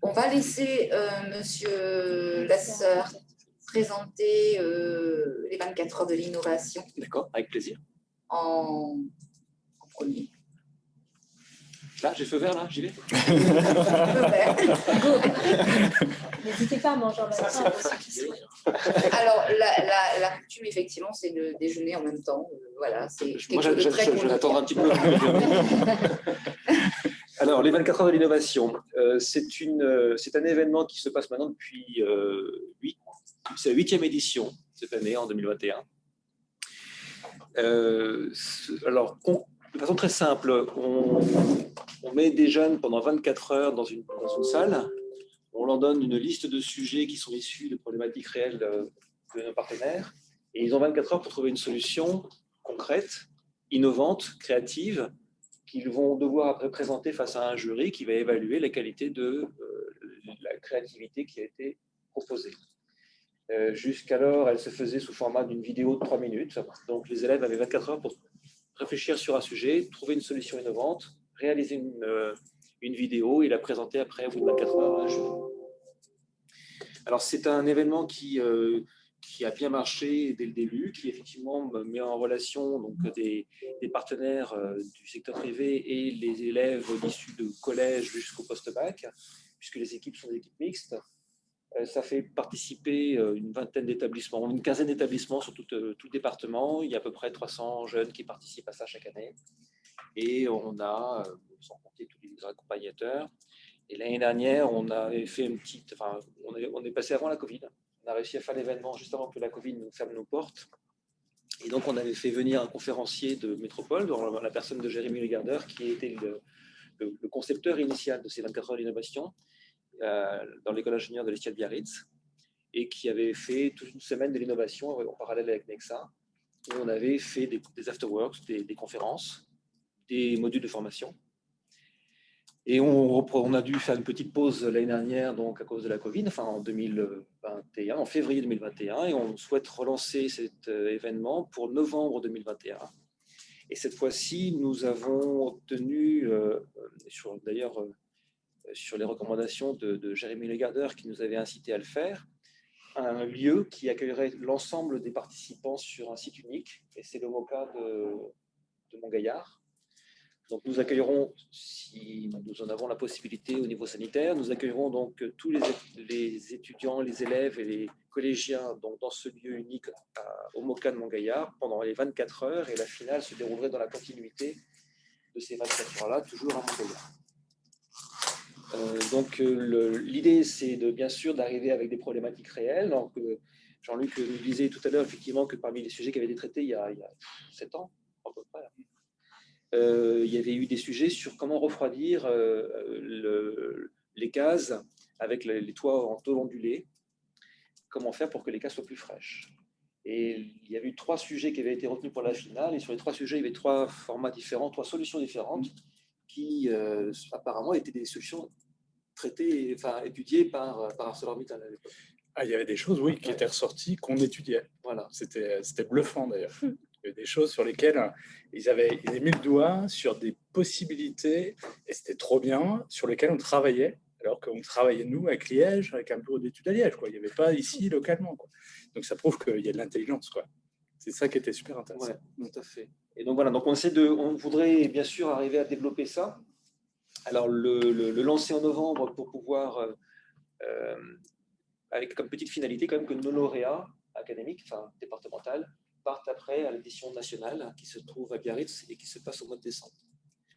On va laisser Monsieur Lasseur présenter les 24 heures de l'innovation. D'accord, avec plaisir. En premier. Là, j'ai feu vert, là, j'y vais. N'hésitez pas à manger en même temps. Alors, la coutume, effectivement, c'est de déjeuner en même temps. Voilà, c'est moi, je vais attendre un petit peu. Alors, les 24 heures de l'innovation, c'est un événement qui se passe maintenant depuis c'est la 8e édition cette année, en 2021. Alors, de façon très simple, on met des jeunes pendant 24 heures dans une salle, on leur donne une liste de sujets qui sont issus de problématiques réelles de nos partenaires, et ils ont 24 heures pour trouver une solution concrète, innovante, créative, qu'ils vont devoir après présenter face à un jury qui va évaluer la qualité de la créativité qui a été proposée. Jusqu'alors, elle se faisait sous format d'une vidéo de 3 minutes. Donc, les élèves avaient 24 heures pour réfléchir sur un sujet, trouver une solution innovante, réaliser une vidéo et la présenter après au bout de 24 heures à un jury. Alors, c'est un événement qui a bien marché dès le début, qui effectivement met en relation donc, des partenaires du secteur privé et les élèves issus de collège jusqu'au post-bac, puisque les équipes sont des équipes mixtes. Ça fait participer une vingtaine d'établissements, une quinzaine d'établissements sur tout le département. Il y a à peu près 300 jeunes qui participent à ça chaque année. Et on a, sans compter tous les accompagnateurs, et l'année dernière, on avait fait une petite... Enfin, on est passé avant la Covid. On a réussi à faire l'événement juste avant que la Covid nous ferme nos portes. Et donc, on avait fait venir un conférencier de métropole, dans la personne de Jérémy Legardeur, qui était le concepteur initial de ces 24 heures d'innovation, dans l'école d'ingénieurs de l'Estiade Biarritz, et qui avait fait toute une semaine de l'innovation en parallèle avec Nexa, où on avait fait des afterworks, des conférences, des modules de formation. Et on a dû faire une petite pause l'année dernière, donc à cause de la Covid, enfin en 2021, en février 2021, et on souhaite relancer cet événement pour novembre 2021. Et cette fois-ci, nous avons obtenu, d'ailleurs, sur les recommandations de Jérémy Legardeur qui nous avait incité à le faire, un lieu qui accueillerait l'ensemble des participants sur un site unique, et c'est le MOCA de Montgaillard. Donc nous accueillerons, si nous en avons la possibilité au niveau sanitaire, nous accueillerons donc tous les étudiants, les élèves et les collégiens donc dans ce lieu unique au MOCA de Montgaillard pendant les 24 heures, et la finale se déroulerait dans la continuité de ces 24 heures-là, toujours à Montgaillard. Donc l'idée, c'est bien sûr d'arriver avec des problématiques réelles. Donc Jean-Luc nous disait tout à l'heure effectivement que parmi les sujets qui avaient été traités il y a 7 ans, à peu près, il y avait eu des sujets sur comment refroidir les cases avec les toits en tôle ondulée, comment faire pour que les cases soient plus fraîches. Et il y avait eu 3 sujets qui avaient été retenus pour la finale, et sur les 3 sujets, il y avait 3 formats différents, 3 solutions différentes, qui apparemment étaient des solutions traitées, enfin étudiées par ArcelorMittal à l'époque. Ah, il y avait des choses, oui, qui étaient ressorties, qu'on étudiait. Voilà. C'était bluffant d'ailleurs. Il y avait des choses sur lesquelles ils avaient mis le doigt sur des possibilités, et c'était trop bien, sur lesquelles on travaillait, alors qu'on travaillait, nous, avec Liège, avec un bureau d'études à Liège, quoi. Il n'y avait pas ici, localement, quoi. Donc ça prouve qu'il y a de l'intelligence, quoi. C'est ça qui était super intéressant. Oui, tout à fait. Et donc voilà, donc on voudrait bien sûr arriver à développer ça. Alors le lancer en novembre pour pouvoir, avec comme petite finalité quand même que nos lauréats académiques, enfin départementales, partent après à l'édition nationale qui se trouve à Biarritz et qui se passe au mois de décembre.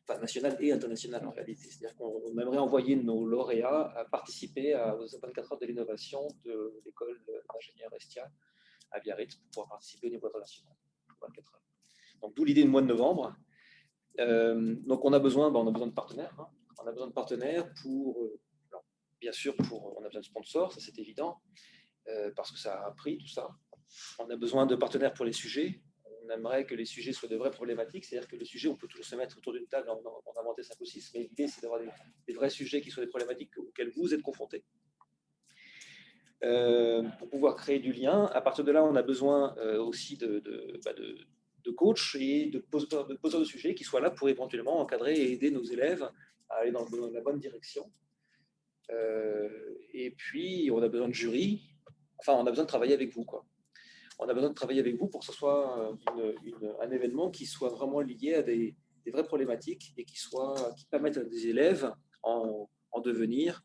Enfin nationale et internationale en réalité. C'est-à-dire qu'on aimerait envoyer nos lauréats à participer aux 24 heures de l'innovation de l'école d'ingénieurs Estia à Biarritz pour pouvoir participer au niveau international. 24 heures. Donc d'où l'idée du mois de novembre. Donc on a besoin de partenaires. Hein. On a besoin de partenaires pour, bien sûr, on a besoin de sponsors, ça c'est évident, parce que ça a un prix tout ça. On a besoin de partenaires pour les sujets. On aimerait que les sujets soient de vraies problématiques, c'est-à-dire que les sujets, on peut toujours se mettre autour d'une table, en inventer 5 ou 6, mais l'idée c'est d'avoir des vrais sujets qui soient des problématiques auxquelles vous êtes confrontés. Pour pouvoir créer du lien. À partir de là, on a besoin aussi de coachs et de poseurs de sujets qui soient là pour éventuellement encadrer et aider nos élèves à aller dans la bonne direction. Et puis, on a besoin de jury. Enfin, on a besoin de travailler avec vous, quoi. On a besoin de travailler avec vous pour que ce soit un événement qui soit vraiment lié à des vraies problématiques et qui permettent à des élèves en devenir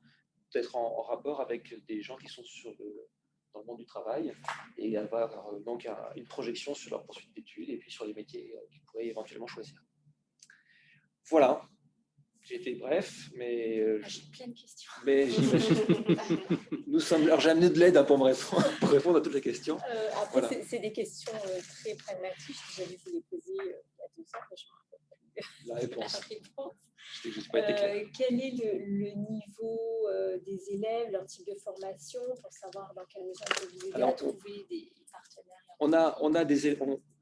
d'être en rapport avec des gens qui sont dans le monde du travail et avoir donc une projection sur leur poursuite d'études et puis sur les métiers qu'ils pourraient éventuellement choisir. Voilà. J'ai été bref, mais J'ai plein de questions. Mais nous sommes. Alors j'ai amené de l'aide pour répondre à toutes les questions. Après, Voilà. c'est des questions très pragmatiques. J'avais vous les poser il y a 2 ans, mais je me rappelle pas La réponse. la réponse. Je n'ai juste pas été clair. Quel est le niveau des élèves, leur type de formation, pour savoir dans quelle mesure on peut vous aider à trouver des partenaires?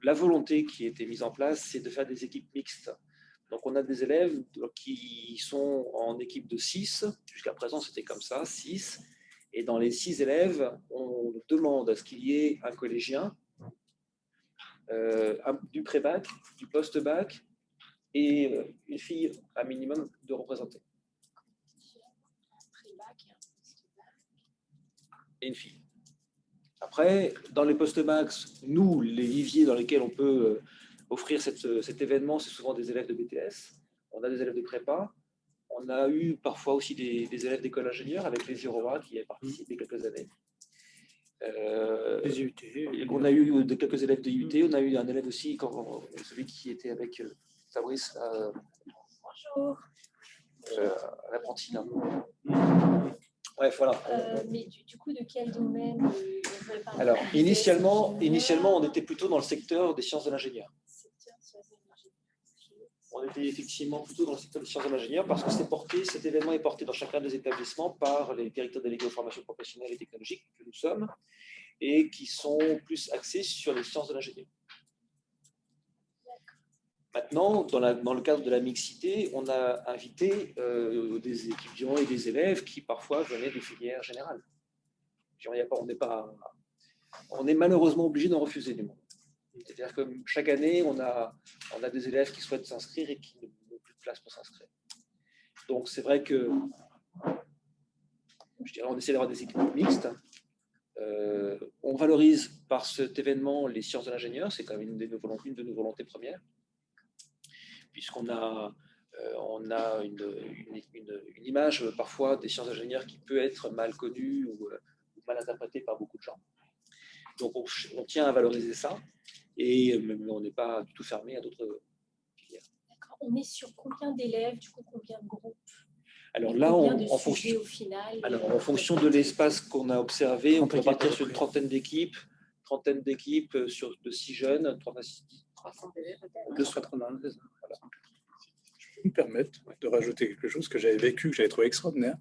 La volonté qui a été mise en place, c'est de faire des équipes mixtes. Donc, on a des élèves qui sont en équipe de 6. Jusqu'à présent, c'était comme ça, 6. Et dans les 6 élèves, on demande à ce qu'il y ait un collégien, du pré-bac, du post-bac et une fille à minimum de représenter. Et une fille. Après, dans les post-bac, nous, les viviers dans lesquels on peut offrir cet événement, c'est souvent des élèves de BTS. On a des élèves de prépa. On a eu parfois aussi des élèves d'école ingénieur avec les Iroha qui y participé quelques années. Les IUT. On a eu quelques élèves de IUT. On a eu un élève aussi, celui qui était avec Fabrice. Bonjour. L'apprenti. Bref, voilà. Mais du coup, de quel domaine Alors, initialement, on était plutôt dans le secteur des sciences de l'ingénieur. On était effectivement plutôt dans le secteur des sciences de l'ingénieur parce que cet événement est porté dans chacun des établissements par les directeurs délégués aux formations professionnelles et technologiques que nous sommes et qui sont plus axés sur les sciences de l'ingénieur. Maintenant, dans le cadre de la mixité, on a invité des étudiants et des élèves qui parfois venaient des filières générales. On est malheureusement obligé d'en refuser du monde. C'est-à-dire que chaque année, on a des élèves qui souhaitent s'inscrire et qui n'ont plus de place pour s'inscrire. Donc, c'est vrai que on essaie d'avoir des équipes mixtes. On valorise par cet événement les sciences de l'ingénieur, c'est quand même une de nos volontés premières, puisqu'on a une image parfois des sciences d'ingénieurs qui peut être mal connue ou mal interprétée par beaucoup de gens. Donc, on tient à valoriser ça. Et on n'est pas du tout fermé à d'autres filières. D'accord. On est sur combien d'élèves, du coup, combien de groupes? Alors là, en fonction de l'espace qu'on a observé, on peut partir sur une trentaine d'équipes de 6 jeunes, 300 élèves. Voilà. Je peux me permettre de rajouter quelque chose que j'avais vécu, que j'avais trouvé extraordinaire,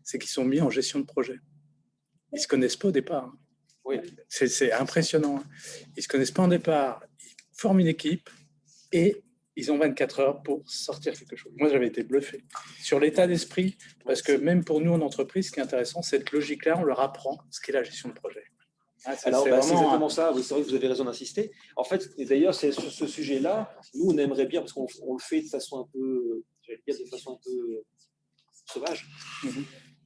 c'est qu'ils sont mis en gestion de projet. Ils ne se connaissent pas au départ. Oui. C'est impressionnant. Ils ne se connaissent pas au départ. Ils forment une équipe et ils ont 24 heures pour sortir quelque chose. Moi, j'avais été bluffé sur l'état d'esprit, parce que même pour nous en entreprise, ce qui est intéressant, cette logique-là, on leur apprend ce qu'est la gestion de projet. Alors, c'est exactement ça. Oui, c'est vrai que vous avez raison d'insister. En fait, et d'ailleurs, c'est sur ce sujet-là, nous, on aimerait bien, parce qu'on le fait de façon un peu, sauvage.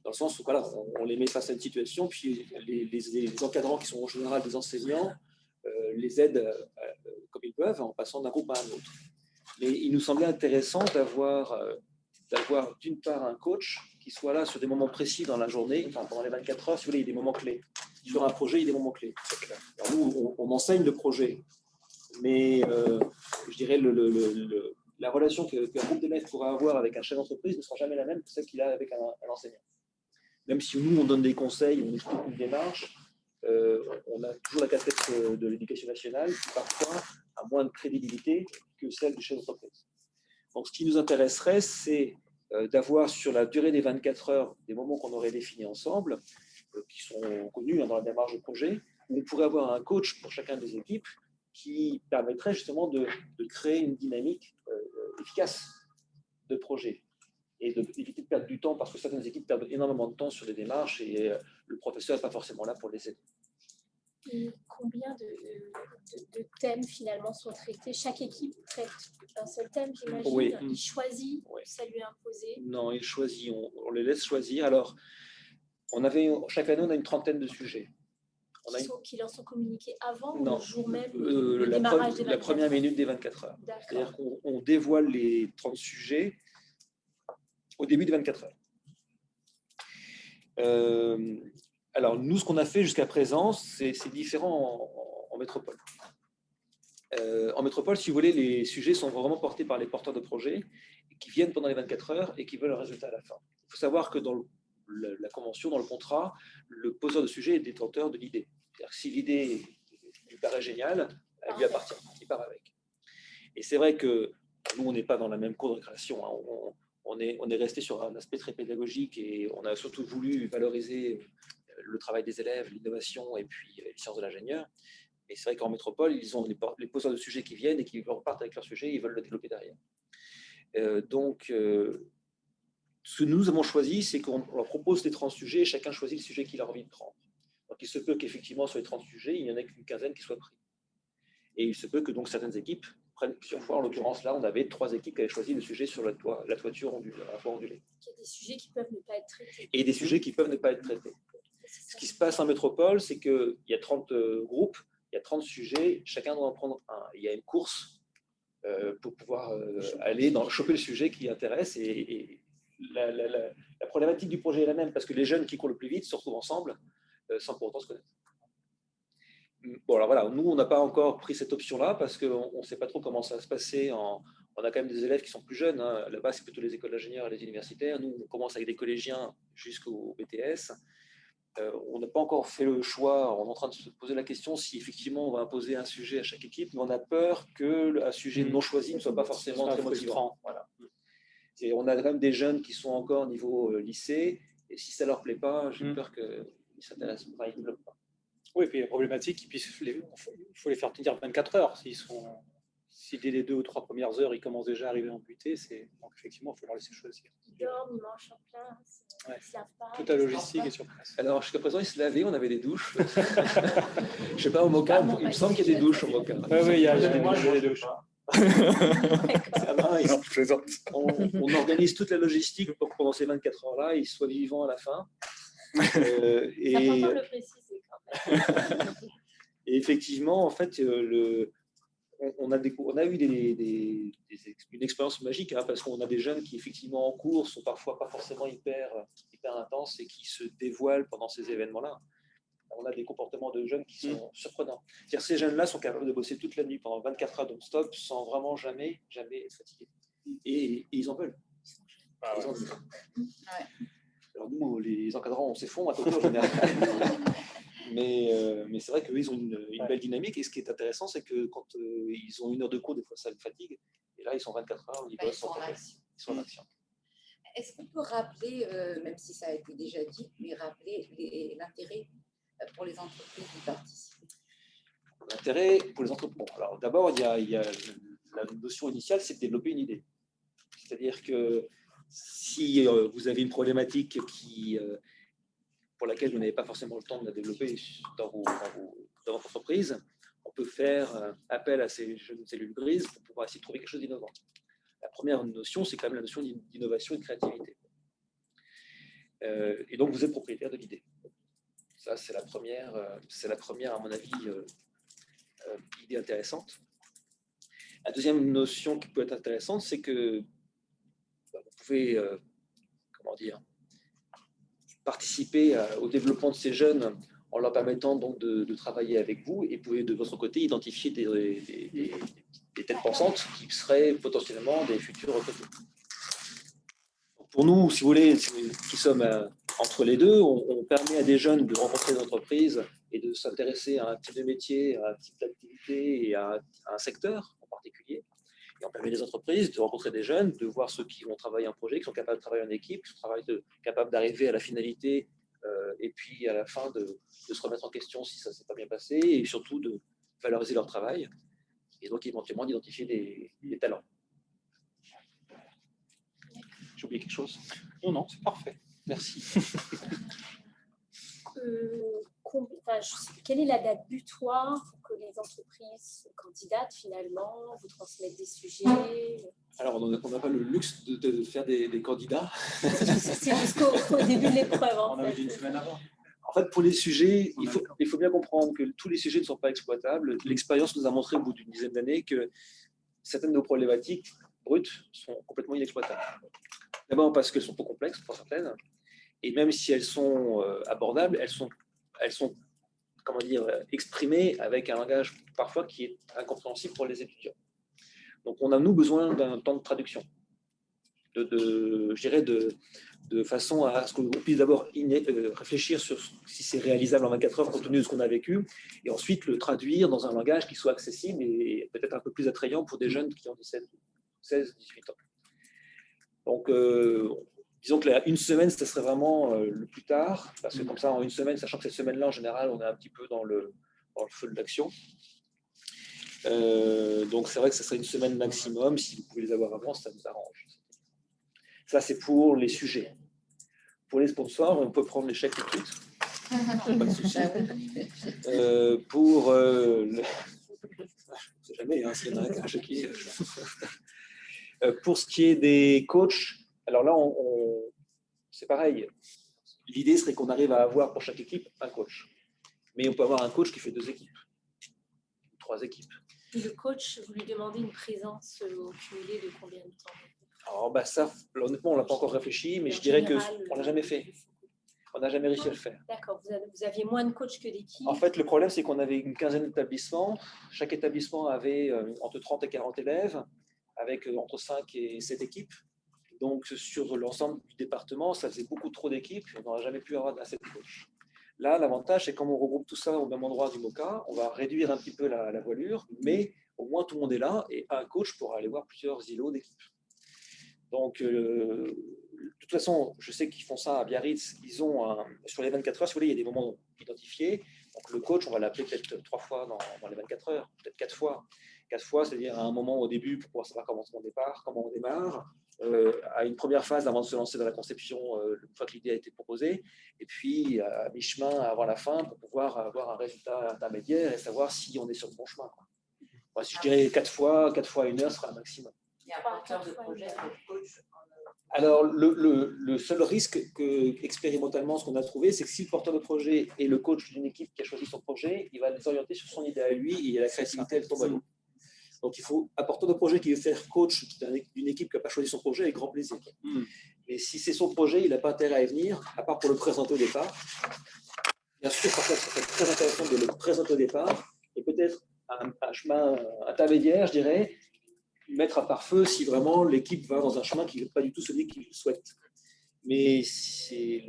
Dans le sens où voilà, on les met face à une situation, puis les encadrants qui sont en général des enseignants les aident comme ils peuvent en passant d'un groupe à un autre. Mais il nous semblait intéressant d'avoir d'une part un coach qui soit là sur des moments précis dans la journée, enfin pendant les 24 heures, si vous voulez, il y a des moments clés. Sur un projet, il y a des moments clés. Alors nous, on enseigne le projet, mais je dirais la relation qu'un groupe d'élèves pourra avoir avec un chef d'entreprise ne sera jamais la même que celle qu'il a avec un enseignant. Même si nous, on donne des conseils, on explique une démarche, on a toujours la casquette de l'éducation nationale qui parfois a moins de crédibilité que celle du chef d'entreprise. Donc, ce qui nous intéresserait, c'est d'avoir sur la durée des 24 heures des moments qu'on aurait définis ensemble, qui sont connus dans la démarche de projet, où on pourrait avoir un coach pour chacun des équipes qui permettrait justement de créer une dynamique efficace de projet et d'éviter de perdre du temps, parce que certaines équipes perdent énormément de temps sur des démarches et le professeur n'est pas forcément là pour les aider. Et combien de thèmes finalement sont traités? Chaque équipe traite un seul thème, j'imagine. Oui. Il choisit, oui. Ça lui est imposé? Non, il choisit, on les laisse choisir. Alors, Chaque année, on a une trentaine de sujets. Qui leur sont communiqués avant ou le jour même du démarrage des 24 heures. La première minute des 24 heures. C'est-à-dire qu'on dévoile les 30 sujets au début des 24 heures. Alors, nous, ce qu'on a fait jusqu'à présent, c'est différent en métropole. En métropole, si vous voulez, les sujets sont vraiment portés par les porteurs de projets qui viennent pendant les 24 heures et qui veulent le résultat à la fin. Il faut savoir que dans la convention, dans le contrat, le poseur de sujet est détenteur de l'idée. C'est-à-dire que si l'idée lui paraît géniale, elle lui appartient, il part avec. Et c'est vrai que nous, on n'est pas dans la même cour de création. Hein. On est resté sur un aspect très pédagogique et on a surtout voulu valoriser le travail des élèves, l'innovation et puis les sciences de l'ingénieur. Et c'est vrai qu'en métropole, ils ont les poseurs de sujets qui viennent et qui repartent avec leur sujet, ils veulent le développer derrière. Donc, ce que nous avons choisi, c'est qu'on leur propose les 30 sujets et chacun choisit le sujet qu'il a envie de prendre. Donc, il se peut qu'effectivement, sur les 30 sujets, il n'y en ait qu'une quinzaine qui soient pris. Et il se peut que donc certaines équipes prennent plusieurs fois. En l'occurrence, là, on avait 3 équipes qui avaient choisi le sujet sur la toiture ondulée. Il y a des sujets qui peuvent ne pas être traités. Et des sujets qui peuvent ne pas être traités. Ce qui se passe en métropole, c'est qu'il y a 30 groupes, il y a 30 sujets, chacun doit en prendre un. Il y a une course pour pouvoir aller choper le sujet qui intéresse. Et la problématique du projet est la même, parce que les jeunes qui courent le plus vite se retrouvent ensemble sans pour autant se connaître. Bon, alors voilà, nous, on n'a pas encore pris cette option-là parce qu'on ne sait pas trop comment ça va se passer. On a quand même des élèves qui sont plus jeunes. Hein. Là-bas, c'est plutôt les écoles d'ingénieurs et les universitaires. Nous, on commence avec des collégiens jusqu'au BTS. On n'a pas encore fait le choix. On est en train de se poser la question si effectivement on va imposer un sujet à chaque équipe, mais on a peur qu'un sujet non choisi ne soit pas forcément très motivant. Voilà. Et on a quand même des jeunes qui sont encore au niveau lycée, et si ça ne leur plaît pas, j'ai peur qu'ils ne s'intéressent pas, ils ne développent pas. Oui, et puis la problématique, il faut les faire tenir 24 heures. Si dès les 2 ou 3 premières heures, ils commencent déjà à arriver amputés, donc effectivement, il faut leur laisser choisir. Ils dorment, ils mangent sur place, ils ne se lavent pas. Toute la logistique est sur place. Alors, jusqu'à présent, ils se lavaient, on avait des douches. Je ne sais pas, au Moka, il me semble qu'il y a des douches au Moka. Oui, il y a des douches. On organise toute la logistique pour que pendant ces 24 heures-là, ils soient vivants à la fin. C'est important de le préciser quand même. Et effectivement, en fait, on a eu une expérience magique, hein, parce qu'on a des jeunes qui, effectivement, en cours, sont parfois pas forcément hyper intenses et qui se dévoilent pendant ces événements-là. On a des comportements de jeunes qui sont surprenants. C'est-à-dire, ces jeunes-là sont capables de bosser toute la nuit pendant 24 heures non-stop sans vraiment jamais être fatigués. Et ils en veulent. Ils en veulent. Ouais. Alors nous, les encadrants, on s'effondre à peu près en général. Mais c'est vrai qu'eux, ils ont une belle dynamique. Et ce qui est intéressant, c'est que quand ils ont 1 heure de cours, des fois, ça les fatigue. Et là, ils sont 24 heures, ils sont en action. Est-ce qu'on peut rappeler, même si ça a été déjà dit, mais rappeler l'intérêt pour les entreprises d'y participer? L'intérêt pour les entreprises. Bon, alors d'abord, il y a la notion initiale, c'est de développer une idée. C'est-à-dire que si vous avez une problématique pour laquelle vous n'avez pas forcément le temps de la développer dans votre entreprise, on peut faire appel à ces jeunes cellules grises pour pouvoir essayer de trouver quelque chose d'innovant. La première notion, c'est quand même la notion d'innovation et de créativité. Et donc, vous êtes propriétaire de l'idée. Ça, c'est la première, à mon avis, idée intéressante. La deuxième notion qui peut être intéressante, c'est que vous pouvez, participer au développement de ces jeunes en leur permettant donc de travailler avec vous, et pouvez de votre côté identifier des têtes pensantes qui seraient potentiellement des futurs recrutés. Pour nous, si vous voulez, qui sommes entre les deux, on permet à des jeunes de rencontrer des entreprises et de s'intéresser à un type de métier, à un type d'activité et à un secteur en particulier. Et on permet des entreprises de rencontrer des jeunes, de voir ceux qui vont travailler un projet, qui sont capables de travailler en équipe, qui sont capables d'arriver à la finalité et puis à la fin de se remettre en question si ça ne s'est pas bien passé, et surtout de valoriser leur travail et donc éventuellement d'identifier des talents. J'ai oublié quelque chose? Non, c'est parfait. Merci. Quelle est la date butoir pour que les les entreprises candidatent finalement, vous transmettent des sujets? Alors, on n'a pas le luxe de faire des candidats. C'est jusqu'au début de l'épreuve. On avait dit une semaine avant. En fait, pour les sujets, il faut bien comprendre que tous les sujets ne sont pas exploitables. L'expérience nous a montré au bout d'une dizaine d'années que certaines de nos problématiques brutes sont complètement inexploitables. D'abord parce qu'elles sont trop complexes pour certaines, et même si elles sont abordables, elles sont comment dire, exprimées avec un langage parfois qui est incompréhensible pour les étudiants. Donc, on a, nous, besoin d'un temps de traduction, je dirais de façon à ce qu'on puisse d'abord réfléchir sur si c'est réalisable en 24 heures compte tenu de ce qu'on a vécu, et ensuite le traduire dans un langage qui soit accessible et peut-être un peu plus attrayant pour des jeunes qui ont 16, 18 ans. Donc, disons que une semaine, ce serait vraiment le plus tard, parce que comme ça, en une semaine, sachant que cette semaine-là, en général, on est un petit peu dans le feu de l'action. Donc, c'est vrai que ce serait une semaine maximum. Si vous pouvez les avoir avant, ça nous arrange. Ça, c'est pour les sujets. Pour les sponsors, on peut prendre les chèques tout de suite. Pas de souci. Pour je ne sais jamais s'il y en a un chèque qui pour ce qui est des coachs, alors là, c'est pareil. L'idée serait qu'on arrive à avoir pour chaque équipe un coach. Mais on peut avoir un coach qui fait 2 équipes, 3 équipes. Et le coach, vous lui demandez une présence au cumulé de combien de temps? Alors, ça, honnêtement, on ne l'a pas encore réfléchi, mais je dirais qu'on ne l'a jamais fait. On n'a jamais réussi à le faire. D'accord, vous aviez moins de coachs que d'équipes. En fait, le problème, c'est qu'on avait une quinzaine d'établissements. Chaque établissement avait entre 30 et 40 élèves, avec entre 5 et 7 équipes. Donc, sur l'ensemble du département, ça faisait beaucoup trop d'équipes. On n'aurait jamais pu avoir assez de coachs. Là, l'avantage, c'est que comme on regroupe tout ça au même endroit du MOCA, on va réduire un petit peu la voilure, mais au moins tout le monde est là et un coach pourra aller voir plusieurs îlots d'équipes. Donc, de toute façon, je sais qu'ils font ça à Biarritz. Ils ont sur les 24 heures, si vous voulez, il y a des moments identifiés. Donc, le coach, on va l'appeler peut-être 3 fois dans les 24 heures, peut-être 4 fois. 4 fois, c'est-à-dire à un moment au début pour pouvoir savoir comment on démarre, à une première phase avant de se lancer dans la conception, une fois que l'idée a été proposée, et puis à mi-chemin avant la fin pour pouvoir avoir un résultat intermédiaire et savoir si on est sur le bon chemin. Enfin, si je dirais 4 fois 1 heure sera un maximum. Il y a un porteur de projet, le coach. Alors, le seul risque expérimentalement, ce qu'on a trouvé, c'est que si le porteur de projet est le coach d'une équipe qui a choisi son projet, il va les orienter sur son idée à lui et la créativité, elle tombe à l'eau. Donc, il faut un porteur de projet qui veut faire coach d'une équipe qui n'a pas choisi son projet avec grand plaisir. Mais si c'est son projet, il n'a pas intérêt à y venir, à part pour le présenter au départ. Bien sûr, par contre, ça serait très intéressant de le présenter au départ et peut-être un chemin intermédiaire, je dirais, mettre à part feu si vraiment l'équipe va dans un chemin qui n'est pas du tout celui qu'il souhaite. Mais si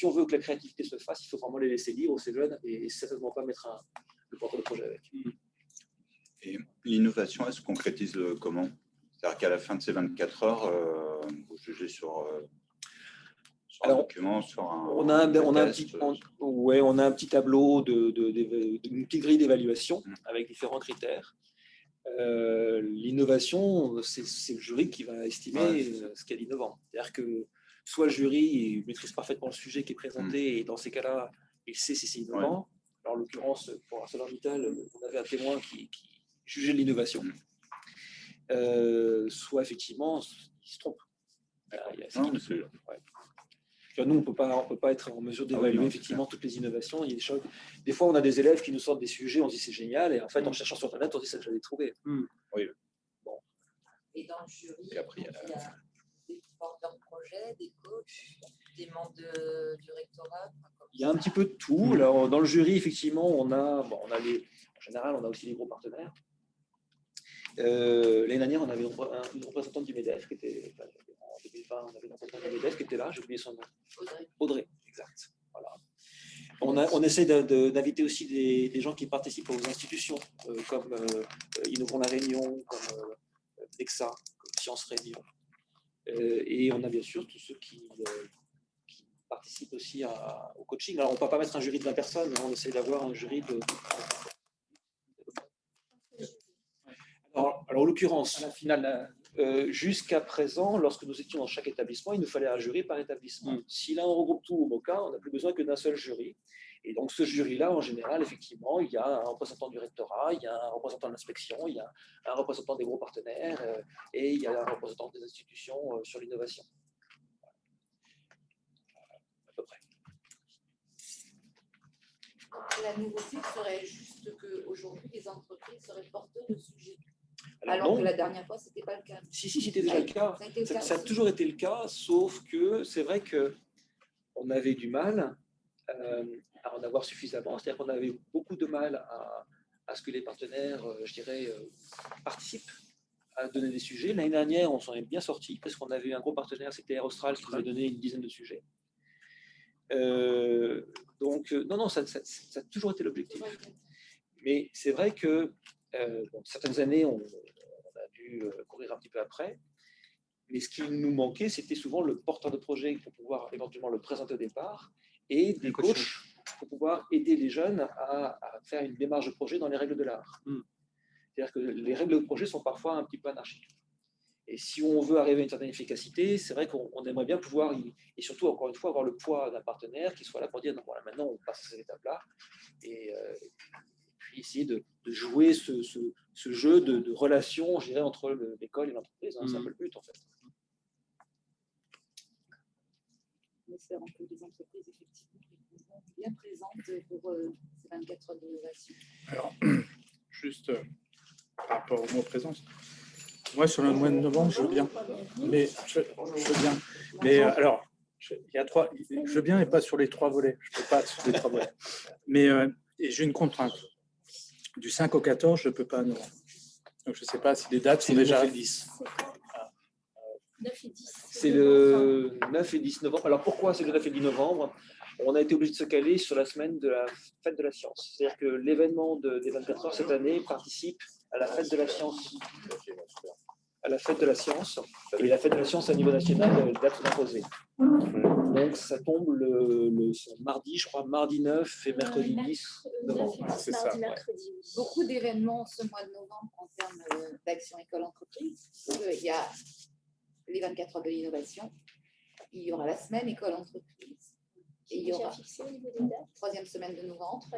on veut que la créativité se fasse, il faut vraiment les laisser libres, ces jeunes, et certainement pas mettre le porteur de projet avec. Et l'innovation, elle se concrétise comment? C'est-à-dire qu'à la fin de ces 24 heures, vous jugez sur un document, sur un on a un petit tableau, une petite grille d'évaluation avec différents critères. L'innovation, c'est le jury qui va estimer ce qu'est innovant. C'est-à-dire que soit le jury maîtrise parfaitement le sujet qui est présenté, et dans ces cas-là, il sait si c'est innovant. Alors, en l'occurrence, pour ArcelorMittal, on avait un témoin qui jugeait l'innovation. Soit effectivement, il se trompe. Nous, on ne peut pas être en mesure d'évaluer effectivement toutes les innovations. Il y a des choses. Des fois, on a des élèves qui nous sortent des sujets, on se dit c'est génial, et en fait, en cherchant sur Internet, on dit ça que j'avais trouvé. Oui. Bon. Et dans le jury, il y a des porteurs de projet, des coachs, des membres du rectorat. Il y a un petit peu de tout. Alors, dans le jury, effectivement, on a en général, on a aussi des gros partenaires. L'année dernière, on avait une représentante du MEDEF qui était. En 2020, on avait une représentante du MEDEF qui était là, j'ai oublié son nom. Audrey, exact. Voilà. On essaie d'inviter aussi des gens qui participent aux institutions, comme Innovons la Réunion, comme Nexa, comme Sciences Réunion. Et on a bien sûr tous ceux qui participent aussi au coaching. Alors, on ne peut pas mettre un jury de 20 personnes, on essaie d'avoir un jury de. Alors, en l'occurrence, à la finale, jusqu'à présent, lorsque nous étions dans chaque établissement, il nous fallait un jury par établissement. Si là, on regroupe tout au MOCA, on n'a plus besoin que d'un seul jury. Et donc, ce jury-là, en général, effectivement, il y a un représentant du rectorat, il y a un représentant de l'inspection, il y a un représentant des gros partenaires et il y a un représentant des institutions sur l'innovation. À peu près. La nouveauté serait juste qu'aujourd'hui, les entreprises seraient porteurs de sujets. Alors Alors que la dernière fois, ce n'était pas le cas. Si, c'était déjà le cas. Ça a toujours été le cas, sauf que c'est vrai qu'on avait du mal à en avoir suffisamment. C'est-à-dire qu'on avait beaucoup de mal à ce que les partenaires, je dirais, participent à donner des sujets. L'année dernière, on s'en est bien sorti parce qu'on avait eu un gros partenaire, c'était Air Austral, qui nous a donné une dizaine de sujets. Donc, non, ça a toujours été l'objectif. Mais c'est vrai que certaines années, on a dû courir un petit peu après. Mais ce qui nous manquait, c'était souvent le porteur de projet pour pouvoir éventuellement le présenter au départ et des coachs pour pouvoir aider les jeunes à faire une démarche de projet dans les règles de l'art. C'est-à-dire que les règles de projet sont parfois un petit peu anarchiques. Et si on veut arriver à une certaine efficacité, c'est vrai qu'on aimerait bien pouvoir, et surtout, encore une fois, avoir le poids d'un partenaire qui soit là pour dire non, voilà, maintenant on passe à cette étape-là, et puis essayer de jouer ce jeu de relation, je dirais, entre l'école et l'entreprise. C'est un peu le but, en fait. En espérant que les entreprises, effectivement, seront bien présentes pour ces 24 heures d'innovation. Alors, juste par rapport au mot présence, moi, sur le mois de novembre, je veux bien. Mais je veux bien. Mais alors, il y a trois. Je veux bien et pas sur les 3 volets. Je ne peux pas sur les 3 volets. Mais et j'ai une contrainte. Du 5 au 14, je ne peux pas à novembre. Donc, je ne sais pas si les dates sont déjà. 9 et 10. 9 et 10. C'est le 9 et 10 novembre. Alors, pourquoi c'est le 9 et 10 novembre? On a été obligé de se caler sur la semaine de la fête de la science. C'est-à-dire que l'événement des 24 heures cette année participe à la fête de la science. À la fête de la science. Et la fête de la science à niveau national, date imposée. Donc, ça tombe le mardi, je crois, mardi 9 et mercredi 10 novembre. C'est ça. Mercredi, oui. Beaucoup d'événements ce mois de novembre en termes d'action école-entreprise. Il y a les 24 heures de l'innovation, il y aura la semaine école-entreprise. Et il y aura la 3e semaine de novembre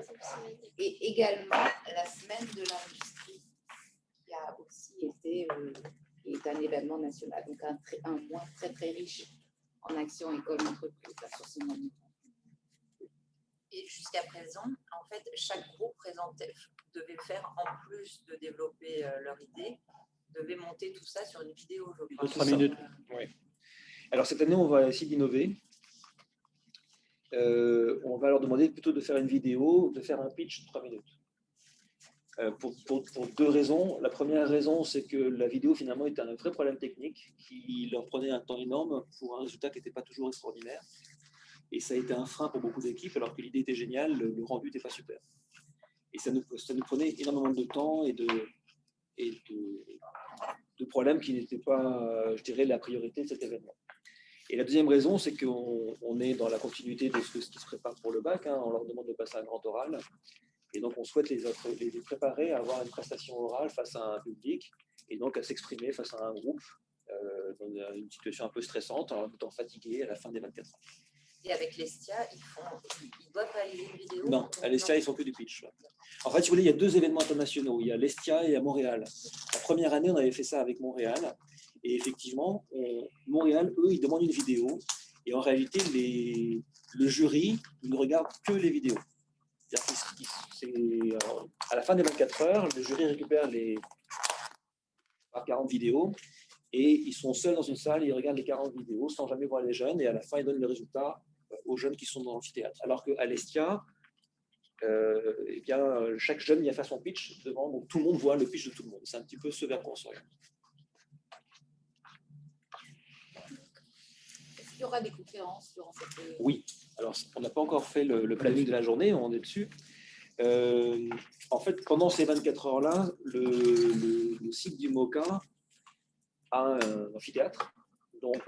et également la semaine de l'industrie qui a aussi été qui est un événement national, donc un mois très très riche en action école-entreprise sur ce mois de novembre. Et jusqu'à présent, en fait, chaque groupe devait faire, en plus de développer leur idée, devait monter tout ça sur une vidéo. De 3 minutes. Oui. Alors cette année, on va essayer d'innover. On va leur demander plutôt de faire une vidéo, de faire un pitch de 3 minutes. Pour 2 raisons. La première raison, c'est que la vidéo, finalement, était un vrai problème technique qui leur prenait un temps énorme pour un résultat qui n'était pas toujours extraordinaire. Et ça a été un frein pour beaucoup d'équipes, alors que l'idée était géniale, le rendu n'était pas super. Et ça nous prenait énormément de temps et de problèmes qui n'étaient pas, je dirais, la priorité de cet événement. Et la deuxième raison, c'est qu'on est dans la continuité de ce qui se prépare pour le bac. On leur demande de passer un grand oral. Et donc, on souhaite les préparer à avoir une prestation orale face à un public et donc à s'exprimer face à un groupe dans une situation un peu stressante, en étant fatigué à la fin des 24 heures. Et avec l'Estia, ils doivent réaliser une vidéo? Non, à l'Estia, ils font que du pitch. En fait, si vous voulez, il y a 2 événements internationaux. Il y a l'Estia et à Montréal. La première année, on avait fait ça avec Montréal. Et effectivement, Montréal, eux, ils demandent une vidéo. Et en réalité, le jury ne regarde que les vidéos. À la fin des 24 heures, le jury récupère les 40 vidéos. Et ils sont seuls dans une salle, ils regardent les 40 vidéos sans jamais voir les jeunes. Et à la fin, ils donnent le résultat aux jeunes qui sont dans l'amphithéâtre. Alors qu'à l'Estia, eh bien, chaque jeune vient faire son pitch devant, donc tout le monde voit le pitch de tout le monde. C'est un petit peu ce vers quoi on s'oriente. Est-ce qu'il y aura des conférences durant cette... Oui. Alors, on n'a pas encore fait le planning de la journée, on est dessus. En fait, pendant ces 24 heures-là, le site du MOCA a un amphithéâtre. Donc,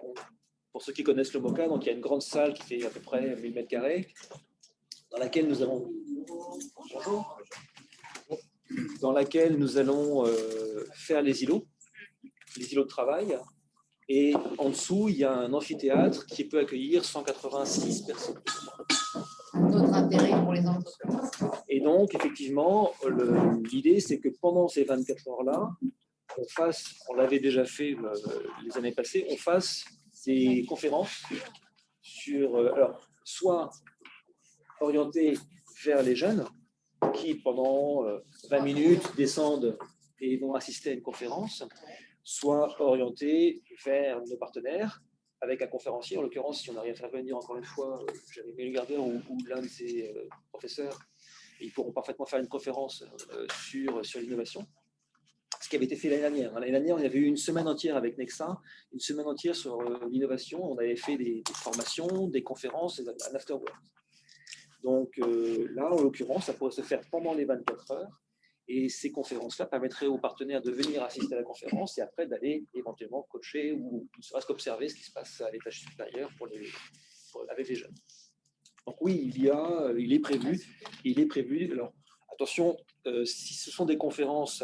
pour ceux qui connaissent le MOCA, donc il y a une grande salle qui fait à peu près 1000 m², dans laquelle nous allons... Bonjour. Dans laquelle nous allons faire les îlots de travail. Et en dessous, il y a un amphithéâtre qui peut accueillir 186 personnes. Notre notre intérêt pour les entreprises. Et donc, effectivement, l'idée, c'est que pendant ces 24 heures-là, on l'avait déjà fait les années passées, on fasse des conférences sur, alors, soit orientées vers les jeunes, qui pendant 20 minutes descendent et vont assister à une conférence, soit orientées vers nos partenaires, avec un conférencier. En l'occurrence, si on arrive à faire venir encore une fois Jérémy Gardeur ou l'un de ses professeurs, ils pourront parfaitement faire une conférence sur l'innovation. Ce qui avait été fait l'année dernière. L'année dernière, on avait eu une semaine entière avec Nexa, une semaine entière sur l'innovation. On avait fait des formations, des conférences, un afterwork. Donc là, en l'occurrence, ça pourrait se faire pendant les 24 heures. Et ces conférences-là permettraient aux partenaires de venir assister à la conférence et après d'aller éventuellement coacher ou ne serait-ce qu'observer ce qui se passe à l'étage supérieur avec les jeunes. Donc oui, il est prévu. Alors attention, si ce sont des conférences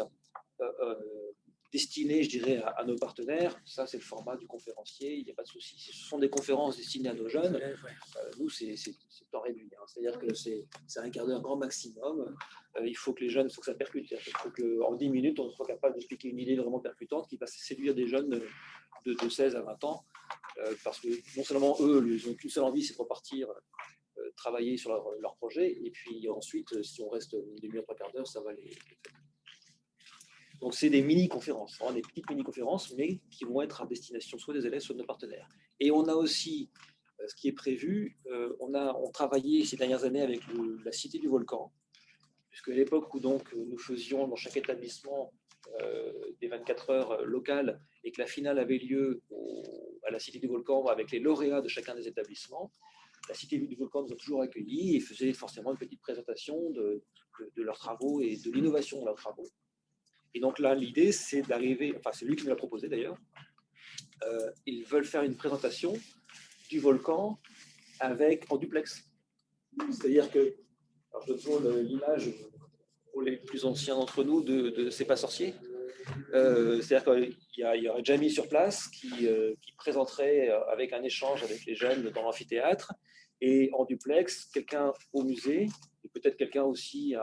destinées, je dirais, à nos partenaires, ça c'est le format du conférencier, il n'y a pas de souci. Si ce sont des conférences destinées à nos jeunes, nous c'est temps réduit. C'est-à-dire que c'est un quart d'heure grand maximum. Il faut que les jeunes, il faut que ça percute. Il faut qu'en 10 minutes, on soit capable d'expliquer une idée vraiment percutante qui va séduire des jeunes de 16 à 20 ans. Parce que non seulement eux, ils n'ont qu'une seule envie, c'est de repartir travailler sur leur projet. Et puis ensuite, si on reste une demi-heure, trois quarts d'heure, ça va les faire. Donc, c'est des mini-conférences, des petites mini-conférences, mais qui vont être à destination soit des élèves, soit de nos partenaires. Et on a aussi, ce qui est prévu, on travaillait ces dernières années avec la Cité du Volcan, puisque à l'époque où donc, nous faisions dans chaque établissement des 24 heures locales et que la finale avait lieu à la Cité du Volcan avec les lauréats de chacun des établissements, la Cité du Volcan nous a toujours accueillis et faisait forcément une petite présentation de leurs travaux et de l'innovation de leurs travaux. Et donc là, l'idée, c'est d'arriver, enfin c'est lui qui nous l'a proposé d'ailleurs, ils veulent faire une présentation du volcan en duplex. C'est-à-dire que, alors je tourne l'image pour les plus anciens d'entre nous de C'est pas sorcier. C'est-à-dire qu'il y aurait Jamie sur place qui présenterait avec un échange avec les jeunes dans l'amphithéâtre et en duplex, quelqu'un au musée et peut-être quelqu'un aussi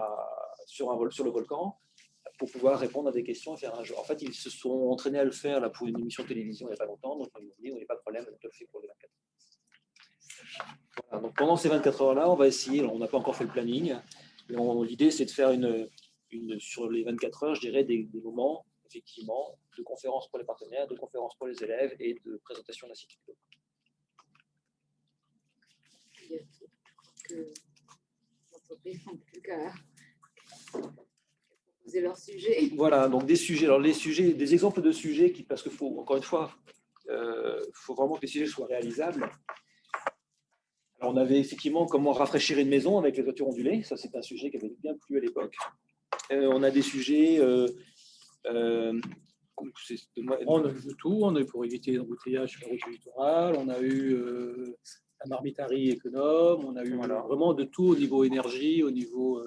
sur le volcan pour pouvoir répondre à des questions et faire un jeu. En fait, ils se sont entraînés à le faire là, pour une émission de télévision il n'y a pas longtemps, donc ils m'ont dit, il n'y a pas de problème, on peut le faire pour les 24 heures. Voilà, donc pendant ces 24 heures-là, on va essayer, on n'a pas encore fait le planning, l'idée c'est de faire sur les 24 heures, je dirais, des moments, effectivement, de conférences pour les partenaires, de conférences pour les élèves et de présentation de la cité. Je crois que les entreprises n'ont plus qu'à proposer leur sujet. Voilà, donc des sujets. Alors les sujets, des exemples de sujets parce qu'il faut, encore une fois, faut vraiment que les sujets soient réalisables. Alors, on avait effectivement comment rafraîchir une maison avec les toitures ondulées. Ça, c'est un sujet qui avait bien plu à l'époque. On a des sujets. On a eu de tout. On a eu pour éviter l'embouteillage sur la route du littoral. On a eu la marmitarie économe. On a eu vraiment de tout au niveau énergie, au niveau.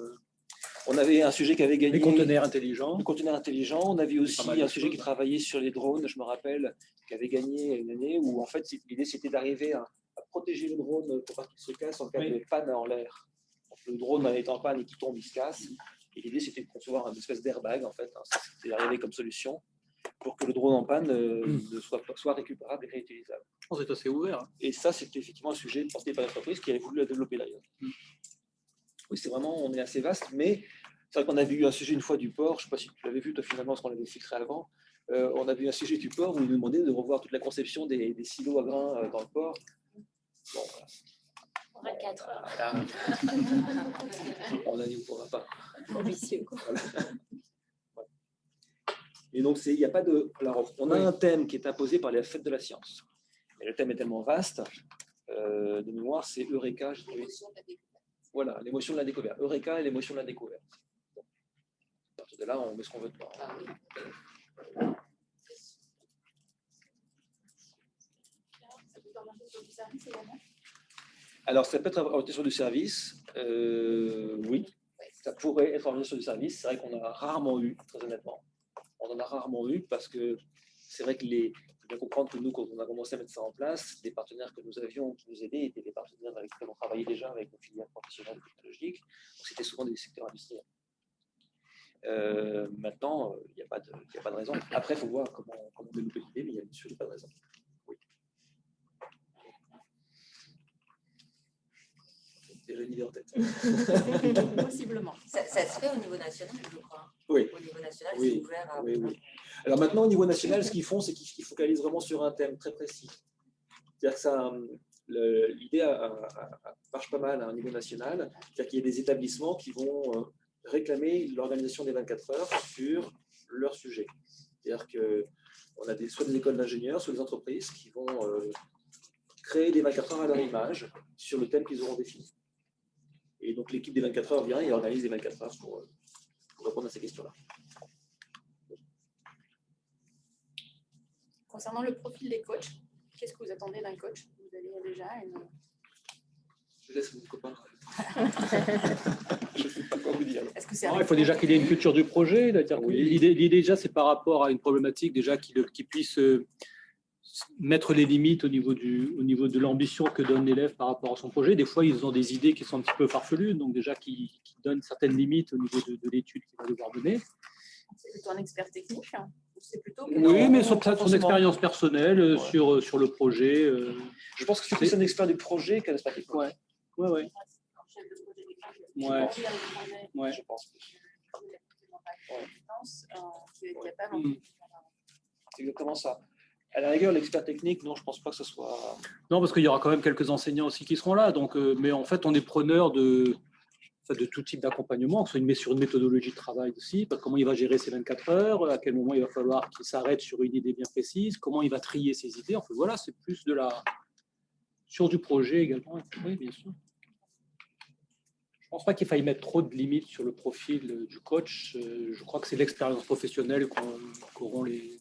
On avait un sujet qui avait gagné. Les conteneurs intelligents. Les conteneurs intelligents. On avait aussi un sujet qui travaillait sur les drones, je me rappelle, qui avait gagné une année où, en fait, l'idée, c'était d'arriver à protéger le drone pour pas qu'il se casse en cas de panne en l'air. Donc, le drone est en panne et qui tombe, il se casse. Et l'idée, c'était de concevoir une espèce d'airbag, en fait. C'était arrivé comme solution pour que le drone en panne soit récupérable et réutilisable. C'est assez ouvert. Et ça, c'était effectivement un sujet porté par l'entreprise qui avait voulu la développer d'ailleurs. Oui, c'est vraiment, on est assez vaste, mais c'est vrai qu'on avait eu un sujet une fois du port, je ne sais pas si tu l'avais vu, toi, finalement, ce qu'on avait filtré avant. On avait eu un sujet du port où ils nous demandaient de revoir toute la conception des silos à grains dans le port. Bon, voilà. 24 heures. Voilà. On a dit, on ne pourra pas. Ambitieux, quoi. Voilà. Et donc, il n'y a pas de. Alors, on a un thème qui est imposé par les fêtes de la science. Et le thème est tellement vaste, de mémoire, c'est Eureka. Voilà, l'émotion de la découverte. Eureka et l'émotion de la découverte. Bon. À partir de là, on met ce qu'on veut dedans. Alors, ça peut être orienté sur du service. Oui, ça pourrait être orienté sur du service. C'est vrai qu'on a rarement eu, très honnêtement. On en a rarement eu parce que c'est vrai que faut bien comprendre que nous, quand on a commencé à mettre ça en place, les partenaires que nous avions qui nous aidaient étaient des partenaires avec lesquels on travaillait déjà avec nos filières professionnelles et technologiques. Donc, c'était souvent des secteurs industriels. Maintenant, il n'y a pas de raison. Après, il faut voir comment développer l'idée, mais il n'y a pas de raison. Oui. Déjà une idée en tête. Possiblement. Ça se fait au niveau national, je crois. Oui. Au niveau national, Oui. c'est ouvert à... Oui. Alors maintenant, au niveau national, ce qu'ils font, c'est qu'ils focalisent vraiment sur un thème très précis. C'est-à-dire que ça, l'idée marche pas mal à un niveau national. C'est-à-dire qu'il y a des établissements qui vont réclamer l'organisation des 24 heures sur leur sujet. C'est-à-dire qu'on a soit des écoles d'ingénieurs, soit des entreprises qui vont créer des 24 heures à leur image sur le thème qu'ils auront défini. Et donc l'équipe des 24 heures vient et organise des 24 heures pour répondre à ces questions-là. Concernant le profil des coachs, qu'est-ce que vous attendez d'un coach? Vous avez déjà une... Je laisse mon copain. Je ne sais pas quoi vous dire. Est-ce que c'est Il faut déjà qu'il ait une culture du projet. Oui. L'idée déjà, c'est par rapport à une problématique déjà qu'il puisse mettre les limites au niveau de l'ambition que donne l'élève par rapport à son projet. Des fois, ils ont des idées qui sont un petit peu farfelues, donc déjà qui donnent certaines limites au niveau de l'étude qu'il va devoir mener. C'est plutôt un expert technique, hein, ou c'est plutôt... Oui, mais son expérience personnelle sur le projet. Je pense que c'est plus un expert du projet qu'un expert technique. Ouais. Ouais. Ouais. Je pense. C'est exactement ça. À la rigueur, l'expert technique, non, je ne pense pas que ce soit... Non, parce qu'il y aura quand même quelques enseignants aussi qui seront là. Donc, mais en fait, on est preneur de tout type d'accompagnement, que ce soit sur une méthodologie de travail aussi, comment il va gérer ses 24 heures, à quel moment il va falloir qu'il s'arrête sur une idée bien précise, comment il va trier ses idées. En fait, voilà, c'est plus sur du projet également. Oui, bien sûr. Je ne pense pas qu'il faille mettre trop de limites sur le profil du coach. Je crois que c'est l'expérience professionnelle qu'auront les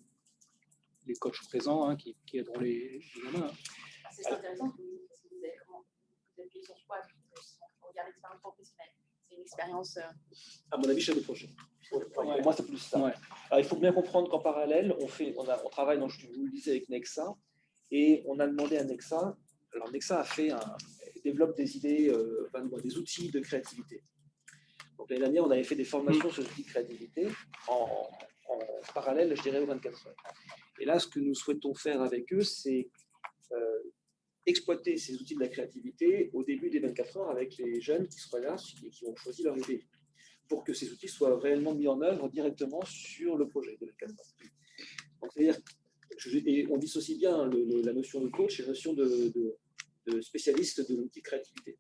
coachs présents, qui aideront les gamins. C'est intéressant que vous appuyez sur quoi on regarde l'expérience professionnelle. C'est une expérience... À mon avis, chef de projet. Pour moi, c'est plus ça. Ouais. Alors, il faut bien comprendre qu'en parallèle, on travaille, donc, je vous le disais, avec Nexa, et on a demandé à Nexa, alors Nexa développe des idées, des outils de créativité. Donc l'année dernière, on avait fait des formations sur les outils de créativité en parallèle, je dirais, aux 24 heures. Et là, ce que nous souhaitons faire avec eux, c'est exploiter ces outils de la créativité au début des 24 heures avec les jeunes qui seront là et qui ont choisi leur idée, pour que ces outils soient réellement mis en œuvre directement sur le projet de 24 heures. Donc, c'est-à-dire, et on dissocie bien la notion de coach et la notion de spécialiste de l'outil de créativité.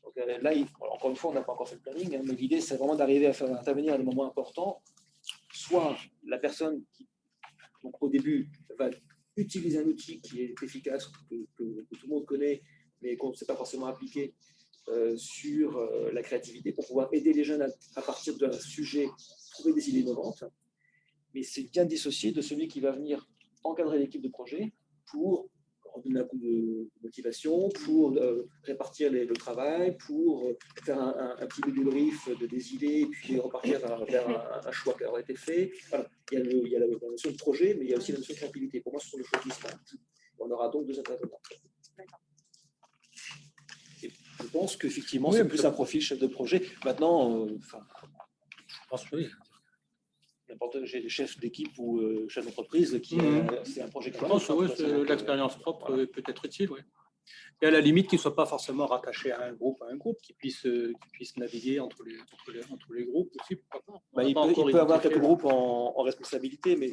Donc là, encore une fois, on n'a pas encore fait le planning, mais l'idée, c'est vraiment d'arriver à faire intervenir à des moments importants, soit la personne qui, donc, au début, va utiliser un outil qui est efficace, que tout le monde connaît, mais qu'on ne sait pas forcément appliquer sur la créativité, pour pouvoir aider les jeunes à partir d'un sujet, trouver des idées innovantes. Mais c'est bien dissocié de celui qui va venir encadrer l'équipe de projet pour donner un coup de motivation, pour répartir le travail, pour faire un petit débrief des idées, et puis repartir vers un choix qui aura été fait. Voilà. Il y a la notion de projet, mais il y a aussi la notion de créativité. Pour moi, ce sont des choses distinctes. On aura donc deux intervenants. Et je pense qu'effectivement, c'est plus un profil chef de projet. Maintenant, je pense que oui. N'importe quel chef d'équipe ou chef d'entreprise qui c'est un projet. Je pense que l'expérience propre peut être utile. Oui. Et à la limite, qu'il ne soit pas forcément rattaché à un groupe, qui puisse naviguer entre les groupes aussi. Il peut avoir quelques groupes en responsabilité, mais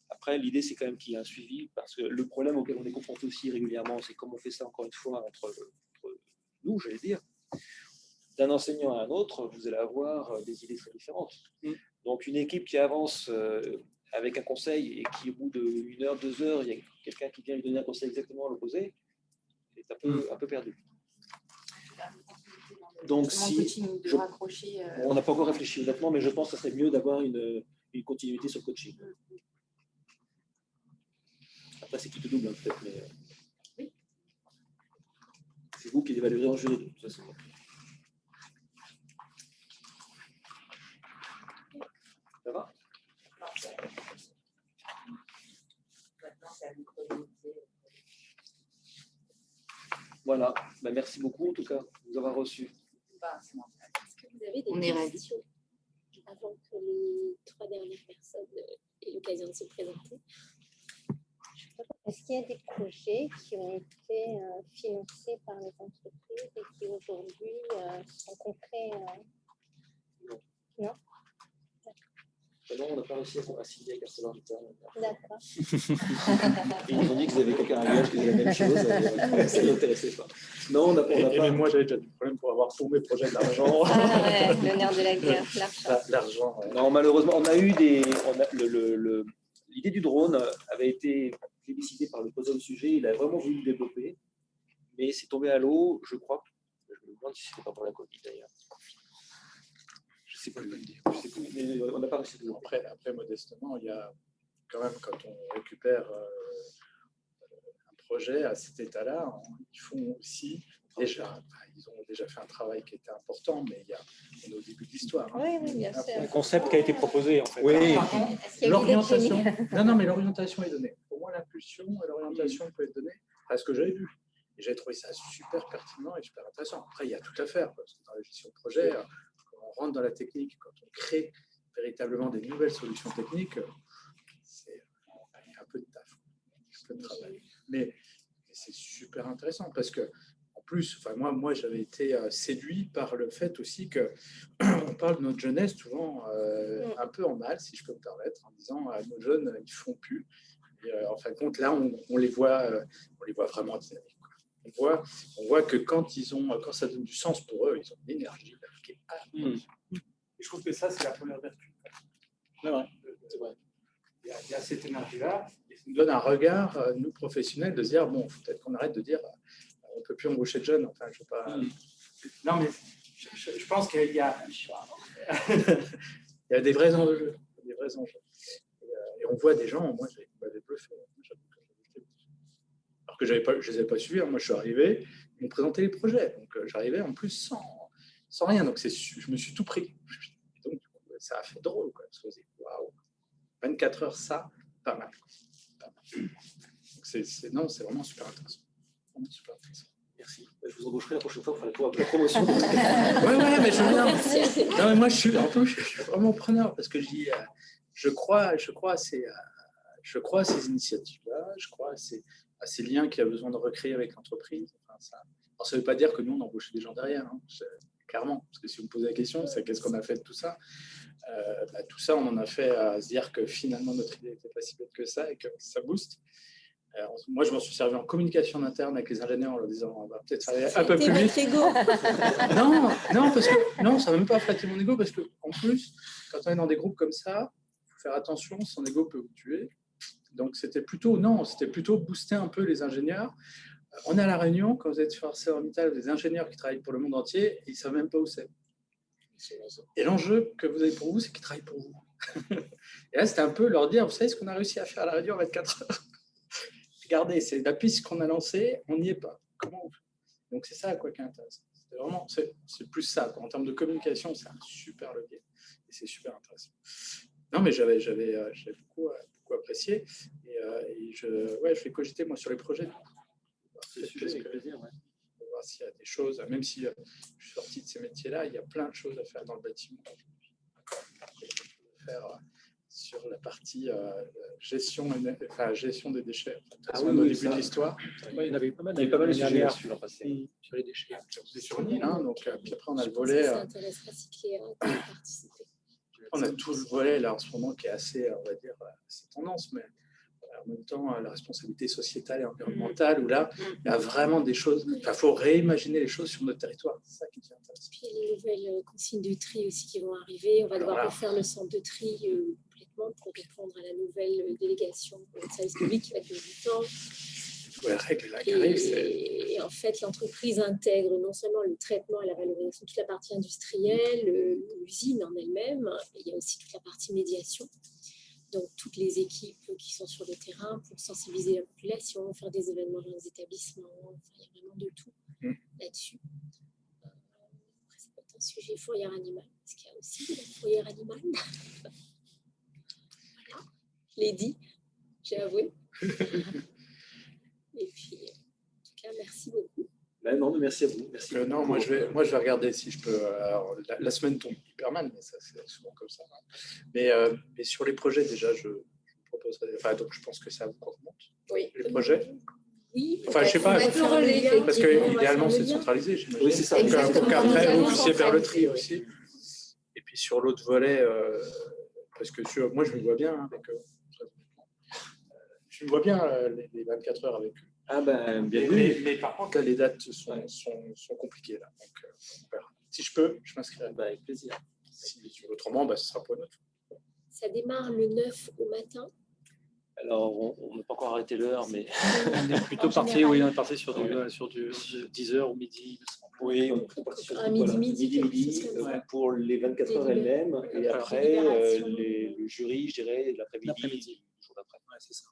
après, l'idée, c'est quand même qu'il y ait un suivi, parce que le problème auquel on est confronté aussi régulièrement, c'est comment on fait ça, encore une fois, entre nous, j'allais dire. D'un enseignant à un autre, vous allez avoir des idées très différentes. Donc, une équipe qui avance avec un conseil et qui, au bout d'1 heure, 2 heures, il y a quelqu'un qui vient lui donner un conseil exactement à l'opposé, c'est un peu perdu. Donc, on n'a pas encore réfléchi honnêtement, mais je pense que ce serait mieux d'avoir une continuité sur le coaching. Après, c'est qui te double, peut-être, mais c'est vous qui l'évaluerez en jury, de toute façon. Ça va? Maintenant, c'est à vous. Voilà, merci beaucoup en tout cas de nous avoir reçus. C'est normal. Est-ce que vous avez On des est ravis. questions avant que les 3 dernières personnes aient l'occasion de se présenter? Est-ce qu'il y a des projets qui ont été financés par les entreprises et qui aujourd'hui sont concrets? Non. Non, on n'a pas réussi à signer avec ArcelorMittal. D'accord. Ils nous ont dit qu'ils avaient quelqu'un à Liège qui faisait la même chose. Ça ne l'intéressait pas. Non, on n'a pas. Moi, j'avais déjà du problème pour avoir tous mes projets de l'argent. Ah ouais, le nerf de la guerre, l'argent. L'argent. Ouais. Non, malheureusement, on a eu l'idée du drone avait été plébiscitée par le poseur du sujet. Il a vraiment voulu le développer, mais c'est tombé à l'eau. Je crois. Je me demande si c'était pas pour la Covid d'ailleurs. Je ne sais plus, mais on n'a pas réussi de Après, modestement, il y a quand même, quand on récupère un projet à cet état-là, ils font aussi ils ont déjà fait un travail qui était important, mais on est au début de l'histoire. Oui, bien sûr. Un concept qui a été proposé, en fait. Oui. Est-ce qu'il y a eu des L'orientation. génies? Non, mais l'orientation est donnée. Pour moi, l'impulsion et l'orientation peut être donnée à ce que j'avais vu. Et j'ai trouvé ça super pertinent et super intéressant. Après, il y a tout à faire, parce que dans la gestion de projet, quand on rentre dans la technique, quand on crée véritablement des nouvelles solutions techniques, c'est un peu de taf, un peu de travail. Mais c'est super intéressant parce que, en plus, moi j'avais été séduit par le fait aussi que on parle de notre jeunesse souvent un peu en mal, si je peux me permettre, en disant nos jeunes ils font plus. Et, en fin de compte, là, on les voit vraiment dynamiques. On voit que quand ça donne du sens pour eux, ils ont une énergie. Je trouve que ça, c'est la première vertu. C'est vrai. Il y a cette énergie-là. Et ça nous donne un regard, nous professionnels, de se dire bon, peut-être qu'on arrête de dire on ne peut plus embaucher de jeunes. Enfin, je sais pas. Non, mais je pense qu'il y a. Il y a des vrais enjeux. Et on voit des gens, moi, j'ai bluffé. Alors que je ne les avais pas suivis. Moi, je suis arrivé, ils m'ont présenté les projets. Donc, j'arrivais en plus sans rien. Donc, je me suis tout pris. Et donc, du coup, ça a fait drôle. Quoi, parce que waouh, 24 heures, ça, pas mal. Donc, c'est vraiment super intéressant. Merci. Je vous embaucherai la prochaine fois pour la promotion. Ouais, mais je veux bien. Non, mais moi, je suis vraiment preneur parce que je crois à ces initiatives-là. Je crois à ces liens qu'il y a besoin de recréer avec l'entreprise. Enfin, alors, ça ne veut pas dire que nous, on embauche des gens derrière, hein, clairement. Parce que si vous me posez la question, c'est qu'est-ce qu'on a fait de tout ça? Tout ça, on en a fait à se dire que finalement, notre idée n'était pas si bête que ça et que ça booste. Moi, je m'en suis servi en communication interne avec les ingénieurs en leur disant on va peut-être faire un peu plus vite. Non, parce que non, ça ne va même pas flatter mon ego parce que en plus, quand on est dans des groupes comme ça, il faut faire attention, son ego peut vous tuer. Donc, c'était plutôt booster un peu les ingénieurs. On est à La Réunion, quand vous êtes sur ArcelorMittal, des ingénieurs qui travaillent pour le monde entier, et ils ne savent même pas où c'est. Et l'enjeu que vous avez pour vous, c'est qu'ils travaillent pour vous. Et là, c'était un peu leur dire, vous savez ce qu'on a réussi à faire à La Réunion en 24 heures? Regardez, c'est la piste qu'on a lancée, on n'y est pas. Comment on fait? Donc, c'est ça quoi, qui est intéressant. C'est plus ça. Quoi. En termes de communication, c'est un super levier. Et c'est super intéressant. Non, mais j'avais beaucoup apprécié. Et je vais cogiter, moi, sur les projets. C'est sujet avec plaisir, ouais. On va voir s'il y a des choses, même si je suis sorti de ces métiers-là, il y a plein de choses à faire dans le bâtiment. Faire sur la partie gestion des déchets. Au début de l'histoire. Il y en avait pas mal. Il y avait pas mal de sujets là-dessus l'an passé. Sur les déchets. C'est sur une île, donc puis après on a le volet. Ça intéresse Recycler à participer. On a tout le volet là en ce moment qui est assez, on va dire, assez tendance, mais en même temps la responsabilité sociétale et environnementale où là il y a vraiment des choses. Il faut réimaginer les choses sur notre territoire. C'est ça qui est intéressant. Puis il y a les nouvelles consignes de tri aussi qui vont arriver. On va devoir refaire le centre de tri complètement pour répondre à la nouvelle délégation de service public qui va durer du temps. La règle là qui arrive, et en fait, l'entreprise intègre non seulement le traitement et la valorisation, toute la partie industrielle, l'usine en elle-même, et il y a aussi toute la partie médiation. Donc, toutes les équipes qui sont sur le terrain pour sensibiliser la population, faire des événements dans les établissements, il y a vraiment de tout là-dessus. Après, ça peut être un sujet fourrière animale, parce qu'il y a aussi la fourrière animale. Voilà, je l'ai dit, j'ai avoué. Et puis, en tout cas, merci beaucoup. Non, mais merci à vous. Merci. Non, moi je vais regarder si je peux. Alors, la semaine tombe hyper mal, mais ça c'est souvent comme ça. Mais sur les projets déjà, je proposerai. Enfin, donc je pense que ça vous remonte. Oui. Les projets. Oui. Enfin, je sais pas. Mettre le relais, Parce que idéalement c'est de centraliser. J'imagine. Oui, c'est ça. Pour qu'après vous Exactement. puissiez faire le tri Oui. aussi. Et puis sur l'autre volet, parce que moi je me vois bien avec. Je me vois bien les 24 heures avec eux. Ah ben, bienvenue. Mais par contre, là, les dates sont compliquées. Là. Donc, on verra. Si je peux, je m'inscrirai. Avec plaisir. Autrement, ce sera pour une autre. Ça démarre le 9 au matin. Alors, on n'a pas encore arrêté l'heure, mais On est plutôt parti, oui, on est parti sur du 10h au midi. oui, on est parti sur Un midi, pour les 24 heures Délibéré. elles-mêmes. Et après, Délibération. le jury, je dirais, l'après-midi, le jour d'après. Ouais, c'est ça.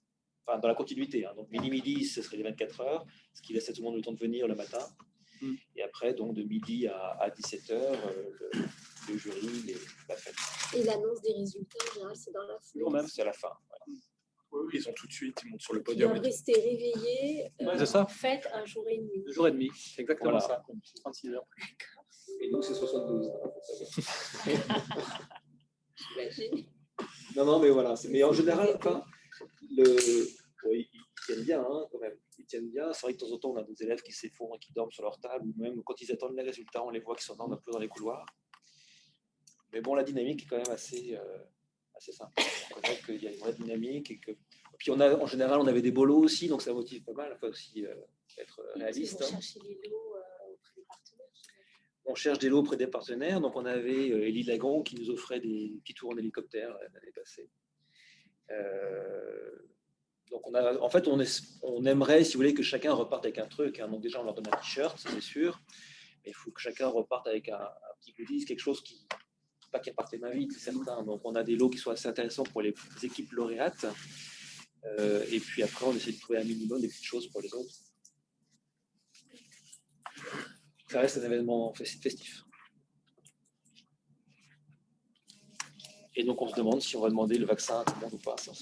Enfin, dans la continuité. Hein. Donc, midi, ce serait les 24 heures, ce qui laisse à tout le monde le temps de venir le matin. Et après, donc, de midi à 17h, le jury, la fête. Et l'annonce des résultats, en général, c'est dans la foulée. Même, c'est à la fin. Voilà. Oui, ils ont tout de suite, ils montent sur le Ils podium. doivent rester réveillés. C'est ça. Faites un jour et demi. 2 jours et demi, c'est exactement Voilà. ça. 36 heures. Et nous, c'est 72. J'imagine. Non, mais voilà. Mais en général, enfin, ils tiennent bien, hein, quand même. Ils tiennent bien. C'est vrai que de temps en temps, on a des élèves qui s'effondrent et qui dorment sur leur table, ou même quand ils attendent les résultats, on les voit qui s'endorment un peu dans les couloirs. Mais bon, la dynamique est quand même assez simple. On connaît qu'il y a une vraie dynamique. Puis, en général, on avait des bolos aussi, donc ça motive pas mal. Il faut aussi être réaliste. Vous cherchez les lots auprès des partenaires. On cherche des lots auprès des partenaires. Donc, on avait Élie Lagon qui nous offrait des petits tours en hélicoptère l'année passée. Donc, on aimerait, si vous voulez, que chacun reparte avec un truc. Hein. Donc, déjà, on leur donne un t-shirt, c'est sûr. Mais il faut que chacun reparte avec un petit goodies, quelque chose qui, pas qu'ils repartent les mains vides, c'est certain. Donc, on a des lots qui sont assez intéressants pour les équipes lauréates. Et puis après, on essaie de trouver un minimum des petites choses pour les autres. Ça reste un événement festif. Et donc, on se demande si on va demander le vaccin à tout le monde ou pas. Ça,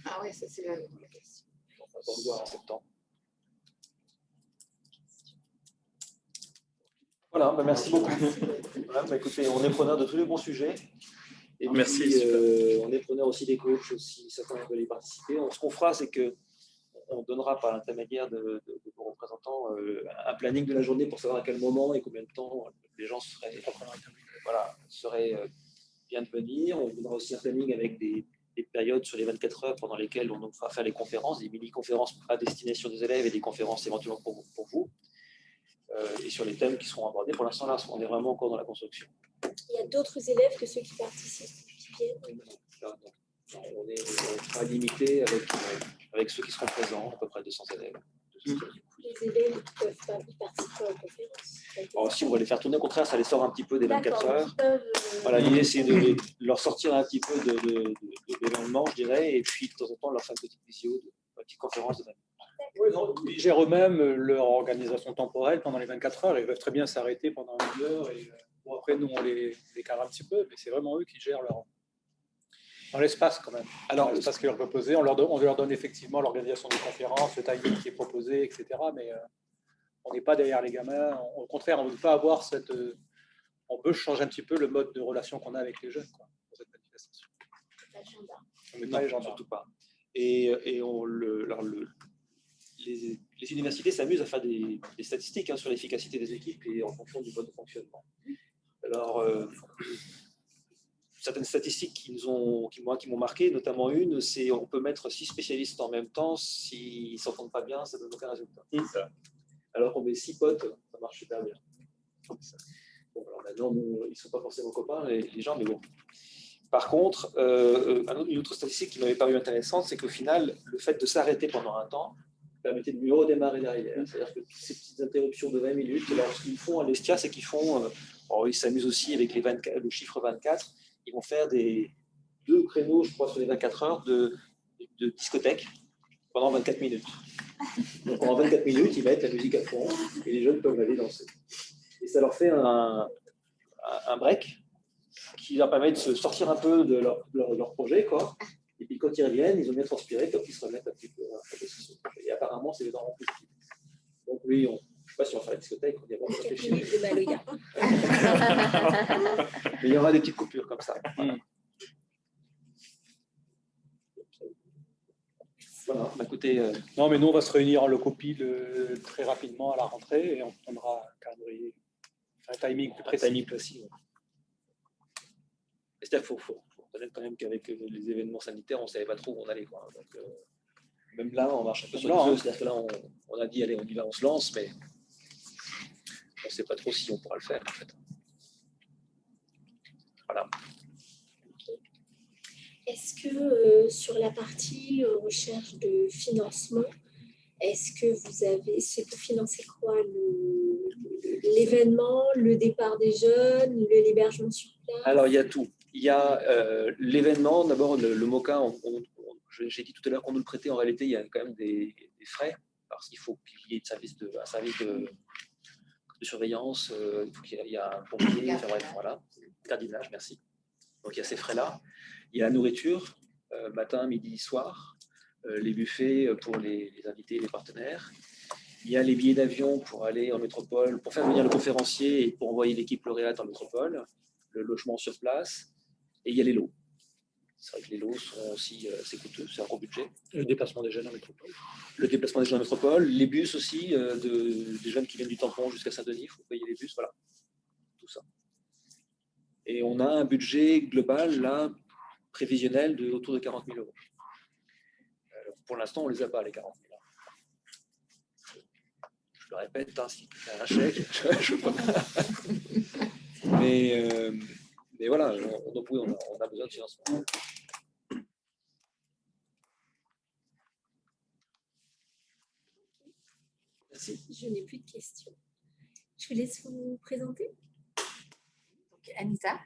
Ah oui, ça c'est la question. on va le voir en septembre. Voilà, merci beaucoup. Voilà, écoutez, on est preneur de tous les bons sujets. Et puis, merci. On est preneur aussi des coachs, si certains veulent y participer. Ce qu'on fera, c'est qu'on donnera par l'intermédiaire de vos représentants un planning de la journée pour savoir à quel moment et combien de temps les gens seraient bien de venir. On donnera aussi un planning avec des périodes sur les 24 heures pendant lesquelles on fera faire les conférences, des mini-conférences à destination des élèves et des conférences éventuellement pour vous. Et sur les thèmes qui seront abordés. Pour l'instant, là, on est vraiment encore dans la construction. Il y a d'autres élèves que ceux qui participent qui viennent. On sera limité avec ceux qui seront présents, à peu près 200 élèves. Les élèves ne peuvent pas y participer aux conférences. Alors, si on va les faire tourner, au contraire, ça les sort un petit peu des 24 heures. Ils peuvent, Voilà, l'idée, c'est de leur sortir un petit peu de l'événement, je dirais, et puis de temps en temps, leur faire une petite visio, une petite conférence de Oui, non, ils gèrent eux-mêmes leur organisation temporelle pendant les 24 heures. Ils peuvent très bien s'arrêter pendant 1 heure. Et, bon, après, nous, on les cadre un petit peu, mais c'est vraiment eux qui gèrent dans l'espace quand même. Alors, l'espace qui leur est proposé, on leur donne effectivement l'organisation des conférences, le timing qui est proposé, etc. Mais on n'est pas derrière les gamins. Au contraire, on ne veut pas avoir on veut changer un petit peu le mode de relation qu'on a avec les jeunes pour cette manifestation. l'agenda. On met pas les gens surtout pas. Et les universités s'amusent à faire des statistiques sur l'efficacité des équipes et en fonction du mode de fonctionnement. Alors, certaines statistiques qui m'ont marqué, notamment une, c'est on peut mettre 6 spécialistes en même temps, s'ils ne s'entendent pas bien, ça ne donne aucun résultat. Alors qu'on met 6 potes, ça marche super bien. Bon, alors maintenant, ils ne sont pas forcément copains, les gens, mais bon. Par contre, une autre statistique qui m'avait paru intéressante, c'est qu'au final, le fait de s'arrêter pendant un temps permettait de mieux redémarrer derrière. C'est-à-dire que ces petites interruptions de 20 minutes, alors ce qu'ils font à l'Estia, c'est qu'ils ils s'amusent aussi avec le chiffre 24, ils vont faire 2 créneaux, je crois, sur les 24 heures de discothèque pendant 24 minutes. Donc pendant 24 minutes, ils mettent la musique à fond et les jeunes peuvent aller danser. Et ça leur fait un break qui leur permet de se sortir un peu de leur projet, quoi. Et puis quand ils reviennent, ils ont bien transpiré, donc ils se remettent un petit peu à Et apparemment, c'est les enfants positifs. Donc oui, sais pas si on va faire la discothèque, on y va réfléchir. De Maloya. Mais il y aura des petites coupures comme ça. Voilà, bah, écoutez, Non, mais nous, on va se réunir en locopile très rapidement à la rentrée et on prendra un calendrier, un timing plus précis. timing précis. C'est-à-dire qu'il faut reconnaître quand même qu'avec les événements sanitaires, on ne savait pas trop où on allait, quoi. Donc, même là, on marche un peu sur les œufs. C'est-à-dire que là, on a dit, allez, on y va, on se lance, mais on ne sait pas trop si on pourra le faire, en fait. Voilà. Est-ce que sur la partie recherche de financement, est-ce que c'est pour financer quoi? L'événement, le départ des jeunes, l'hébergement sur place? Alors, il y a tout. Il y a l'événement, d'abord, le MOCA, j'ai dit tout à l'heure qu'on nous le prêtait, en réalité, il y a quand même des frais, parce qu'il faut qu'il y ait un service de surveillance, il faut qu'il y ait un pompier, enfin, bref, voilà, cardinage, merci. Donc, il y a ces frais-là. Il y a la nourriture, matin, midi, soir, les buffets pour les invités et les partenaires. Il y a les billets d'avion pour aller en métropole, pour faire venir le conférencier et pour envoyer l'équipe lauréate en métropole, le logement sur place, et il y a les lots. C'est vrai que les lots sont aussi assez coûteux, c'est un gros budget. Le déplacement des jeunes en métropole. Le déplacement des jeunes en métropole, les bus aussi, des jeunes qui viennent du Tampon jusqu'à Saint-Denis, il faut payer les bus, voilà, tout ça. Et on a un budget global, là, prévisionnel, de autour de 40 000 euros. Pour l'instant, on ne les a pas, les 40 000. Je le répète, hein, si tu as un chèque, je peux pas. Mais voilà, on a besoin de financement. Merci. Je n'ai plus de questions. Je vous laisse vous présenter. Donc, Anita,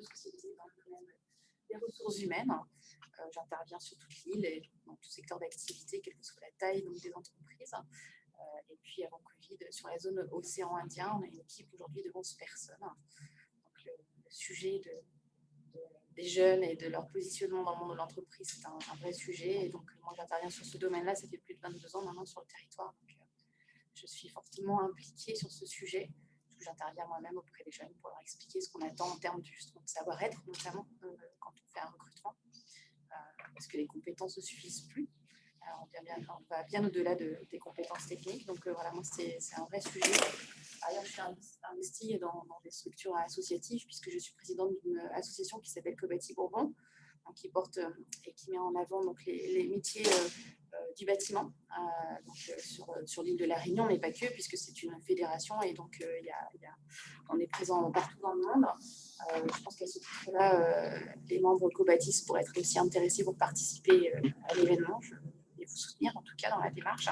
société dans le domaine des ressources humaines. J'interviens sur toute l'île et dans tout secteur d'activité, quelle que soit la taille donc, des entreprises. Et puis avant Covid, sur la zone océan Indien, on a une équipe aujourd'hui de 11 personnes. Donc, le sujet des jeunes et de leur positionnement dans le monde de l'entreprise, c'est un vrai sujet. Et donc, moi, j'interviens sur ce domaine-là, ça fait plus de 22 ans maintenant sur le territoire. Donc, je suis fortement impliquée sur ce sujet. J'interviens moi-même auprès des jeunes pour leur expliquer ce qu'on attend en termes de savoir-être, notamment quand on fait un recrutement, parce que les compétences ne suffisent plus. On va bien au-delà des compétences techniques. Donc voilà, moi, c'est un vrai sujet. Ailleurs, je suis investie dans des structures associatives, puisque je suis présidente d'une association qui s'appelle Cobati Bourbon, qui porte et qui met en avant donc, les métiers du bâtiment sur l'île de la Réunion, mais pas que, puisque c'est une fédération et donc on est présent partout dans le monde. Je pense qu'à ce titre-là, les membres Cobatis pourraient être aussi intéressés pour participer à l'événement. Je vais vous soutenir en tout cas dans la démarche.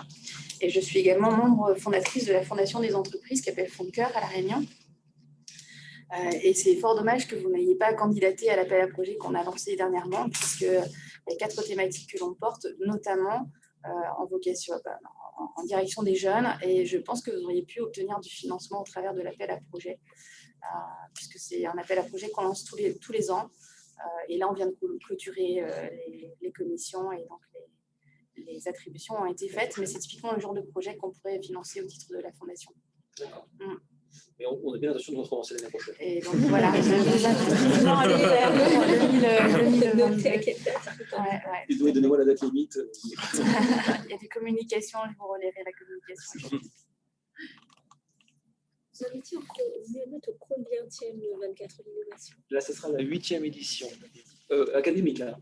Et je suis également membre fondatrice de la Fondation des entreprises qui s'appelle Fonds de Cœur à la Réunion. Et c'est fort dommage que vous n'ayez pas candidaté à l'appel à projet qu'on a lancé dernièrement, puisqu'il y a 4 thématiques que l'on porte, notamment en direction des jeunes. Et je pense que vous auriez pu obtenir du financement au travers de l'appel à projet, puisque c'est un appel à projet qu'on lance tous les ans. Et là, on vient de clôturer les commissions et donc les attributions ont été faites, mais c'est typiquement le genre de projet qu'on pourrait financer au titre de la Fondation. D'accord. Mais on a bien l'intention de recommencer l'année prochaine. Et donc voilà, je vous invite vivement à aller vers 2022. Et donnez-moi la date limite. Il y a des communications, je vous relayerai la communication. Vous en étiez au combienième 24 l'innovation? Là, ce sera la 8e édition académique, là,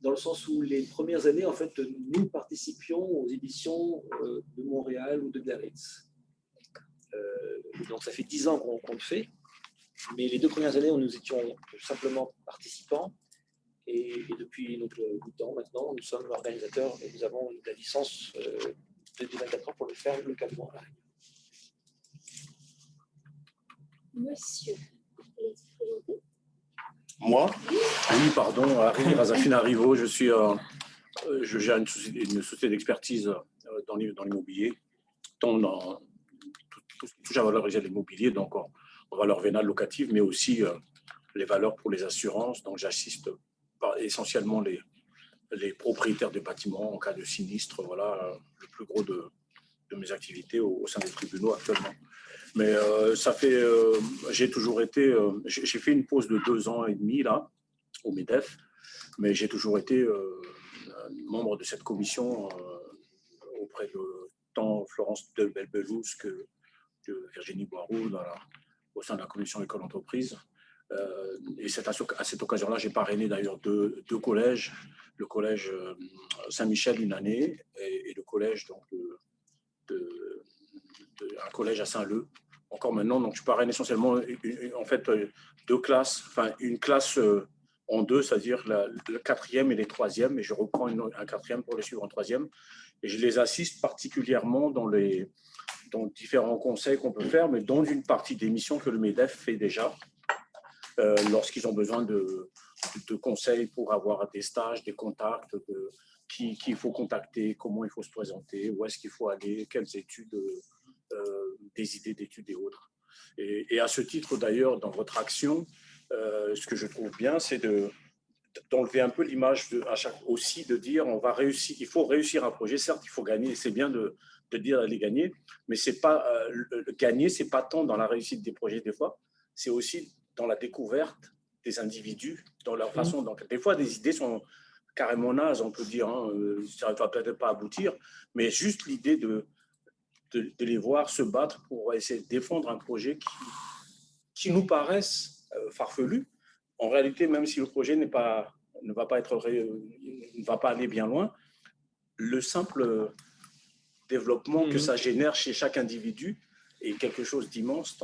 dans le sens où les premières années, en fait, nous participions aux éditions de Montréal ou de Biarritz. Donc, ça fait 10 ans qu'on le fait, mais les 2 premières années, nous étions simplement participants, et depuis 8 ans maintenant, nous sommes organisateurs et nous avons la licence de 24 ans pour le faire localement. Monsieur, moi? Oui, pardon, Harry Razafina Rivo, je gère une société d'expertise dans l'immobilier, tant dans tout ce qui touche à la valeur réelle de l'immobilier, donc en valeur vénale locative, mais aussi les valeurs pour les assurances. Donc j'assiste essentiellement les propriétaires de bâtiments en cas de sinistre, voilà, le plus gros de mes activités au sein des tribunaux actuellement. Mais j'ai toujours été, j'ai fait une pause de 2 ans et demi là, au MEDEF, mais j'ai toujours été membre de cette commission auprès de tant Florence de Belbelouz que de Virginie Boiroux au sein de la commission école-entreprise. Et à cette occasion-là, j'ai parrainé d'ailleurs deux collèges, le collège Saint-Michel une année et le collège donc, un collège à Saint-Leu encore maintenant. Donc je parraine essentiellement en fait deux classes, enfin une classe en deux, c'est-à-dire le 4e et les 3e, et je reprends un 4e pour les suivre en 3e, et je les assiste particulièrement dans différents conseils qu'on peut faire, mais dans une partie des missions que le MEDEF fait déjà, lorsqu'ils ont besoin de conseils pour avoir des stages, des contacts, qui il faut contacter, comment il faut se présenter, où est-ce qu'il faut aller, quelles études, des idées d'études et autres. Et à ce titre, d'ailleurs, dans votre action, ce que je trouve bien, c'est d'enlever un peu l'image aussi de dire on va réussir, il faut réussir un projet. Certes, il faut gagner, c'est bien de dire aller gagner, mais c'est pas gagner, c'est pas tant dans la réussite des projets des fois, c'est aussi dans la découverte des individus, dans leur façon. Donc, des fois, des idées sont carrément nazes, on peut dire, hein, ça ne va peut-être pas aboutir, mais juste l'idée de les voir se battre pour essayer de défendre un projet qui nous paraissent farfelus. En réalité, même si le projet ne va pas aller bien loin, le simple développement que ça génère chez chaque individu est quelque chose d'immense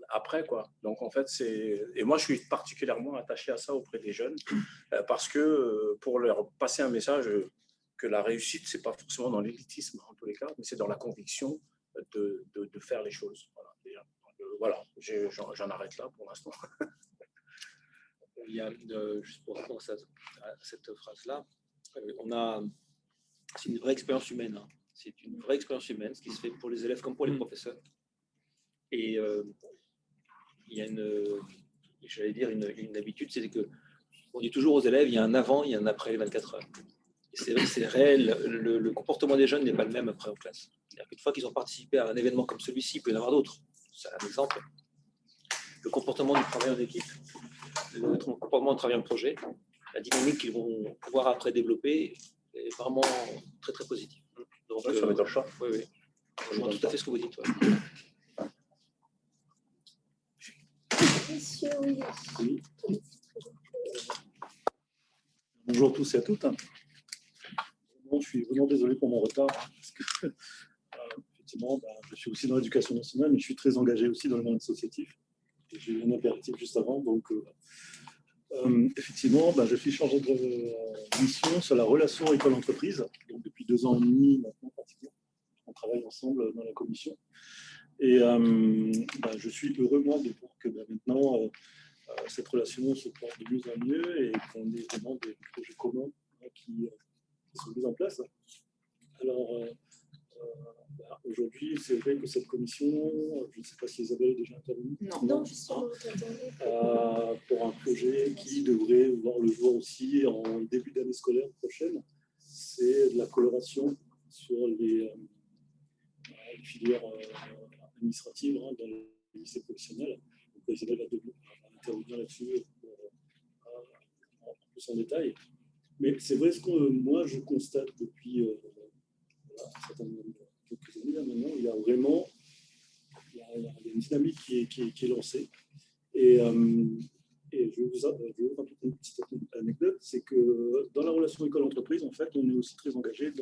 après, quoi. Donc, en fait, et moi, je suis particulièrement attaché à ça auprès des jeunes parce que pour leur passer un message que la réussite, c'est pas forcément dans l'élitisme en tous les cas, mais c'est dans la conviction de faire les choses. Voilà, j'en arrête là pour l'instant. Il y a, juste pour répondre à cette phrase-là, c'est une vraie expérience humaine. Hein. C'est une vraie expérience humaine, ce qui se fait pour les élèves comme pour les professeurs. Et il y a j'allais dire une habitude, c'est qu'on dit toujours aux élèves, il y a un avant, il y a un après les 24 heures. Et c'est vrai que c'est réel, le comportement des jeunes n'est pas le même après en classe. C'est-à-dire qu'une fois qu'ils ont participé à un événement comme celui-ci, il peut y en avoir d'autres. C'est un exemple. Le comportement du travail en équipe, le comportement du travail en projet, la dynamique qu'ils vont pouvoir après développer est vraiment très très positive. Donc, ça va être ça. Oui, oui. Je vois tout à fait ce que vous dites. Ouais. Monsieur, oui. Bonjour à tous et à toutes. Bon, je suis vraiment désolé pour mon retard. Parce que, effectivement, je suis aussi dans l'éducation nationale, mais je suis très engagé aussi dans le monde associatif. J'ai eu un impératif juste avant. Donc, effectivement, je suis chargé de mission sur la relation école-entreprise. Donc, depuis 2 ans et demi maintenant, pratiquement, on travaille ensemble dans la commission. Et je suis heureux, moi, de voir que maintenant, cette relation se porte de mieux en mieux et qu'on ait vraiment des projets communs qui sont mis en place. Alors, aujourd'hui, c'est vrai que cette commission, je ne sais pas si Isabelle est déjà intervenue. Non, justement, pour un projet qui devrait voir le jour aussi en début d'année scolaire prochaine, c'est de la coloration sur les filières administratives dans les lycées professionnels. Donc, Isabelle va intervenir là-dessus en plus en détail. Mais c'est vrai ce que moi je constate depuis quelques années maintenant, il y a vraiment une dynamique qui est lancée. Et je vais vous raconter une petite anecdote, c'est que dans la relation école-entreprise, en fait, on est aussi très engagé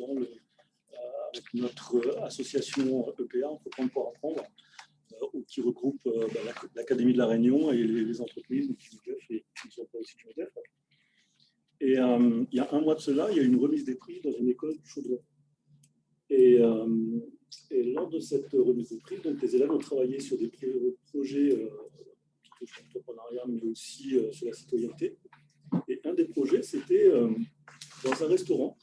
avec notre association EPA, on peut prendre pour apprendre, qui regroupe l'Académie de la Réunion et les entreprises du MEDEF et qui ne sont pas aussi du MEDEF. Et il y a un mois de cela, il y a eu une remise des prix dans une école du Chaudron. Et lors de cette remise des prix, donc, les élèves ont travaillé sur des projets qui touchent l'entrepreneuriat, mais aussi sur la citoyenneté. Et un des projets, c'était dans un restaurant.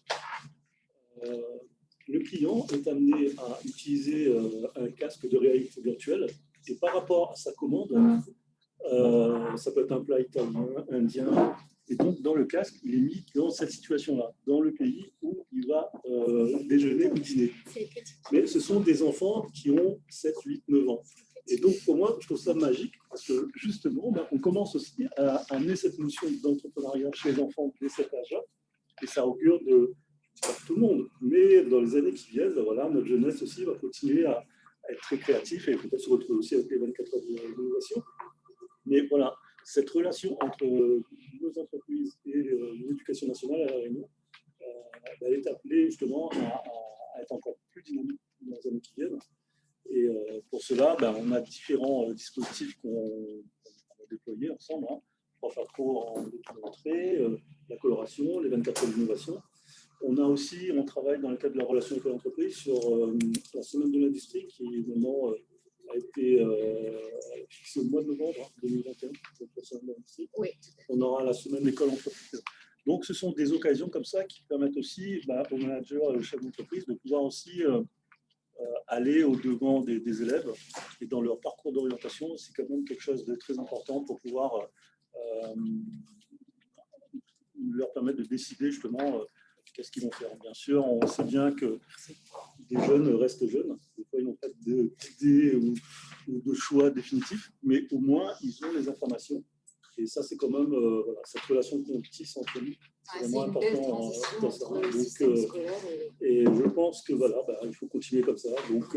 Le client est amené à utiliser un casque de réalité virtuelle et par rapport à sa commande, ça peut être un plat italien, indien, Et donc, dans le casque, il est mis dans cette situation-là, dans le pays où il va déjeuner ou dîner. Mais ce sont des enfants qui ont 7, 8, 9 ans. Et donc, pour moi, je trouve ça magique parce que justement, on commence aussi à amener cette notion d'entrepreneuriat chez les enfants dès cet âge-là. Et ça augure de, pas pour tout le monde, mais dans les années qui viennent, voilà, notre jeunesse aussi va continuer à être très créatif et peut-être se retrouver aussi avec les 24 heures d'innovation. Mais voilà, cette relation entre nos entreprises et l'éducation nationale à La Réunion, elle est appelée justement à être encore plus dynamique dans les années qui viennent. Et pour cela, on a différents dispositifs qu'on a déployés ensemble. 3 FACO en entrée, la coloration, les 24 heures d'innovation. On travaille dans le cadre de la relation école-entreprise sur la semaine de l'industrie qui évidemment a été fixée au mois de novembre 2021. La semaine de l'industrie. Oui. On aura la semaine école-entreprise. Donc, ce sont des occasions comme ça qui permettent aussi aux managers et aux chefs d'entreprise de pouvoir aussi aller au-devant des élèves et dans leur parcours d'orientation. C'est quand même quelque chose de très important pour pouvoir leur permettre de décider justement qu'est-ce qu'ils vont faire. Bien sûr, on sait bien que les jeunes restent jeunes. Des fois, ils n'ont pas d'idée ou de choix définitif, mais au moins, ils ont les informations. Et ça, c'est quand même voilà, cette relation qu'on tisse entre nous. C'est vraiment important dans ça. Donc, et je pense que voilà, il faut continuer comme ça. Donc,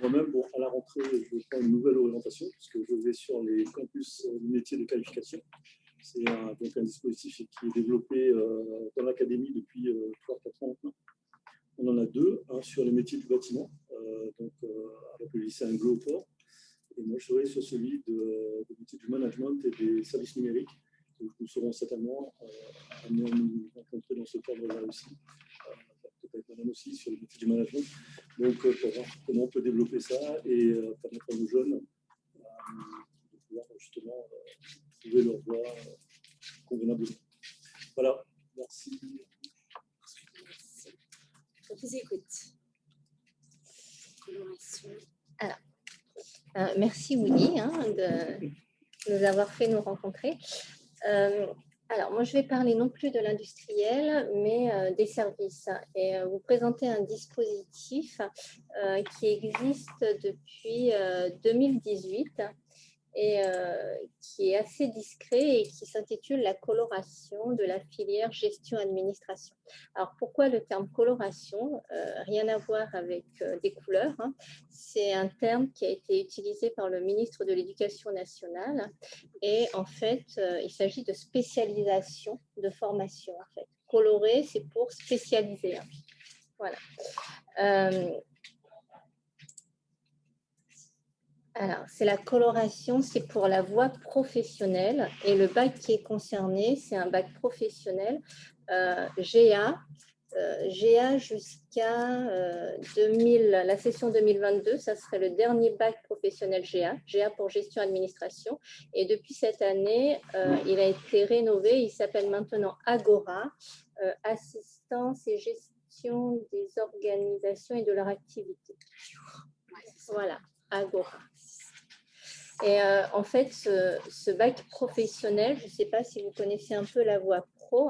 moi-même, à la rentrée, je vais prendre une nouvelle orientation, puisque je vais sur les campus métiers de qualification. C'est donc un dispositif qui est développé dans l'académie depuis 3-4 ans maintenant. On en a 2, un sur les métiers du bâtiment, avec le lycée Anglo-Port. Et moi, je serai sur celui de métier du management et des services numériques. Donc, nous serons certainement amenés à nous rencontrer dans ce cadre-là aussi. Peut-être madame aussi sur le métier du management. Donc, pour voir comment on peut développer ça et permettre à nos jeunes de pouvoir justement trouver leur voie convenablement. Voilà, merci. On vous écoute. Coloration. Alors, merci Willy de nous avoir fait nous rencontrer. Alors, moi, je vais parler non plus de l'industriel, mais des services et vous présenter un dispositif qui existe depuis 2018 et qui est assez discret et qui s'intitule la coloration de la filière gestion-administration. Alors, pourquoi le terme coloration? Rien à voir avec des couleurs. C'est un terme qui a été utilisé par le ministre de l'Éducation nationale et en fait, il s'agit de spécialisation de formation. En fait. Colorer, c'est pour spécialiser. Voilà. Alors, c'est la coloration, c'est pour la voie professionnelle et le bac qui est concerné, c'est un bac professionnel GA jusqu'à la session 2022, ça serait le dernier bac professionnel GA pour gestion-administration. Et depuis cette année, il a été rénové, il s'appelle maintenant Agora, assistance et gestion des organisations et de leur activité. Voilà, Agora. Et en fait, ce bac professionnel, je ne sais pas si vous connaissez un peu la voie pro,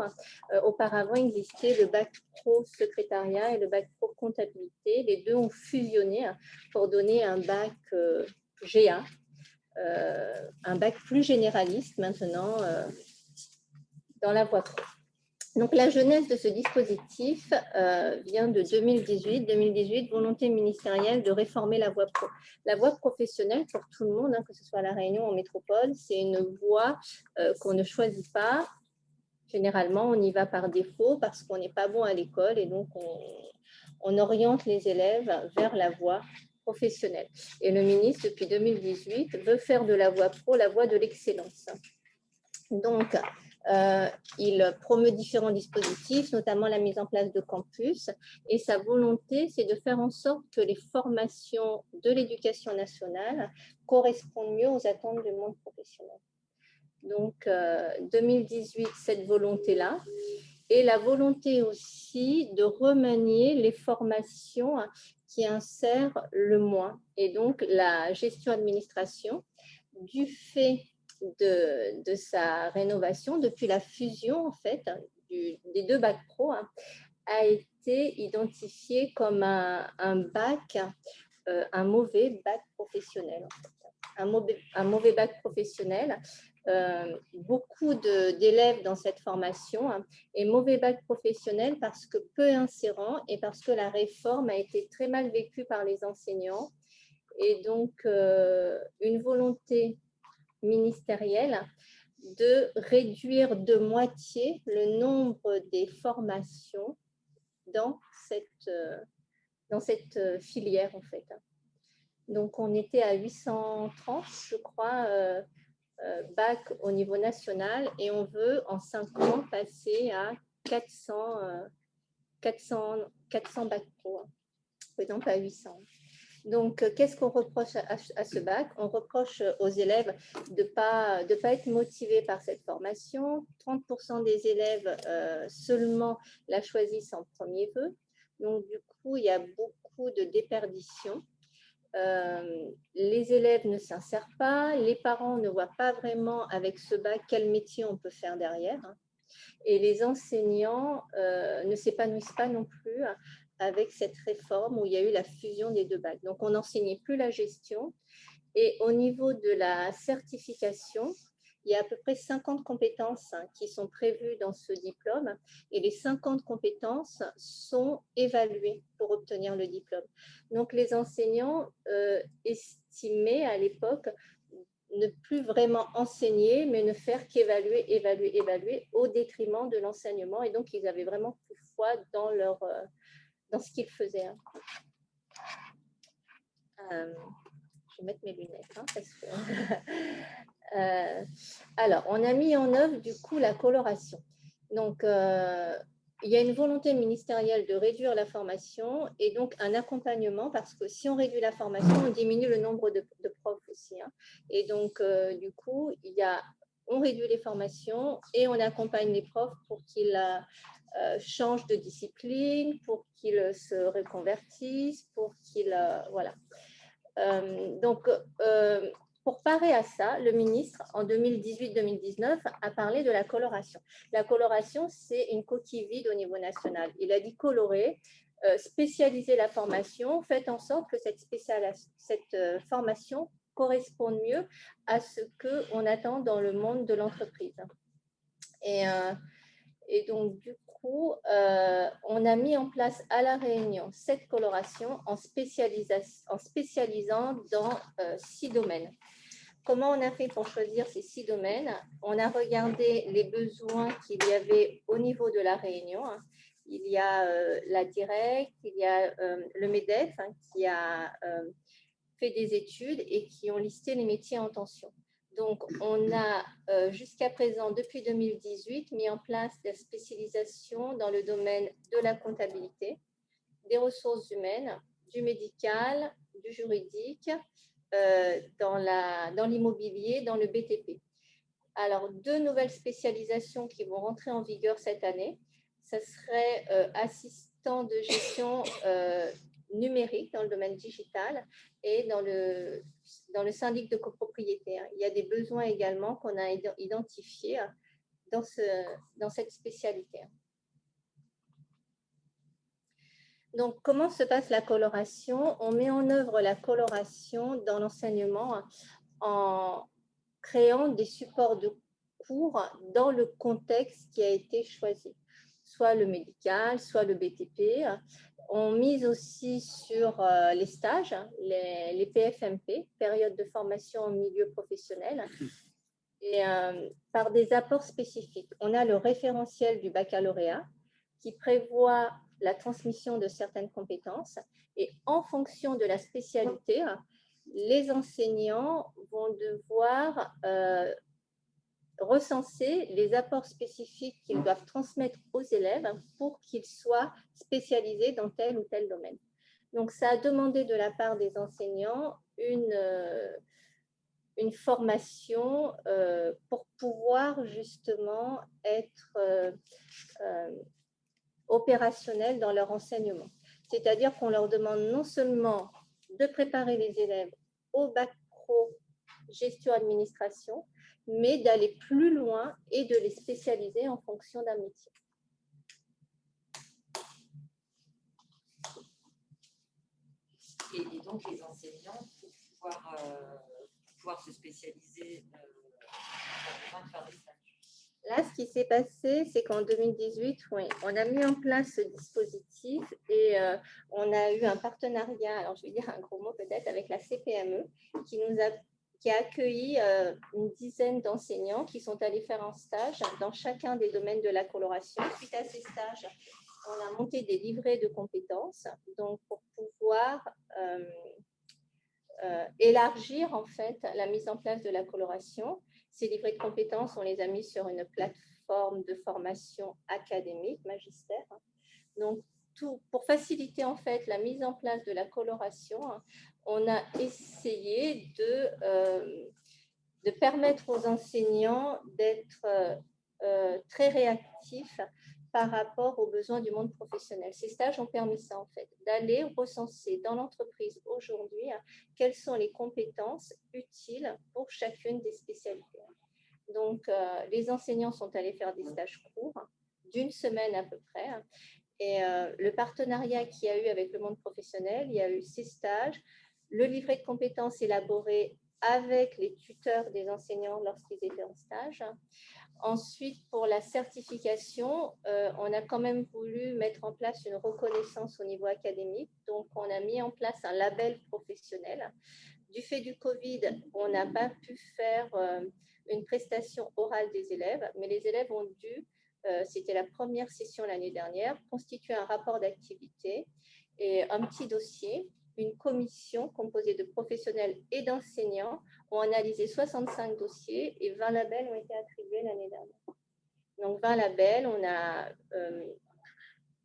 auparavant il existait le bac pro secrétariat et le bac pro comptabilité. Les deux ont fusionné pour donner un bac GA, un bac plus généraliste maintenant dans la voie pro. Donc, la genèse de ce dispositif vient de 2018, volonté ministérielle de réformer la voie pro. La voie professionnelle, pour tout le monde, que ce soit à La Réunion ou en métropole, c'est une voie qu'on ne choisit pas. Généralement, on y va par défaut parce qu'on n'est pas bon à l'école et donc on oriente les élèves vers la voie professionnelle. Et le ministre, depuis 2018, veut faire de la voie pro la voie de l'excellence. Donc, il promeut différents dispositifs, notamment la mise en place de campus. Et sa volonté, c'est de faire en sorte que les formations de l'éducation nationale correspondent mieux aux attentes du monde professionnel. Donc, 2018, cette volonté-là. Et la volonté aussi de remanier les formations qui insèrent le moins. Et donc, la gestion-administration, du fait de sa rénovation, depuis la fusion en fait des deux bacs pro, a été identifié comme un bac, un mauvais bac professionnel. En fait. Un mauvais bac professionnel. Beaucoup d'élèves dans cette formation et mauvais bac professionnel parce que peu insérant et parce que la réforme a été très mal vécue par les enseignants et donc une volonté ministérielle de réduire de moitié le nombre des formations dans cette filière en fait. Donc on était à 830 je crois bac au niveau national et on veut en 5 ans passer à 400 bacs pro, et donc à 800. Donc, qu'est-ce qu'on reproche à ce bac? On reproche aux élèves de pas être motivés par cette formation. 30% des élèves seulement la choisissent en premier vœu. Donc, du coup, il y a beaucoup de déperdition. Les élèves ne s'insèrent pas, les parents ne voient pas vraiment avec ce bac quel métier on peut faire derrière. Et les enseignants ne s'épanouissent pas non plus avec cette réforme où il y a eu la fusion des deux bacs. Donc, on n'enseignait plus la gestion. Et au niveau de la certification, il y a à peu près 50 compétences qui sont prévues dans ce diplôme et les 50 compétences sont évaluées pour obtenir le diplôme. Donc, les enseignants estimaient à l'époque ne plus vraiment enseigner, mais ne faire qu'évaluer, évaluer au détriment de l'enseignement. Et donc, ils avaient vraiment plus foi dans ce qu'ils faisaient. Je vais mettre mes lunettes. Parce que alors, on a mis en œuvre du coup la coloration. Donc, il y a une volonté ministérielle de réduire la formation et donc un accompagnement parce que si on réduit la formation, on diminue le nombre de profs aussi. Et donc, du coup, on réduit les formations et on accompagne les profs pour qu'ils changent de discipline, pour qu'ils se reconvertissent, pour qu'ils… voilà. Donc, pour parer à ça, le ministre, en 2018-2019, a parlé de la coloration. La coloration, c'est une coquille vide au niveau national. Il a dit colorer, spécialiser la formation, faites en sorte que cette formation corresponde mieux à ce qu'on attend dans le monde de l'entreprise. Et donc, du coup, on a mis en place à La Réunion cette coloration en spécialisant dans 6 domaines. Comment on a fait pour choisir ces 6 domaines? On a regardé les besoins qu'il y avait au niveau de La Réunion. Il y a la Direct, il y a le MEDEF qui a fait des études et qui ont listé les métiers en tension. Donc, on a jusqu'à présent, depuis 2018, mis en place la spécialisation dans le domaine de la comptabilité, des ressources humaines, du médical, du juridique, dans l'immobilier, dans le BTP. Alors, 2 nouvelles spécialisations qui vont rentrer en vigueur cette année, ce serait assistant de gestion numérique dans le domaine digital et dans le syndic de copropriété. Il y a des besoins également qu'on a identifiés dans cette spécialité. Donc, comment se passe la coloration? On met en œuvre la coloration dans l'enseignement en créant des supports de cours dans le contexte qui a été choisi, soit le médical, soit le BTP. On mise aussi sur les stages, les PFMP, périodes de formation en milieu professionnel, et par des apports spécifiques. On a le référentiel du baccalauréat qui prévoit la transmission de certaines compétences et en fonction de la spécialité, les enseignants vont devoir recenser les apports spécifiques qu'ils doivent transmettre aux élèves pour qu'ils soient spécialisés dans tel ou tel domaine. Donc, ça a demandé de la part des enseignants une formation pour pouvoir justement être opérationnels dans leur enseignement. C'est-à-dire qu'on leur demande non seulement de préparer les élèves au bac pro gestion administration, mais d'aller plus loin et de les spécialiser en fonction d'un métier. Et donc, les enseignants, pour pouvoir se spécialiser, ont besoin de faire des stages. Là, ce qui s'est passé, c'est qu'en 2018, oui, on a mis en place ce dispositif et on a eu un partenariat, alors je vais dire un gros mot peut-être, avec la CPME qui a accueilli une dizaine d'enseignants qui sont allés faire un stage dans chacun des domaines de la coloration. Suite à ces stages, on a monté des livrets de compétences, donc pour pouvoir élargir en fait la mise en place de la coloration. Ces livrets de compétences, on les a mis sur une plateforme de formation académique, magistère. Donc, pour faciliter en fait la mise en place de la coloration, on a essayé de permettre aux enseignants d'être très réactifs par rapport aux besoins du monde professionnel. Ces stages ont permis ça, en fait, d'aller recenser dans l'entreprise aujourd'hui quelles sont les compétences utiles pour chacune des spécialités. Donc, les enseignants sont allés faire des stages courts, d'une semaine à peu près, et le partenariat qu'il y a eu avec le monde professionnel, il y a eu ces stages, le livret de compétences élaboré avec les tuteurs des enseignants lorsqu'ils étaient en stage. Ensuite, pour la certification, on a quand même voulu mettre en place une reconnaissance au niveau académique. Donc, on a mis en place un label professionnel. Du fait du Covid, on n'a pas pu faire une prestation orale des élèves, mais les élèves ont dû, c'était la première session l'année dernière, constituer un rapport d'activité et un petit dossier. Une commission composée de professionnels et d'enseignants ont analysé 65 dossiers et 20 labels ont été attribués l'année dernière. Donc 20 labels,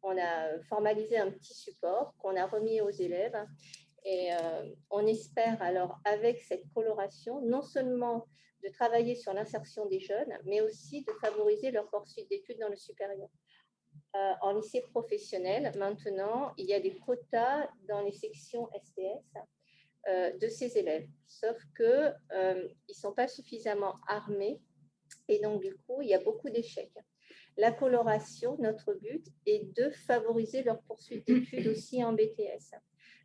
on a formalisé un petit support qu'on a remis aux élèves et on espère alors avec cette coloration non seulement de travailler sur l'insertion des jeunes, mais aussi de favoriser leur poursuite d'études dans le supérieur. En lycée professionnel, maintenant, il y a des quotas dans les sections STS de ces élèves, sauf qu'ils ne sont pas suffisamment armés et donc du coup, il y a beaucoup d'échecs. La coloration, notre but est de favoriser leur poursuite d'études aussi en BTS.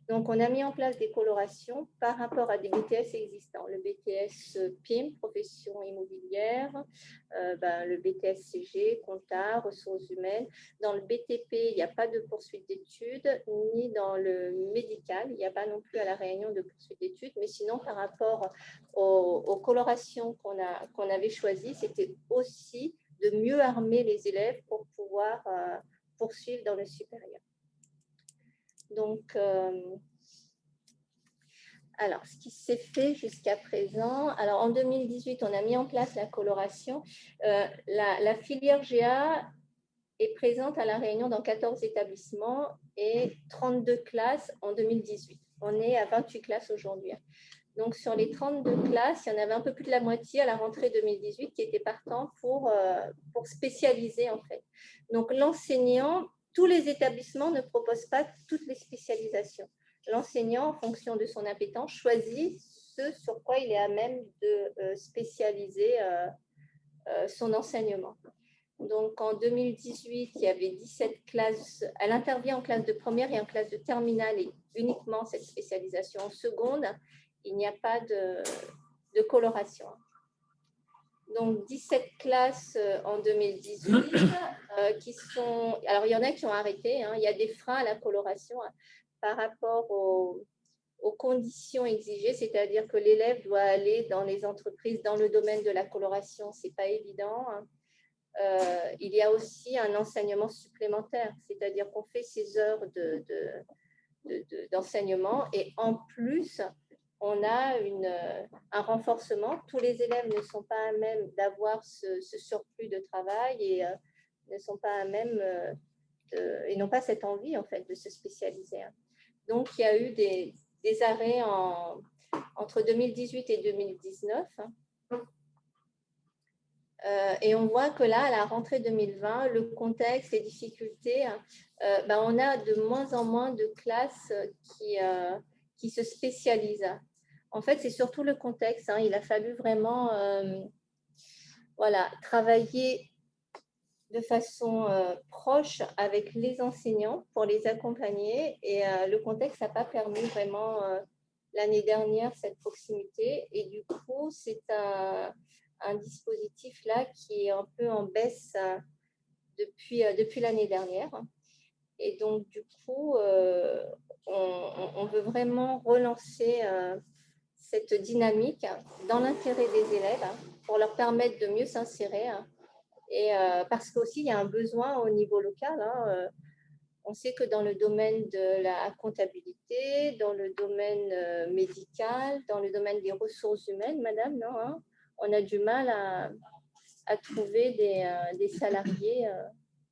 Donc, on a mis en place des colorations par rapport à des BTS existants. Le BTS PIM, profession immobilière, le BTS CG, compta, ressources humaines. Dans le BTP, il n'y a pas de poursuite d'études, ni dans le médical, il n'y a pas non plus à La Réunion de poursuite d'études. Mais sinon, par rapport aux colorations qu'on avait choisies, c'était aussi de mieux armer les élèves pour pouvoir poursuivre dans le supérieur. Donc, alors, ce qui s'est fait jusqu'à présent, alors en 2018, on a mis en place la coloration. La filière GA est présente à La Réunion dans 14 établissements et 32 classes en 2018. On est à 28 classes aujourd'hui. Donc, sur les 32 classes, il y en avait un peu plus de la moitié à la rentrée 2018 qui étaient partants pour spécialiser, en fait. Donc, l'enseignant, tous les établissements ne proposent pas toutes les spécialisations. L'enseignant, en fonction de son appétence, choisit ce sur quoi il est à même de spécialiser son enseignement. Donc, en 2018, il y avait 17 classes. Elle intervient en classe de première et en classe de terminale et uniquement cette spécialisation. En seconde, il n'y a pas de coloration. Donc, 17 classes en 2018 qui sont… Alors, il y en a qui ont arrêté. Il y a des freins à la coloration par rapport aux conditions exigées, c'est-à-dire que l'élève doit aller dans les entreprises, dans le domaine de la coloration. Ce n'est pas évident. Il y a aussi un enseignement supplémentaire, c'est-à-dire qu'on fait ces heures d'enseignement et en plus, on a un renforcement. Tous les élèves ne sont pas à même d'avoir ce surplus de travail et ne sont pas à même et n'ont pas cette envie en fait de se spécialiser. Donc, il y a eu des arrêts entre 2018 et 2019. Et on voit que là, à la rentrée 2020, le contexte, les difficultés, on a de moins en moins de classes qui se spécialisent. En fait, c'est surtout le contexte. Il a fallu vraiment voilà, travailler de façon proche avec les enseignants pour les accompagner. Et le contexte n'a pas permis vraiment l'année dernière cette proximité. Et du coup, c'est un dispositif là qui est un peu en baisse depuis l'année dernière. Et donc, du coup, on veut vraiment relancer cette dynamique dans l'intérêt des élèves pour leur permettre de mieux s'insérer. Et parce qu'aussi, il y a un besoin au niveau local. On sait que dans le domaine de la comptabilité, dans le domaine médical, dans le domaine des ressources humaines, madame, non, on a du mal à trouver des salariés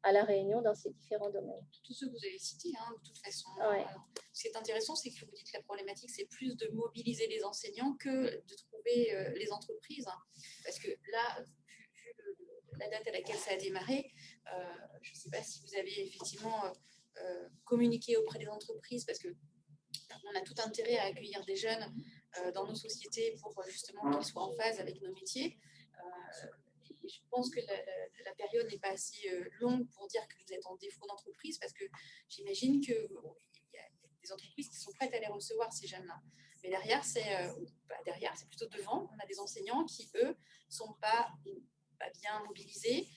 à La Réunion dans ces différents domaines. Tous ceux que vous avez cités, de toute façon. Ouais. Ce qui est intéressant, c'est que vous dites que la problématique, c'est plus de mobiliser les enseignants que de trouver les entreprises. Parce que là, vu la date à laquelle ça a démarré, je ne sais pas si vous avez effectivement communiqué auprès des entreprises, parce qu'on a tout intérêt à accueillir des jeunes dans nos sociétés pour justement qu'ils soient en phase avec nos métiers. Je pense que la période n'est pas assez longue pour dire que vous êtes en défaut d'entreprise, parce que j'imagine qu'il y a des entreprises qui sont prêtes à les recevoir, ces jeunes-là. Mais derrière, c'est plutôt devant. On a des enseignants qui, eux, ne sont pas bien mobilisés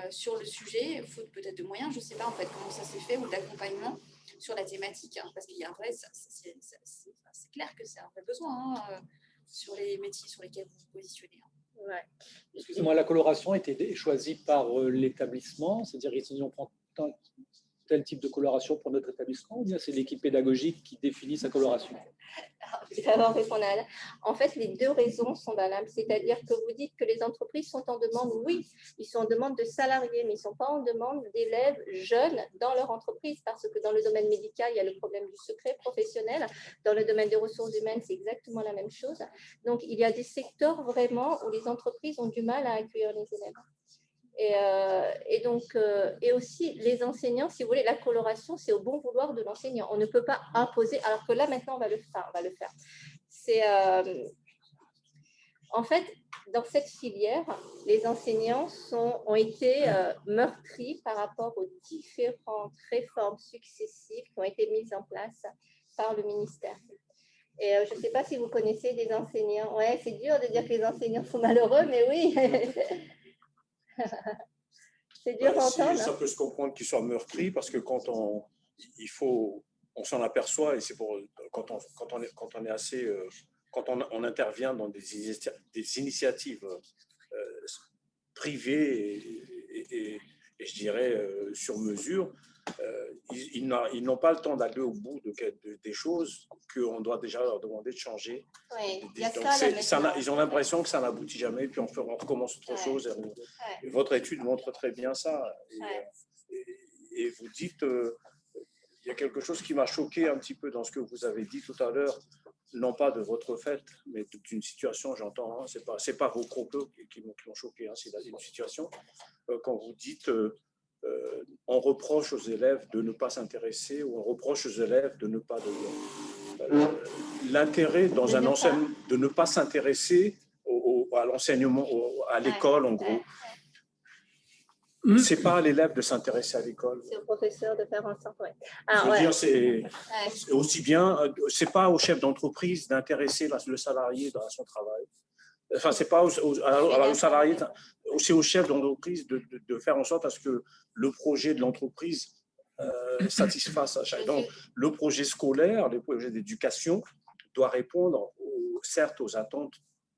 sur le sujet, faute peut-être de moyens, je ne sais pas en fait comment ça s'est fait, ou d'accompagnement sur la thématique, parce qu'il y a un vrai, c'est clair que c'est un vrai besoin sur les métiers sur lesquels vous vous positionnez. Ouais. Excusez-moi, la coloration a été choisie par l'établissement, c'est-à-dire si on prend tel type de coloration pour notre établissement, ou bien c'est l'équipe pédagogique qui définit sa coloration? Je vais d'abord répondre à Anna. En fait, les deux raisons sont valables. C'est-à-dire que vous dites que les entreprises sont en demande, oui, ils sont en demande de salariés, mais ils ne sont pas en demande d'élèves jeunes dans leur entreprise, parce que dans le domaine médical, il y a le problème du secret professionnel. Dans le domaine des ressources humaines, c'est exactement la même chose. Donc, il y a des secteurs vraiment où les entreprises ont du mal à accueillir les élèves. Et aussi les enseignants, si vous voulez, la coloration, c'est au bon vouloir de l'enseignant. On ne peut pas imposer, alors que là maintenant on va le faire. C'est en fait, dans cette filière, les enseignants ont été meurtris par rapport aux différentes réformes successives qui ont été mises en place par le ministère. Et je ne sais pas si vous connaissez des enseignants. Ouais, c'est dur de dire que les enseignants sont malheureux, mais oui. C'est dur à entendre. Ça peut se comprendre qu'ils soient meurtris, parce que quand on s'en aperçoit, et c'est pour quand on est assez, quand on intervient dans des initiatives privées et je dirais sur mesure, ils n'ont pas le temps d'aller au bout des choses qu'on doit déjà leur demander de changer. Oui, donc ils ont l'impression que ça n'aboutit jamais, puis on recommence autre chose. Et votre étude montre très bien ça. Et vous dites, il y a quelque chose qui m'a choqué un petit peu dans ce que vous avez dit tout à l'heure, non pas de votre fait, mais d'une situation, j'entends, c'est pas vos propos qui m'ont choqué, c'est une situation. Quand vous dites, on reproche aux élèves de ne pas s'intéresser, ou on reproche aux élèves de ne pas l'intérêt dans un enseignement, de ne pas s'intéresser à l'enseignement, à l'école en gros. C'est pas à l'élève de s'intéresser à l'école. C'est au professeur de faire en sorte. Ouais. Je veux dire, c'est aussi bien, c'est pas au chef d'entreprise d'intéresser le salarié dans son travail. Enfin, c'est pas au salarié, c'est au chef d'entreprise de faire en sorte à ce que le projet de l'entreprise satisfasse à chaque. Donc, le projet scolaire, le projet d'éducation doit répondre certes aux attentes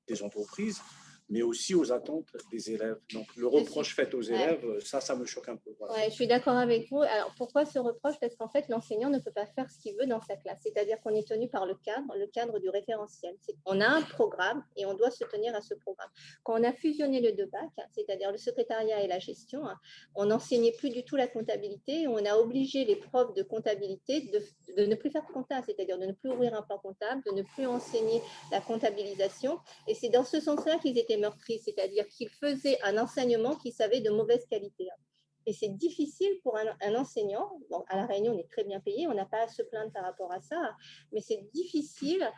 des entreprises, mais aussi aux attentes des élèves. Donc, le reproche fait aux élèves, ça me choque un peu. Voilà. Ouais, je suis d'accord avec vous. Alors, pourquoi ce reproche? Parce qu'en fait, l'enseignant ne peut pas faire ce qu'il veut dans sa classe. C'est-à-dire qu'on est tenu par le cadre du référentiel. On a un programme et on doit se tenir à ce programme. Quand on a fusionné les deux bacs, c'est-à-dire le secrétariat et la gestion, on n'enseignait plus du tout la comptabilité. On a obligé les profs de comptabilité de ne plus faire de compta, c'est-à-dire de ne plus ouvrir un plan comptable, de ne plus enseigner la comptabilisation. Et c'est dans ce sens-là qu'ils étaient meurtris, c'est-à-dire qu'ils faisaient un enseignement qu'ils savaient de mauvaise qualité. Et c'est difficile pour un enseignant. Bon, à La Réunion, on est très bien payé, on n'a pas à se plaindre par rapport à ça, mais c'est difficile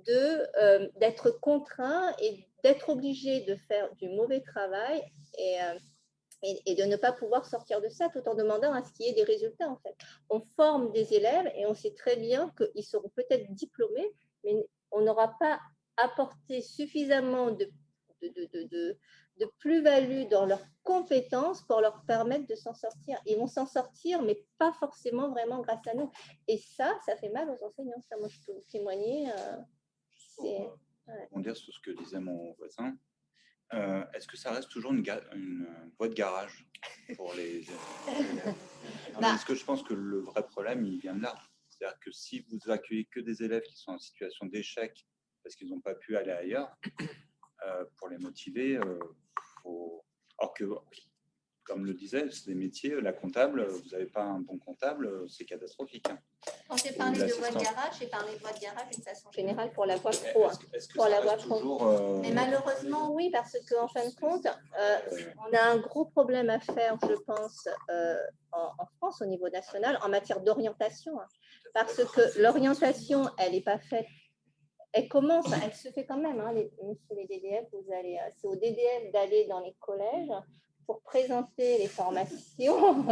d'être contraint et d'être obligé de faire du mauvais travail et de ne pas pouvoir sortir de ça tout en demandant à ce qu'il y ait des résultats. En fait, on forme des élèves et on sait très bien qu'ils seront peut-être diplômés, mais on n'aura pas apporté suffisamment de plus-value dans leurs compétences pour leur permettre de s'en sortir. Ils vont s'en sortir, mais pas forcément vraiment grâce à nous. Et ça fait mal aux enseignants. Ça, moi, je peux vous témoigner. Pour dire sur ce que disait mon voisin, est-ce que ça reste toujours une voie de garage pour les élèves? Parce que je pense que le vrai problème, il vient de là. C'est-à-dire que si vous accueillez que des élèves qui sont en situation d'échec parce qu'ils n'ont pas pu aller ailleurs, pour les motiver, alors que, comme le disait, c'est des métiers, la comptable, vous n'avez pas un bon comptable, c'est catastrophique. Quand j'ai parlé de voie de garage, j'ai parlé de voie de garage d'une façon générale pour la voie pro. Pour la voie pro. Mais malheureusement, oui, parce qu'en fin de compte, on a un gros problème à faire, je pense, en France, au niveau national, en matière d'orientation. Parce que l'orientation, elle n'est pas faite. Elle commence, elle se fait quand même, monsieur les DDF, c'est au DDF d'aller dans les collèges pour présenter les formations.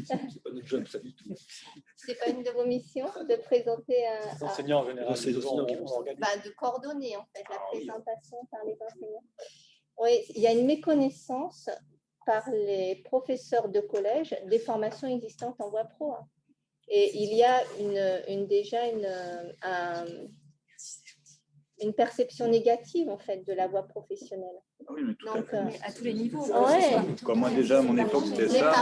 C'est pas notre job, ça du tout. C'est pas une de vos missions de présenter Les enseignants en général, c'est les enseignants qui de coordonner en fait la présentation par les enseignants. Oui, il y a une méconnaissance par les professeurs de collège des formations existantes en voie pro. Et il y a déjà une perception négative en fait de la voie professionnelle. Ah oui, mais tout donc, à tous les niveaux. Comme moi déjà à mon époque c'était ça.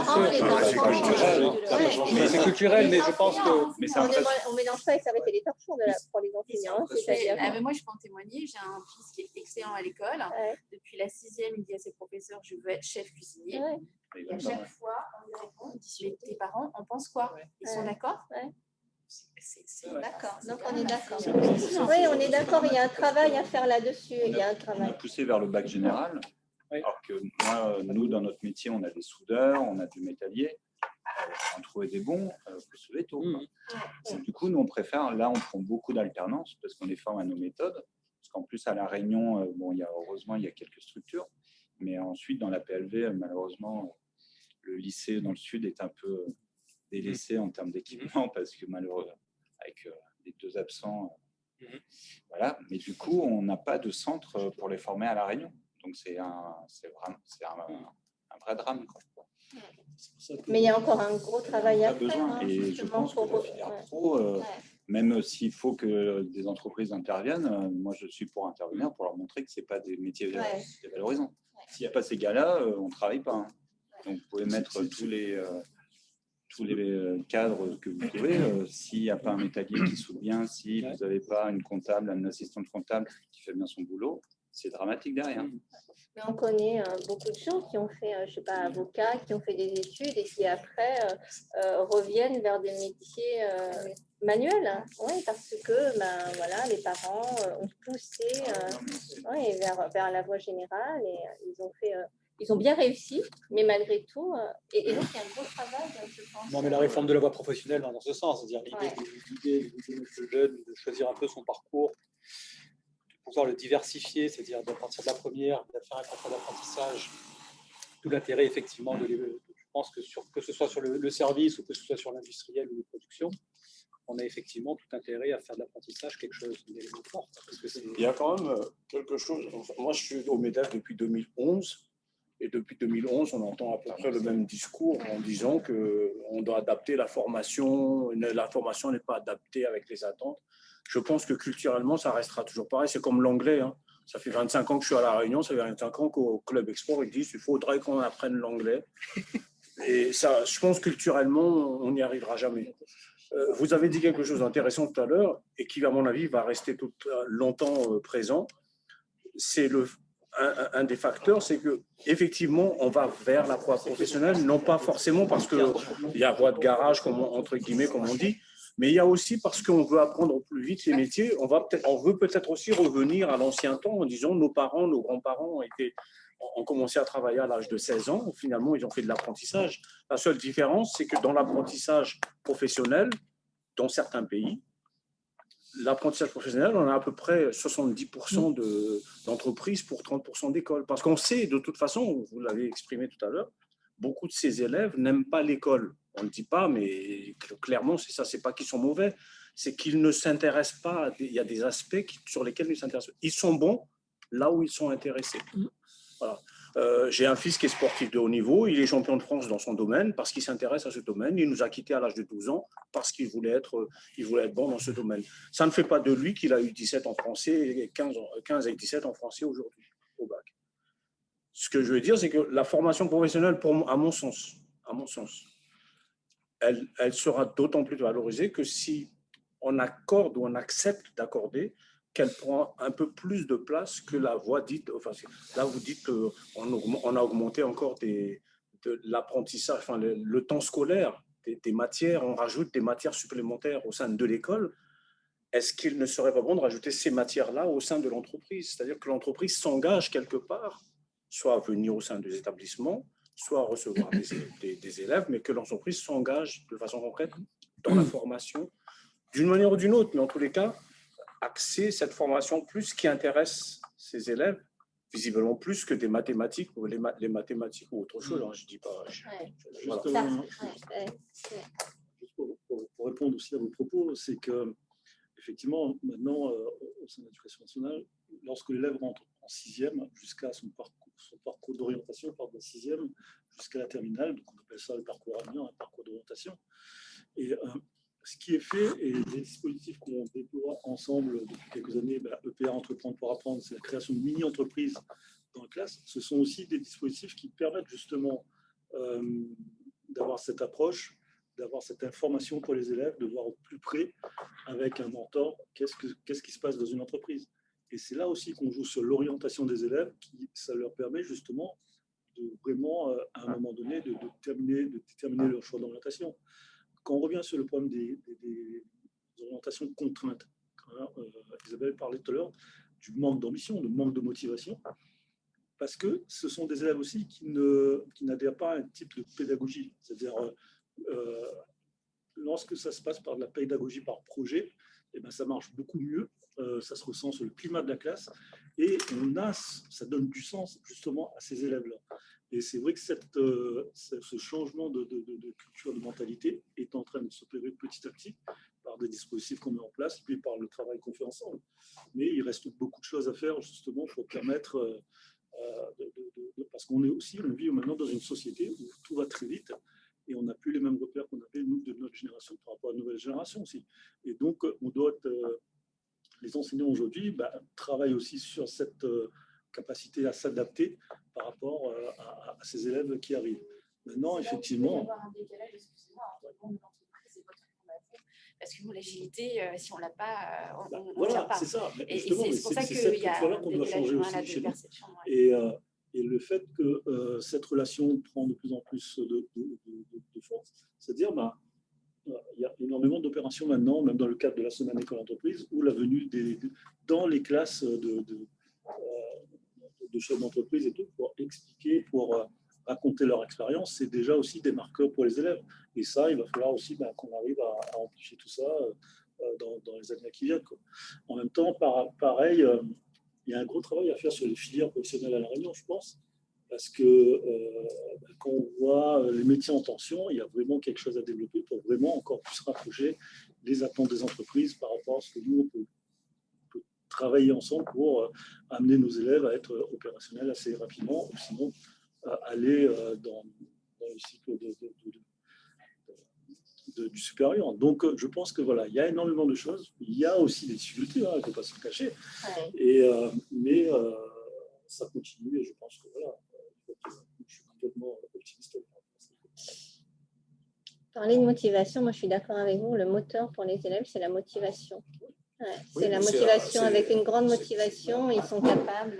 C'est culturel, mais je pense que on mélange ça et ça va être les torchons pour les enseignants. Mais moi je peux en témoigner. J'ai un fils qui est excellent à l'école. Depuis la 6e, il dit à ses professeurs je veux être chef cuisinier. Et à chaque fois on lui répond mais tes parents en pensent quoi? Ils sont d'accord? D'accord, donc on est d'accord. Oui, on est d'accord, il y a un travail à faire là-dessus. On a poussé vers le bac général, alors que nous, dans notre métier, on a des soudeurs, on a des métalliers, on trouvait des bons, on peut se lever tôt. Du coup, nous, on préfère, là, on prend beaucoup d'alternance parce qu'on les forme à nos méthodes, parce qu'en plus, à La Réunion, heureusement, il y a quelques structures, mais ensuite, dans la PLV, malheureusement, le lycée dans le sud est un peu délaissé en termes d'équipement parce que malheureusement, avec les 2 absents, voilà. Mais du coup, on n'a pas de centre pour les former à La Réunion. Donc, c'est un vrai drame. Mais il y a encore un gros travail à faire. Et je pense que la filière pro, même s'il faut que des entreprises interviennent, moi, je suis pour intervenir, pour leur montrer que ce n'est pas des métiers dévalorisants. S'il n'y a pas ces gars-là, on ne travaille pas. Donc, vous pouvez mettre tous les cadres que vous pouvez. S'il n'y a pas un métallier qui soude bien, si vous n'avez pas une comptable, une assistante comptable qui fait bien son boulot, c'est dramatique derrière. Mais on connaît beaucoup de gens qui ont fait, je ne sais pas, avocats, qui ont fait des études et qui après reviennent vers des métiers manuels. Oui, parce que les parents ont poussé vers la voie générale et ils ont bien réussi, mais malgré tout, et donc il y a un gros travail, je pense. Non, mais la réforme de la voie professionnelle va dans ce sens, c'est-à-dire l'idée de jeune de choisir un peu son parcours, de pouvoir le diversifier, c'est-à-dire de partir de la première, de faire un contrat d'apprentissage, tout l'intérêt effectivement je pense que ce soit sur le service ou que ce soit sur l'industriel ou la production, on a effectivement tout intérêt à faire de l'apprentissage quelque chose d'élément fort. Il y a quand même quelque chose, moi je suis au MEDEF depuis 2011. Et depuis 2011, on entend à peu près le même discours en disant qu'on doit adapter la formation n'est pas adaptée avec les attentes. Je pense que culturellement, ça restera toujours pareil. C'est comme l'anglais. Ça fait 25 ans que je suis à La Réunion, ça fait 25 ans qu'au Club Export, ils disent qu'il faudrait qu'on apprenne l'anglais. Et ça, je pense culturellement, on n'y arrivera jamais. Vous avez dit quelque chose d'intéressant tout à l'heure et qui, à mon avis, va rester longtemps présent. C'est un des facteurs, c'est que effectivement, on va vers la voie professionnelle, non pas forcément parce qu'il y a voie de garage, entre guillemets, comme on dit, mais il y a aussi parce qu'on veut apprendre plus vite ces métiers. On veut peut-être aussi revenir à l'ancien temps en disant nos parents, nos grands-parents ont été ont commencé à travailler à l'âge de 16 ans. Finalement, ils ont fait de l'apprentissage. La seule différence, c'est que dans l'apprentissage professionnel, dans certains pays, l'apprentissage professionnel, on a à peu près 70% d'entreprises pour 30% d'écoles. Parce qu'on sait, de toute façon, vous l'avez exprimé tout à l'heure, beaucoup de ces élèves n'aiment pas l'école. On ne dit pas, mais clairement, c'est ça, c'est pas qu'ils sont mauvais, c'est qu'ils ne s'intéressent pas, il y a des aspects sur lesquels ils s'intéressent. Ils sont bons là où ils sont intéressés. Voilà. J'ai un fils qui est sportif de haut niveau, il est champion de France dans son domaine parce qu'il s'intéresse à ce domaine. Il nous a quittés à l'âge de 12 ans parce qu'il voulait être bon dans ce domaine. Ça ne fait pas de lui qu'il a eu 17 en français et 15 et 17 en français aujourd'hui au bac. Ce que je veux dire, c'est que la formation professionnelle, à mon sens, elle sera d'autant plus valorisée que si on accorde ou on accepte d'accorder qu'elle prend un peu plus de place que la voie dite, enfin, là vous dites qu'on a augmenté encore de l'apprentissage, enfin, le temps scolaire, des matières, on rajoute des matières supplémentaires au sein de l'école. Est-ce qu'il ne serait pas bon de rajouter ces matières-là au sein de l'entreprise? C'est-à-dire que l'entreprise s'engage quelque part, soit à venir au sein des établissements, soit à recevoir des élèves, mais que l'entreprise s'engage de façon concrète dans la formation, d'une manière ou d'une autre, mais en tous les cas, axer cette formation plus qui intéresse ces élèves, visiblement plus que des mathématiques ou les mathématiques ou autre chose. Je ne dis pas. Pour répondre aussi à vos propos, c'est que effectivement, maintenant, au sein de l'éducation nationale, lorsque l'élève rentre en sixième jusqu'à son parcours d'orientation, part de la sixième jusqu'à la terminale, donc on appelle ça le parcours avenir, un parcours d'orientation. Et ce qui est fait et les dispositifs qu'on déploie ensemble depuis quelques années, EPA Entreprendre pour apprendre, c'est la création de mini-entreprises dans la classe. Ce sont aussi des dispositifs qui permettent justement d'avoir cette approche, d'avoir cette information pour les élèves, de voir au plus près avec un mentor qu'est-ce qui se passe dans une entreprise. Et c'est là aussi qu'on joue sur l'orientation des élèves, ça leur permet justement de vraiment, à un moment donné, de déterminer leur choix d'orientation. Quand on revient sur le problème des orientations contraintes, Isabelle parlait tout à l'heure du manque d'ambition, du manque de motivation, parce que ce sont des élèves aussi qui n'adhèrent pas à un type de pédagogie. C'est-à-dire, lorsque ça se passe par de la pédagogie par projet, eh ben, ça marche beaucoup mieux, ça se ressent sur le climat de la classe, et ça donne du sens justement à ces élèves-là. Et c'est vrai que ce changement de culture, de mentalité est en train de s'opérer petit à petit par des dispositifs qu'on met en place, puis par le travail qu'on fait ensemble. Mais il reste beaucoup de choses à faire justement pour permettre, parce qu'on vit maintenant dans une société où tout va très vite et on n'a plus les mêmes repères qu'on avait, nous, de notre génération par rapport à la nouvelle génération aussi. Et donc, les enseignants aujourd'hui travaillent aussi sur cette capacité à s'adapter par rapport à ces élèves qui arrivent. Maintenant, effectivement... Parce que nous, l'agilité, si on ne l'a pas, on voilà, tient pas. C'est ça. Et c'est pour ça qu'il y a un décalage de perception. Et le fait que cette relation prend de plus en plus de force, c'est-à-dire il y a énormément d'opérations maintenant, même dans le cadre de la semaine école-entreprise, où la venue dans les classes de chefs d'entreprise et tout, pour expliquer, pour raconter leur expérience, c'est déjà aussi des marqueurs pour les élèves. Et ça, il va falloir aussi qu'on arrive à amplifier tout ça dans les années qui viennent, quoi. En même temps, pareil, il y a un gros travail à faire sur les filières professionnelles à La Réunion, je pense, parce que quand on voit les métiers en tension, il y a vraiment quelque chose à développer pour vraiment encore plus rapprocher les attentes des entreprises par rapport à ce que nous, on peut travailler ensemble pour amener nos élèves à être opérationnels assez rapidement, ou sinon aller dans le cycle du supérieur. Donc, je pense que voilà, il y a énormément de choses. Il y a aussi des difficultés, il ne faut pas se cacher. Ouais. Mais ça continue et je pense que voilà, je suis complètement optimiste. Parler de motivation, moi je suis d'accord avec vous. Le moteur pour les élèves, c'est la motivation. Ouais, c'est la motivation, avec une grande motivation, ils sont capables.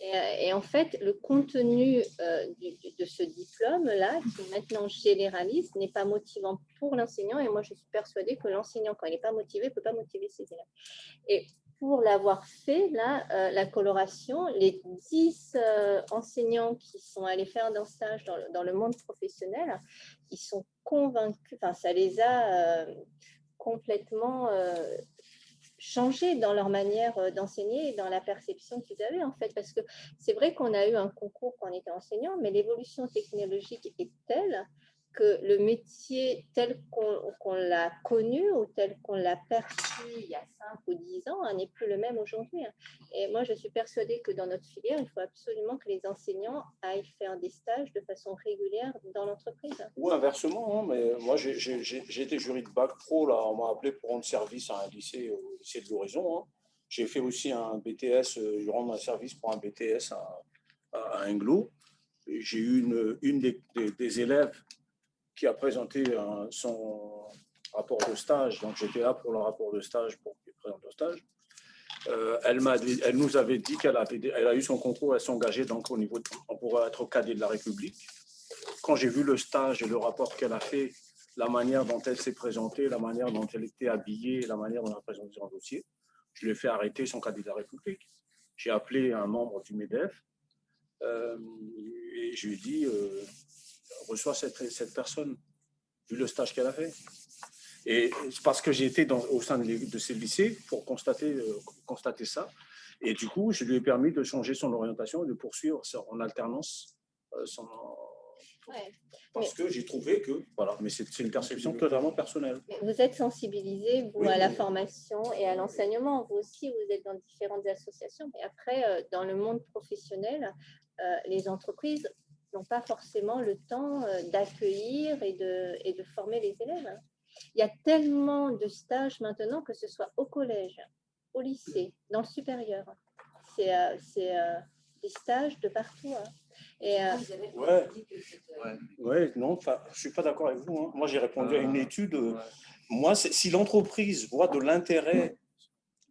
Et en fait, le contenu de ce diplôme-là, qui est maintenant généraliste, n'est pas motivant pour l'enseignant. Et moi, je suis persuadée que l'enseignant, quand il n'est pas motivé, ne peut pas motiver ses élèves. Et pour l'avoir fait, là, la coloration, les 10 enseignants qui sont allés faire un stage dans le monde professionnel, ils sont convaincus, enfin, ça les a complètement changé dans leur manière d'enseigner et dans la perception qu'ils avaient, en fait. Parce que c'est vrai qu'on a eu un concours quand on était enseignant, mais l'évolution technologique est telle que le métier tel qu'on l'a connu ou tel qu'on l'a perçu il y a 5 ou 10 ans n'est plus le même aujourd'hui. Et moi, je suis persuadée que dans notre filière, il faut absolument que les enseignants aillent faire des stages de façon régulière dans l'entreprise. Ou inversement, hein, mais moi j'ai été jury de bac pro, là, on m'a appelé pour rendre service à un lycée, au lycée de l'Horizon. Hein. J'ai fait aussi un BTS, je rends un service pour un BTS à Inglo. J'ai eu une des élèves qui a présenté son rapport de stage, donc j'étais là pour le rapport de stage, pour qu'il présente le stage. Elle nous avait dit qu'elle a eu son concours, elle s'engageait donc au niveau, on pourrait être cadet de la République. Quand j'ai vu le stage et le rapport qu'elle a fait, la manière dont elle s'est présentée, la manière dont elle était habillée, la manière dont elle a présenté son dossier, je lui ai fait arrêter son cadet de la République. J'ai appelé un membre du MEDEF et je lui ai dit reçois cette personne, vu le stage qu'elle a fait. Et c'est parce que j'ai été au sein de ces lycées pour constater ça. Et du coup, je lui ai permis de changer son orientation et de poursuivre en alternance parce que j'ai trouvé que, voilà, mais c'est une perception totalement personnelle. Mais vous êtes sensibilisé, vous, à la formation et à l'enseignement. Vous aussi, vous êtes dans différentes associations. Mais après, dans le monde professionnel, les entreprises n'ont pas forcément le temps d'accueillir et de former les élèves. Il y a tellement de stages maintenant, que ce soit au collège, au lycée, dans le supérieur. C'est des stages de partout. Hein. Et, non, je ne suis pas d'accord avec vous. Hein. Moi, j'ai répondu à une étude. Moi, si l'entreprise voit de l'intérêt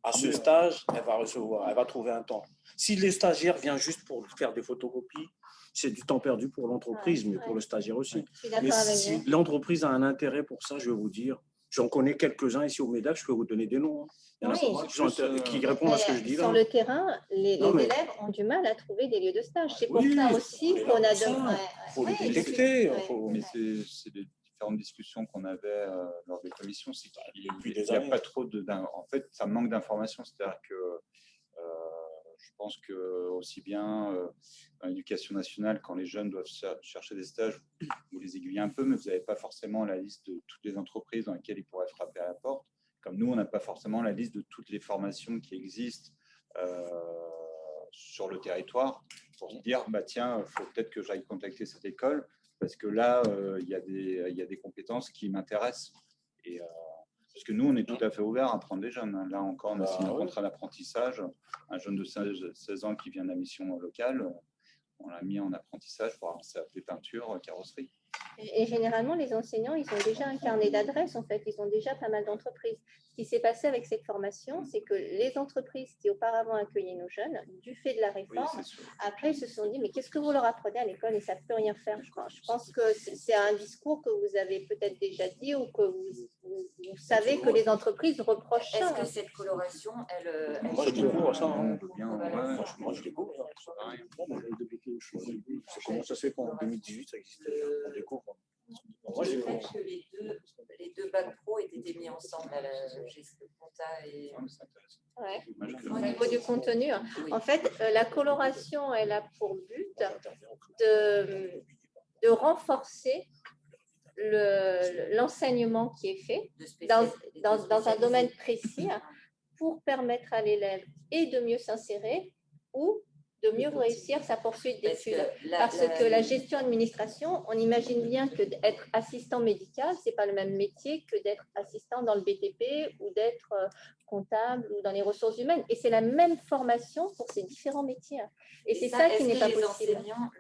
à ce stage, elle va recevoir, elle va trouver un temps. Si les stagiaires viennent juste pour faire des photocopies, c'est du temps perdu pour l'entreprise, mais pour le stagiaire aussi. Mais si l'entreprise a un intérêt pour ça, je vais vous dire, j'en connais quelques-uns ici au MEDEF, je peux vous donner des noms. Hein. Il y en a qui répondent à ce que je dis là. Sur le terrain, les élèves ont du mal à trouver des lieux de stage. C'est pour ça aussi qu'on a Il faut les détecter. Mais c'est des différentes discussions qu'on avait lors des commissions. C'est qu'il n'y a pas trop de... En fait, ça manque d'informations. C'est-à-dire que je pense que aussi bien dans l'éducation nationale, quand les jeunes doivent chercher des stages, vous les aiguillez un peu, mais vous n'avez pas forcément la liste de toutes les entreprises dans lesquelles ils pourraient frapper à la porte. Comme nous, on n'a pas forcément la liste de toutes les formations qui existent sur le territoire pour se dire, bah, tiens, il faut peut-être que j'aille contacter cette école parce que là, il y a des compétences qui m'intéressent. Et, parce que nous, on est tout à fait ouvert à prendre des jeunes. Là encore, on a signé un contrat d'apprentissage. Un jeune de 16 ans qui vient de la mission locale, on l'a mis en apprentissage pour avancer à des peintures, carrosserie. Et généralement, les enseignants, ils ont déjà un carnet d'adresses, en fait. Ils ont déjà pas mal d'entreprises. Ce qui s'est passé avec cette formation, c'est que les entreprises qui auparavant accueillaient nos jeunes, du fait de la réforme, après, ils se sont dit, mais qu'est-ce que vous leur apprenez à l'école? Ils ne savent plus rien faire. Je pense que c'est un discours que vous avez peut-être déjà dit ou que vous savez que les entreprises reprochent ça. Est-ce que cette coloration, elle moi, je découvre ça. Moi, je découvre ça. Comment ça se fait qu'en 2018, ça existait? On découvre. Moi, je pense que les deux bacs pro aient été mis ensemble, la gestion compta et... Au niveau du contenu, en fait, la coloration, elle a pour but de renforcer l'enseignement qui est fait dans un domaine précis pour permettre à l'élève et de mieux s'insérer ou de mieux réussir sa poursuite d'études. Parce que la gestion administration, on imagine bien que d'être assistant médical, ce n'est pas le même métier que d'être assistant dans le BTP ou d'être comptable ou dans les ressources humaines. Et c'est la même formation pour ces différents métiers. Et c'est ça qui n'est pas possible. Les enseignants,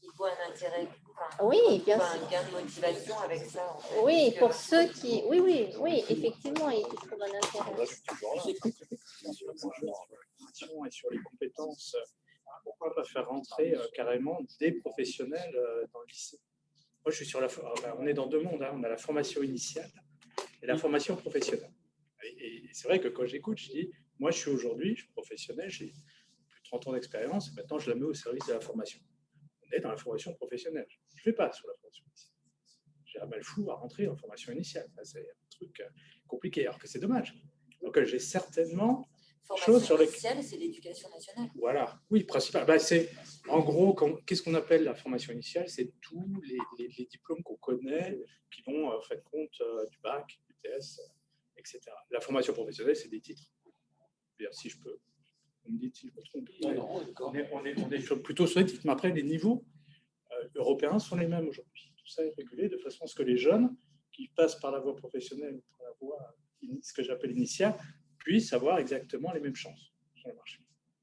ils voient un intérêt, oui, bien sûr. un gain de motivation avec ça. En fait, oui, pour ceux qui... Oui, effectivement, ils trouvent un intérêt. Et sur les compétences, pourquoi pas faire rentrer carrément des professionnels dans le lycée? Moi, je suis sur on est dans deux mondes. On a la formation initiale et la formation professionnelle. Et c'est vrai que quand j'écoute, je dis, moi, je suis professionnel, j'ai plus de 30 ans d'expérience, et maintenant, je la mets au service de la formation. On est dans la formation professionnelle. Je ne fais pas sur la formation initiale. J'ai un mal fou à rentrer en formation initiale. C'est un truc compliqué, alors que c'est dommage. Donc, j'ai certainement choses sur lesquelles... Formation initiale, c'est l'éducation nationale. Voilà, oui, principal. C'est en gros, qu'est-ce qu'on appelle la formation initiale? C'est tous les diplômes qu'on connaît qui vont en fait compte du bac, du TS, etc. La formation professionnelle, c'est des titres. Si je peux, on me dit si je me trompe. On est plutôt sur les titres, mais après, les niveaux européens sont les mêmes aujourd'hui. Tout ça est régulé de façon à ce que les jeunes qui passent par la voie professionnelle ou par la voie, ce que j'appelle initiale, puissent avoir exactement les mêmes chances sur le marché.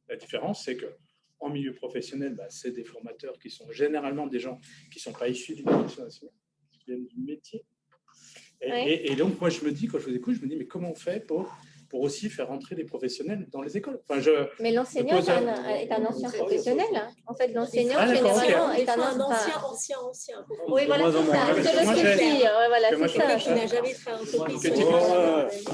La différence, c'est qu'en milieu professionnel, c'est des formateurs qui sont généralement des gens qui ne sont pas issus de l'éducation nationale, qui viennent du métier. Et donc, moi, je me dis, quand je vous écoute, je me dis, mais comment on fait pour aussi faire entrer des professionnels dans les écoles? Mais l'enseignant est un ancien professionnel. En fait, l'enseignant, généralement, est un ancien. Oui, voilà, c'est ça. C'est le souci. Voilà, c'est ça. Qui n'a jamais fait un entreprise.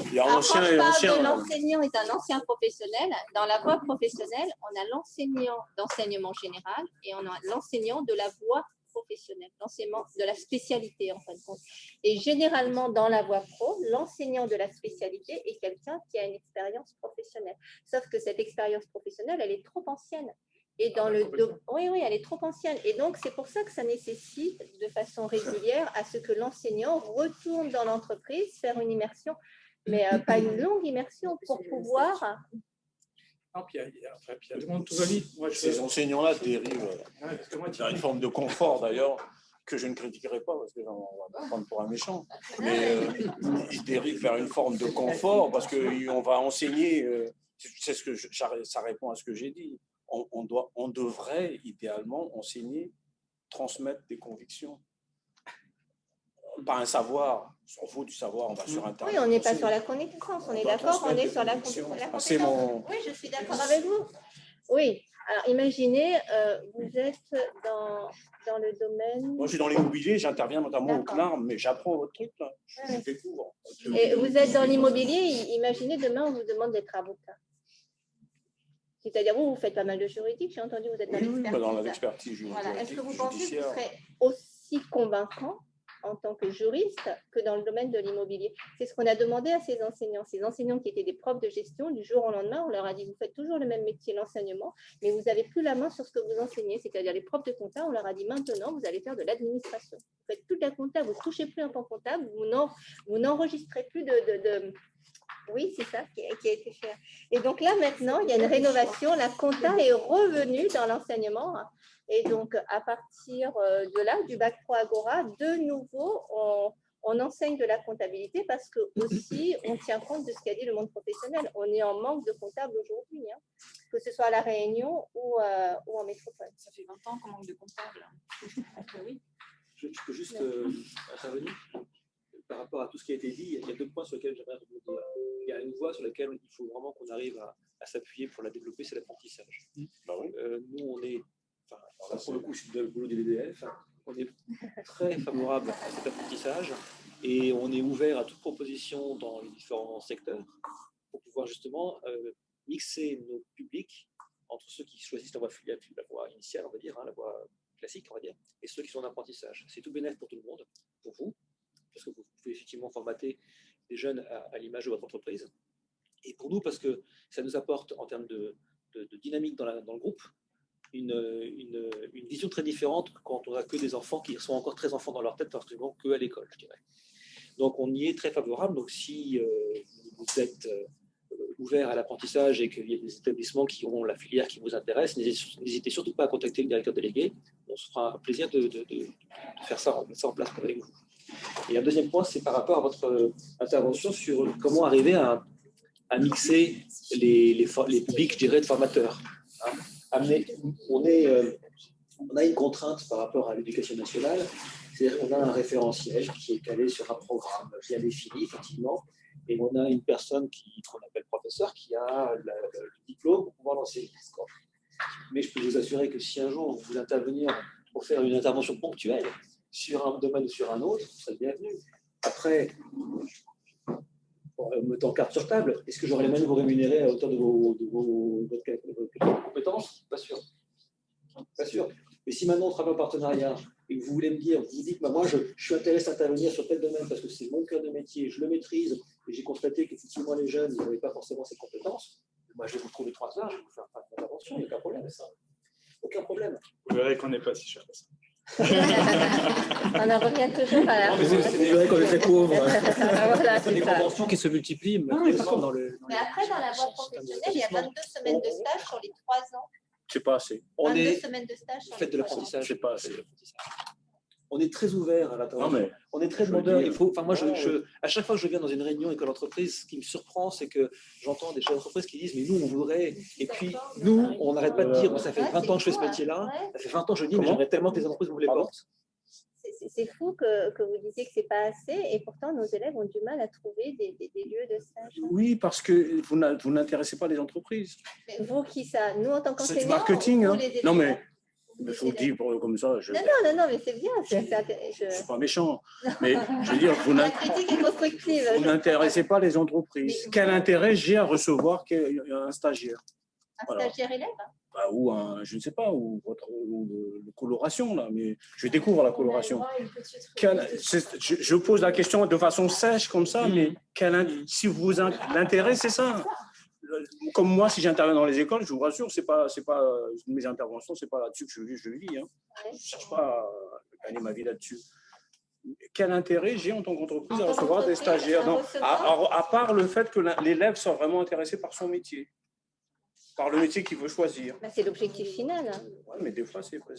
Il y a ancien et ancien. L'enseignant est un ancien professionnel. Dans la voie professionnelle, on a l'enseignant d'enseignement général et on a l'enseignant de la voie professionnelle, l'enseignement de la spécialité en fin de compte. Et généralement, dans la voie pro, l'enseignant de la spécialité est quelqu'un qui a une expérience professionnelle. Sauf que cette expérience professionnelle, elle est trop ancienne. Et dans oui, elle est trop ancienne. Et donc, c'est pour ça que ça nécessite de façon régulière à ce que l'enseignant retourne dans l'entreprise, faire une immersion, mais pas une longue immersion pour pouvoir... Puis il y a demande tout va vite. Ces enseignants-là dérivent vers une forme de confort, d'ailleurs, que je ne critiquerai pas, parce que on va me prendre pour un méchant. Mais ils dérivent vers une forme de confort, parce qu'on va enseigner, c'est ce que ça répond à ce que j'ai dit. On devrait idéalement enseigner, transmettre des convictions. Pas un savoir, on s'en fout du savoir, on va sur Internet. Oui, on n'est pas sur la connaissance, on est d'accord, on est sur la compétence. Oui, je suis d'accord avec vous. Oui, alors imaginez, vous êtes dans le domaine... Moi, je suis dans l'immobilier, j'interviens notamment au CNAR, mais j'apprends votre truc, là. Je découvre. Et vous êtes dans l'immobilier, imaginez demain, on vous demande d'être avocat. C'est-à-dire, vous faites pas mal de juridique, j'ai entendu, vous êtes dans l'expertise juridique. Voilà. Est-ce que vous pensez que vous serez aussi convaincant en tant que juriste que dans le domaine de l'immobilier? C'est ce qu'on a demandé à ces enseignants. Ces enseignants qui étaient des profs de gestion, du jour au lendemain, on leur a dit, vous faites toujours le même métier, l'enseignement, mais vous n'avez plus la main sur ce que vous enseignez. C'est-à-dire les profs de compta, on leur a dit, maintenant, vous allez faire de l'administration. Vous faites toute la compta, vous ne touchez plus un plan comptable, vous n'enregistrez plus de... Oui, c'est ça qui a été fait. Et donc là, maintenant, il y a une rénovation. La compta est revenue dans l'enseignement. Et donc, à partir de là, du bac pro Agora, de nouveau, on enseigne de la comptabilité parce que aussi, on tient compte de ce qu'a dit le monde professionnel. On est en manque de comptables aujourd'hui, que ce soit à La Réunion ou en métropole. Ça fait 20 ans qu'on manque de comptables. Oui. Je peux juste intervenir par rapport à tout ce qui a été dit. Il y a deux points sur lesquels j'aimerais rebondir. Il y a une voie sur laquelle il faut vraiment qu'on arrive à s'appuyer pour la développer, c'est l'apprentissage. Nous, on est, pour le coup, c'est le boulot des DDF, on est très favorable à cet apprentissage et on est ouvert à toute proposition dans les différents secteurs pour pouvoir justement mixer nos publics entre ceux qui choisissent la voie initiale, on va dire, la voie classique, on va dire, et ceux qui sont en apprentissage. C'est tout bénéfique pour tout le monde, pour vous, parce que vous pouvez effectivement formater des jeunes à l'image de votre entreprise, et pour nous, parce que ça nous apporte en termes de dynamique dans le groupe, une vision très différente quand on n'a que des enfants qui sont encore très enfants dans leur tête, parce qu'ils vont qu'à l'école, je dirais. Donc on y est très favorable. Donc si vous êtes ouvert à l'apprentissage et qu'il y a des établissements qui ont la filière qui vous intéresse, n'hésitez surtout pas à contacter le directeur délégué. On se fera un plaisir de faire ça, mettre ça en place avec vous. Et un deuxième point, c'est par rapport à votre intervention sur comment arriver à mixer les publics, je dirais, de formateurs. On a une contrainte par rapport à l'éducation nationale, c'est-à-dire qu'on a un référentiel qui est calé sur un programme bien défini, effectivement, et on a une personne qu'on appelle professeur qui a le diplôme pour pouvoir l'enseigner. Mais je peux vous assurer que si un jour vous voulez intervenir pour faire une intervention ponctuelle sur un domaine ou sur un autre, vous serez bienvenu. Après, mettant carte sur table, est-ce que j'aurai les mêmes vous rémunérer à hauteur de votre compétences? Pas sûr. Pas sûr. Mais si maintenant on travaille en partenariat et que vous voulez me dire, vous dites, bah, moi je suis intéressé à intervenir sur tel domaine parce que c'est mon cœur de métier, je le maîtrise et j'ai constaté qu'effectivement les jeunes n'avaient pas forcément ces compétences, moi je vais vous trouver 3 heures, je vais vous faire pas d'intervention, il n'y a aucun problème avec ça. Aucun problème. Vous verrez qu'on n'est pas si cher que ça. On en revient toujours à la. C'est vrai qu'on est très pauvres. Voilà, C'est des conventions qui se multiplient. Mais après, dans la voie professionnelle, il y a 22 semaines de stage sur les 3 ans. C'est pas assez. 22 semaines de stage sur Faites les de 3 ans. l'apprentissage. C'est pas assez. On est très ouvert à l'intervention. Mais on est très demandeur. Il faut, enfin, moi, à chaque fois que je viens dans une réunion école d'entreprise, ce qui me surprend, c'est que j'entends des chefs d'entreprise qui disent mais nous, on voudrait. Et puis, nous, on n'arrête pas de dire moi, ça fait 20 ans que je fais ce métier-là. Ça fait 20 ans que je dis mais j'aimerais tellement que les entreprises vous les portent. C'est fou que vous disiez que ce n'est pas assez et pourtant nos élèves ont du mal à trouver des lieux de stage. Oui, parce que vous n'intéressez pas les entreprises. Mais vous qui ça? Nous en tant qu'enseignants? C'est du marketing. Hein. Non mais il faut le dire comme ça. Non, mais c'est bien. Je ne suis pas méchant. Mais je veux dire, la critique est constructive. Vous n'intéressez pas les entreprises. Mais quel intérêt j'ai à recevoir un stagiaire? Un stagiaire élève? Bah, ou je ne sais pas, ou de coloration, là, mais je découvre la coloration. Je pose la question de façon sèche comme ça, mais si vous l'intérêt, c'est ça. Comme moi, si j'interviens dans les écoles, je vous rassure, c'est pas mes interventions, c'est pas là-dessus que je vis. Hein. Je ne cherche pas à gagner ma vie là-dessus. Quel intérêt j'ai en tant qu'entreprise à recevoir des stagiaires à part le fait que l'élève soit vraiment intéressé par son métier. Par le métier qu'il veut choisir. C'est l'objectif final. Hein. Ouais, mais des fois, c'est pas.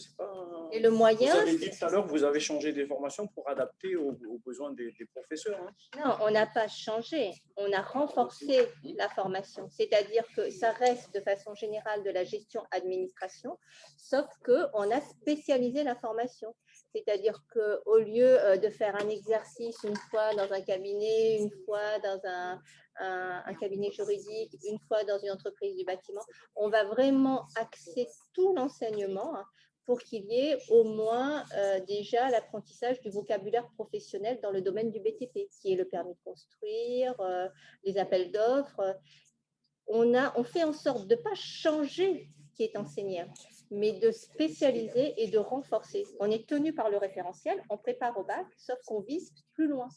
Et le moyen. Vous avez dit tout à l'heure que vous avez changé des formations pour adapter aux besoins des professeurs. Hein. Non, on n'a pas changé. On a renforcé la formation. C'est-à-dire que ça reste de façon générale de la gestion administration, sauf qu'on a spécialisé la formation. C'est-à-dire qu'au lieu de faire un exercice une fois dans un cabinet, une fois dans un cabinet juridique, une fois dans une entreprise du bâtiment, on va vraiment axer tout l'enseignement pour qu'il y ait au moins déjà l'apprentissage du vocabulaire professionnel dans le domaine du BTP, qui est le permis de construire, les appels d'offres. On fait en sorte de ne pas changer ce qui est enseigné, mais de spécialiser et de renforcer. On est tenu par le référentiel, on prépare au bac, sauf qu'on vise plus loin.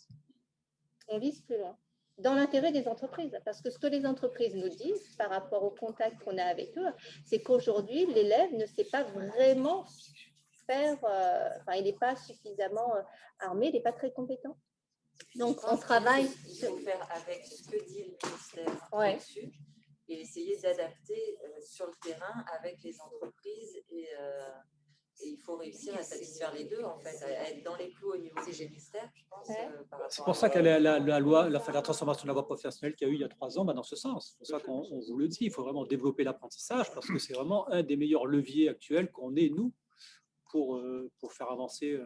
On vise plus loin. Dans l'intérêt des entreprises, parce que ce que les entreprises nous disent par rapport au contact qu'on a avec eux, c'est qu'aujourd'hui, l'élève ne sait pas vraiment faire, il n'est pas suffisamment armé, il n'est pas très compétent. Donc, on travaille. Il faut faire avec ce que dit le ministère dessus et essayer d'adapter sur le terrain avec les entreprises et il faut réussir à satisfaire les deux, en fait, à être dans les clous au niveau du ministère, je pense. C'est pour ça que la loi, la transformation de la voie professionnelle qu'il y a eu il y a 3 ans, dans ce sens. C'est pour ça qu'on vous le dit, il faut vraiment développer l'apprentissage parce que c'est vraiment un des meilleurs leviers actuels qu'on ait, nous, pour faire avancer.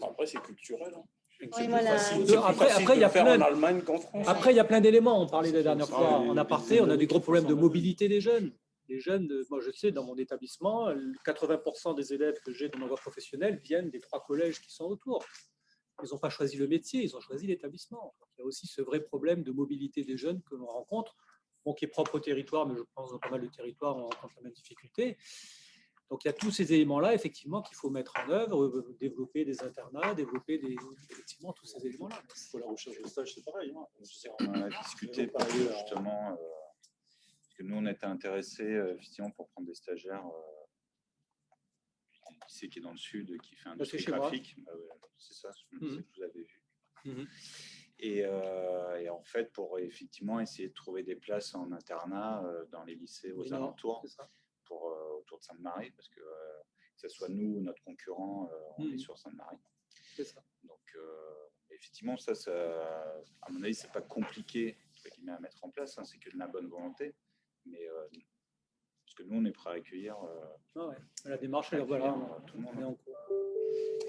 Après, c'est culturel. Hein. Oui, voilà. Après, il y a plein. En Allemagne qu'en France. Après, il y a plein d'éléments. On parlait la dernière fois en aparté, on a des gros problèmes de mobilité des jeunes. Les jeunes, moi je sais, dans mon établissement, 80% des élèves que j'ai dans ma voie professionnelle viennent des 3 collèges qui sont autour. Ils n'ont pas choisi le métier, ils ont choisi l'établissement. Il y a aussi ce vrai problème de mobilité des jeunes que l'on rencontre, qui est propre au territoire, mais je pense que dans pas mal de territoires, on rencontre la même difficulté. Donc il y a tous ces éléments-là, effectivement, qu'il faut mettre en œuvre, développer des internats, développer effectivement tous ces éléments-là. Pour la recherche de stage, c'est pareil. Hein. On a discuté justement. Que nous, on était intéressés effectivement pour prendre des stagiaires du lycée qui est dans le sud, qui fait industrie graphique. C'est ça, je sais que vous avez vu. Et en fait, pour effectivement essayer de trouver des places en internat dans les lycées aux alentours, autour de Sainte-Marie, parce que que ce soit nous ou notre concurrent, on est sur Sainte-Marie. C'est ça. Donc, effectivement, ça, à mon avis, c'est pas compliqué à mettre en place, hein, c'est que de la bonne volonté. Mais parce que nous, on est prêt à accueillir. La démarche, voilà, tout le monde. On est en cours.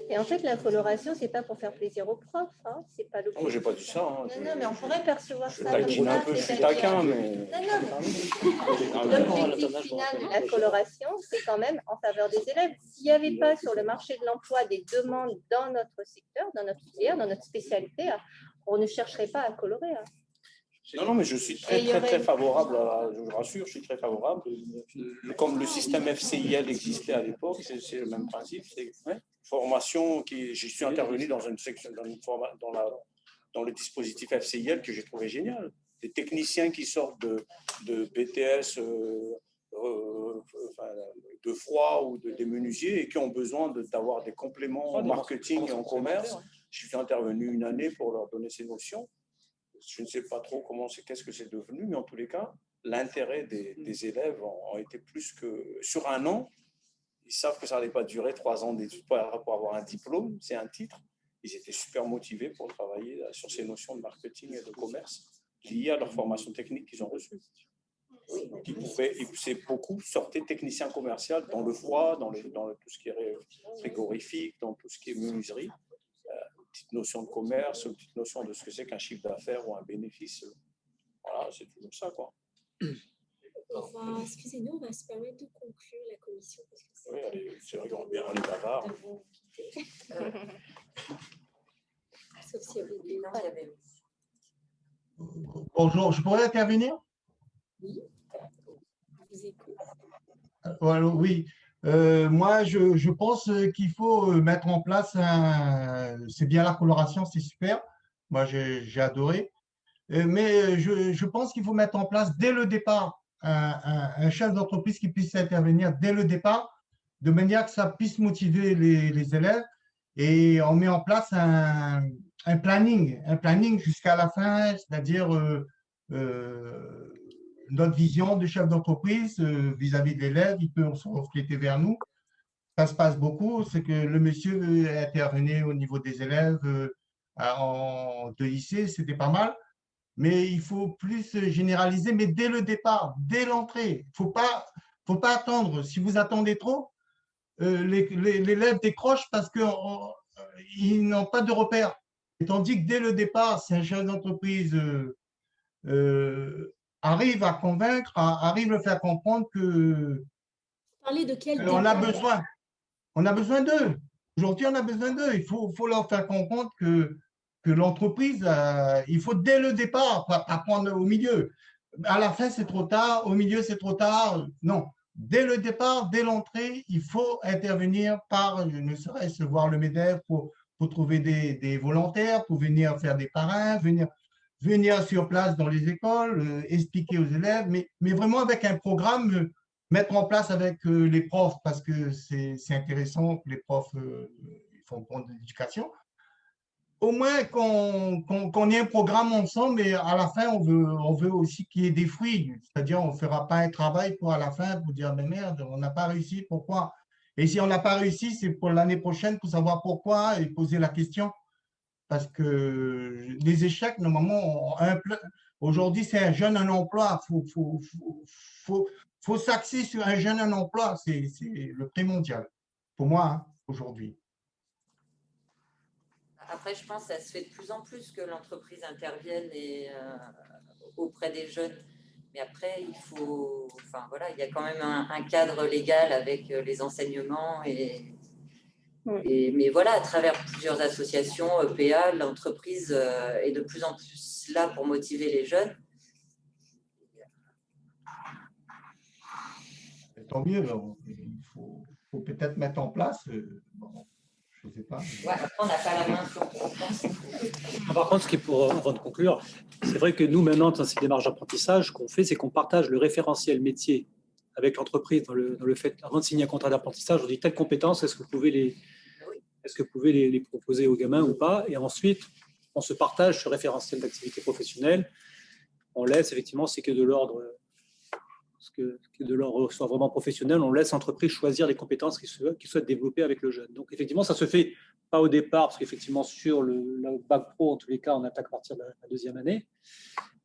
Et en fait, la coloration, c'est pas pour faire plaisir aux profs. Hein. C'est pas le. J'ai pas dit ça. Hein. Non, mais on pourrait percevoir ça. Taquine un peu, je suis taquin, mais. L'objectif final de la coloration, c'est quand même en faveur des élèves. S'il n'y avait pas sur le marché de l'emploi des demandes dans notre secteur, dans notre filière, dans notre spécialité, on ne chercherait pas à colorer. Hein. Non, mais je suis très favorable, je vous rassure, je suis très favorable. Comme le système FCIL existait à l'époque, c'est le même principe. C'est formation je suis intervenu dans une section, dans le dispositif FCIL que j'ai trouvé génial. Des techniciens qui sortent de BTS de froid ou des menuisiers et qui ont besoin d'avoir des compléments en marketing et en commerce. Je suis intervenu une année pour leur donner ces notions. Je ne sais pas trop qu'est-ce que c'est devenu, mais en tous les cas, l'intérêt des élèves a été plus que sur un an. Ils savent que ça n'allait pas durer 3 ans d'études pour avoir un diplôme, c'est un titre. Ils étaient super motivés pour travailler sur ces notions de marketing et de commerce liées à leur formation technique qu'ils ont reçue. C'est beaucoup sortaient techniciens commerciaux dans le froid, dans tout ce qui est frigorifique, dans tout ce qui est menuiserie. Petite notion de commerce, une petite notion de ce que c'est qu'un chiffre d'affaires ou un bénéfice. Voilà, c'est tout ça, quoi. Excusez-nous, on va se permettre de conclure la commission. Parce que oui, allez, c'est vrai qu'on est bavard. Sauf s'il y avait des... Non, il y avait... Bonjour, je pourrais intervenir? Oui, je vous écoute. Voilà, oui. Moi, je pense qu'il faut mettre en place c'est bien la coloration, c'est super. Moi, j'ai adoré. Mais je pense qu'il faut mettre en place dès le départ un chef d'entreprise qui puisse intervenir dès le départ, de manière que ça puisse motiver les élèves. Et on met en place un planning jusqu'à la fin, c'est-à-dire notre vision de chef d'entreprise vis-à-vis de l'élève, il peut se refléter vers nous. Ça se passe beaucoup, c'est que le monsieur intervenait au niveau des élèves de lycée, c'était pas mal, mais il faut plus généraliser, mais dès le départ, dès l'entrée. Il ne faut pas attendre. Si vous attendez trop, l'élève décroche parce qu'ils n'ont pas de repère. Et tandis que dès le départ, si un chef d'entreprise arrive à convaincre, arrive à le faire comprendre que Parler de quel on a besoin d'eux. Aujourd'hui, on a besoin d'eux. Il faut leur faire comprendre que l'entreprise, il faut dès le départ, pas prendre au milieu. À la fin, c'est trop tard. Au milieu, c'est trop tard. Non. Dès le départ, dès l'entrée, il faut intervenir par, ne serait-ce voir le MEDEF pour trouver des volontaires, pour venir faire des parrains, venir sur place dans les écoles, expliquer aux élèves, mais vraiment avec un programme, mettre en place avec les profs, parce que c'est intéressant que les profs font prendre de l'éducation. Au moins qu'on ait un programme ensemble, et à la fin, on veut aussi qu'il y ait des fruits. C'est-à-dire, on ne fera pas un travail pour à la fin pour dire, mais merde, on n'a pas réussi, pourquoi? Et si on n'a pas réussi, c'est pour l'année prochaine pour savoir pourquoi et poser la question. Parce que les échecs, normalement, aujourd'hui, c'est un jeune, un emploi. Faut s'axer sur un jeune, un emploi. C'est le primordial, pour moi, hein, aujourd'hui. Après, je pense que ça se fait de plus en plus que l'entreprise intervienne auprès des jeunes. Mais après, il faut, enfin voilà, il y a quand même un cadre légal avec les enseignements mais voilà, à travers plusieurs associations, EPA, l'entreprise est de plus en plus là pour motiver les jeunes. Tant mieux, il faut peut-être mettre en place. Je ne sais pas. Ouais, après, on n'a pas la main sur. Par contre, avant de conclure, c'est vrai que nous, maintenant, dans ces démarches d'apprentissage, ce qu'on fait, c'est qu'on partage le référentiel métier avec l'entreprise dans le fait, avant de signer un contrat d'apprentissage, on dit telle compétence, est-ce que vous pouvez les proposer aux gamins ou pas? Et ensuite, on se partage ce référentiel d'activité professionnelle. On laisse, effectivement, c'est que de l'ordre soit vraiment professionnel, on laisse l'entreprise choisir les compétences qui souhaitent développer avec le jeune. Donc, effectivement, ça ne se fait pas au départ, parce qu'effectivement, sur le bac pro, en tous les cas, on attaque à partir de la 2e année.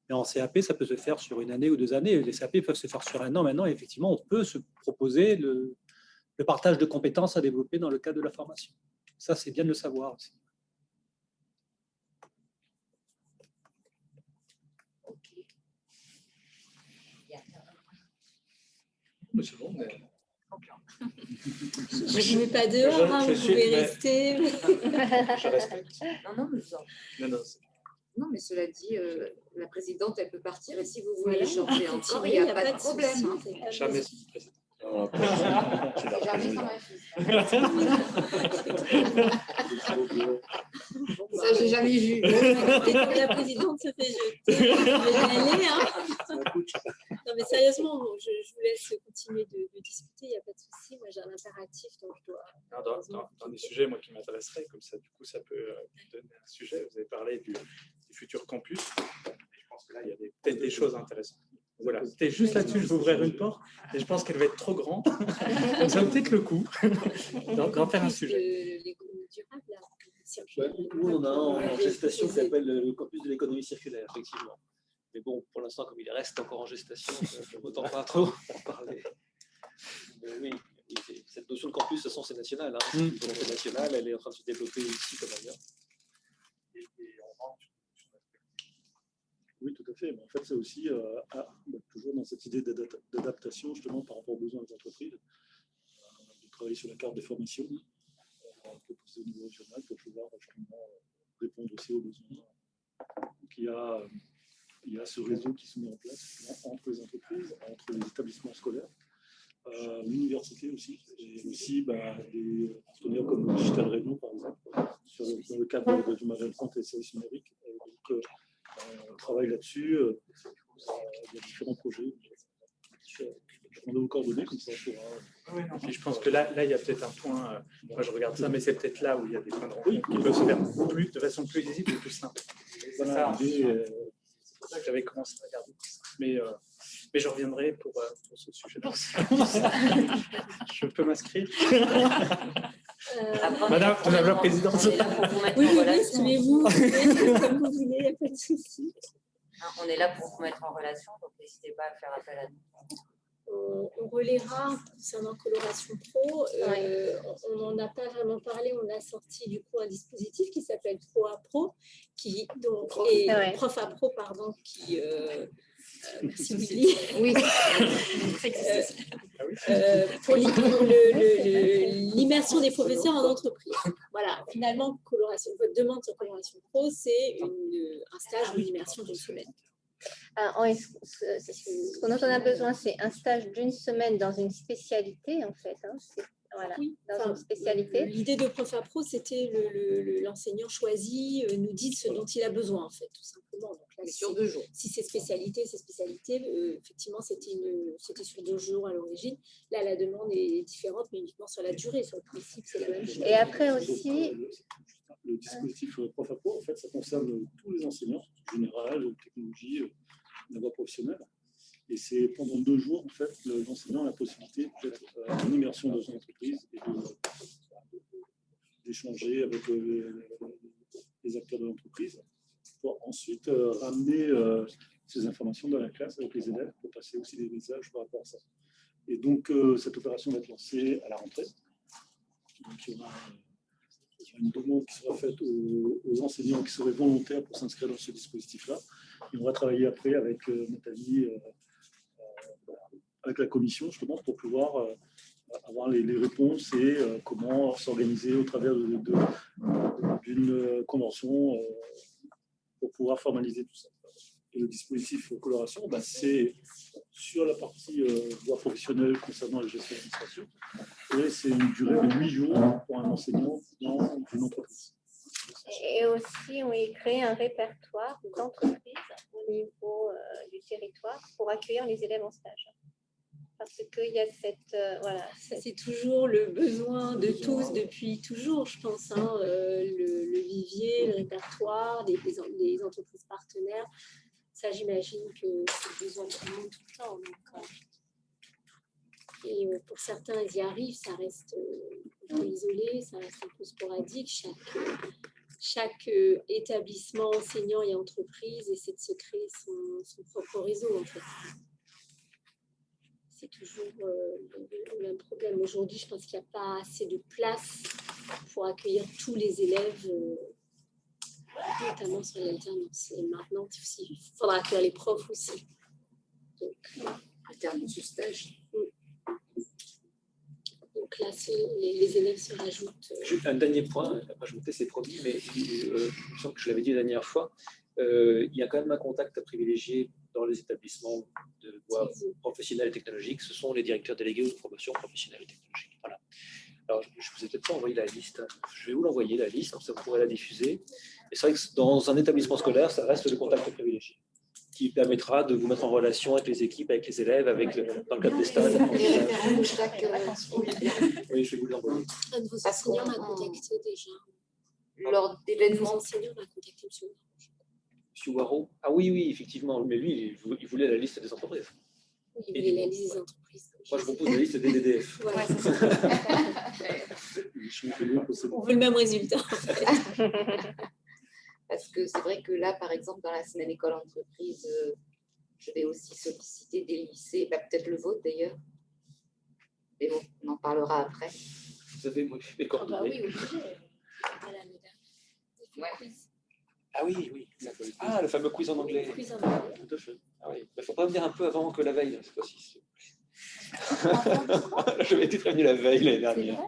Et en CAP, ça peut se faire sur 1 année ou 2 années. Les CAP peuvent se faire sur 1 an maintenant. Et effectivement, on peut se proposer le partage de compétences à développer dans le cadre de la formation. Ça, c'est bien de le savoir aussi. C'est bon, mais... Je ne mets pas dehors, vous pouvez rester. Je respecte. Non, mais Non, mais cela dit, la présidente, elle peut partir et si vous voulez Voilà, changer encore, il n'y a pas de problème. souci, hein. Jamais sans président. C'est jamais sans ma fille. Ça, j'ai jamais vu. Et que la présidente se fait jeter. Elle est, hein. Non, mais sérieusement, bon, je vous laisse continuer de discuter, il n'y a pas de souci. Moi, j'ai un impératif, donc je dois. Dans des sujets moi, qui m'intéresseraient, comme ça, du coup, ça peut donner un sujet. Vous avez parlé du futur campus. Et je pense que là, il y a peut-être des choses intéressantes. Voilà, c'était juste là-dessus, je vais ouvrir une porte et je pense qu'elle va être trop grande. Donc ça vaut peut-être le coup d'en faire un sujet. L'économie durable, là. Nous, on a un en gestation qui s'appelle le campus de l'économie circulaire, effectivement. Mais bon, pour l'instant, comme il reste encore en gestation, je n'entends pas trop en parler. Mais oui, cette notion de campus, de toute façon, c'est national. Hein. C'est une volonté nationale, elle est en train de se développer ici comme ailleurs. Oui, tout à fait. Mais en fait, c'est aussi toujours dans cette idée d'adaptation justement par rapport aux besoins des entreprises, de travailler sur la carte des formations proposée au niveau régional pour pouvoir justement répondre aussi aux besoins. Donc, il y a ce réseau qui se met en place entre les entreprises, entre les établissements scolaires, l'université aussi, et aussi des partenaires comme Digital Réunion, par exemple, dans le cadre du management et des services numériques. Donc, on travaille là-dessus. Il y a différents projets. Je prends vos coordonnées comme ça. Et je pense que là, il y a peut-être un point. Moi, je regarde ça, mais c'est peut-être là où il y a des points de rencontre qui peuvent se faire de façon plus lisible et plus simple. C'est pour ça que j'avais commencé à regarder. Mais je reviendrai pour ce sujet-là. Je peux m'inscrire. Madame la présidente. Oui, suivez-vous, comme vous voulez, il n'y a pas de souci. On est là pour vous mettre en relation, donc n'hésitez pas à faire appel à nous. On relaiera concernant Coloration Pro. On n'en a pas vraiment parlé. On a sorti du coup un dispositif qui s'appelle Pro à Pro, qui donc est Prof à Pro, pardon, qui merci Willy. Oui. Pour l'immersion des professeurs en entreprise. Voilà, finalement, votre demande sur Coloration Pro, c'est un stage ou une immersion d'une semaine. Ce dont on a besoin, c'est un stage d'une semaine dans une spécialité, en fait. Hein. Voilà, oui, dans une spécialité. L'idée de Prof à Pro, c'était l'enseignant choisi nous dit ce dont il a besoin, en fait, tout simplement. Donc là, sur 2 jours. Si c'est spécialité, effectivement, c'était sur 2 jours à l'origine. Là, la demande est différente, mais uniquement sur la durée. Sur le principe, c'est la même chose. Et après aussi... Le dispositif Prof à Pro, en fait, ça concerne tous les enseignants, général, technologie, la voie professionnelle. Et c'est pendant 2 jours, en fait, l'enseignant a la possibilité d'être en immersion dans une entreprise et d'échanger avec les acteurs de l'entreprise pour ensuite ramener ces informations dans la classe avec les élèves pour passer aussi des messages par rapport à ça. Et donc, cette opération va être lancée à la rentrée. Donc, il y aura une demande qui sera faite aux enseignants qui seraient volontaires pour s'inscrire dans ce dispositif-là. Et on va travailler après avec Nathalie, avec la commission, justement, pour pouvoir avoir les réponses et comment s'organiser au travers d'une convention pour pouvoir formaliser tout ça. Et le dispositif coloration, c'est sur la partie voie professionnelle concernant la gestion d'administration, et c'est une durée de 8 jours pour un enseignant dans une entreprise. Et aussi, on a créé un répertoire d'entreprises au niveau du territoire pour accueillir les élèves en stage. Parce qu'il y a cette... voilà. C'est toujours le besoin de tous depuis toujours, je pense. Hein, le vivier, le répertoire, les entreprises partenaires. Ça, j'imagine que c'est le besoin de tout le monde tout le temps. Donc, et pour certains, ils y arrivent, ça reste un peu isolé, ça reste un peu sporadique. Chaque établissement, enseignant et entreprise essaie de se créer son propre réseau, en fait. C'est toujours le même problème. Aujourd'hui, je pense qu'il n'y a pas assez de place pour accueillir tous les élèves, notamment sur l'alternance. Et maintenant, il faudra accueillir les profs aussi. Donc, alternance ou stage. Donc là, les élèves se rajoutent. Un dernier point, après je me c'est promis, mais je sens que je l'avais dit la dernière fois, il y a quand même un contact à privilégier dans les établissements de voie professionnelle et technologique. Ce sont les directeurs délégués de promotion professionnelle et technologique. Voilà. Alors, je ne vous ai peut-être pas envoyé la liste. Je vais vous l'envoyer, la liste, comme ça vous pourrez la diffuser. Et c'est vrai que dans un établissement scolaire, ça reste le contact privilégié, qui permettra de vous mettre en relation avec les équipes, avec les élèves, dans le cadre des stages. Oui, je vais vous l'envoyer. Un de vos enseignants m'a contacté déjà. Lors d'événements. Vos enseignants m'a contacté, monsieur. Monsieur Waro. Ah oui, oui, effectivement. Mais lui, il voulait la liste des entreprises. Oui, il voulait la liste des entreprises. Moi, je propose la liste des DDF. Ouais, on veut le même résultat. En fait. Parce que c'est vrai que là, par exemple, dans la semaine école-entreprise, je vais aussi solliciter des lycées, peut-être le vôtre d'ailleurs. Mais bon, on en parlera après. Vous avez les coordonnées. Oui, obligé. Ah oui, oui. Ah, le fameux quiz en anglais. Tout à fait. Ah oui. Il faut pas venir un peu avant que la veille, cette fois-ci. J'avais été prévenu la veille l'année dernière.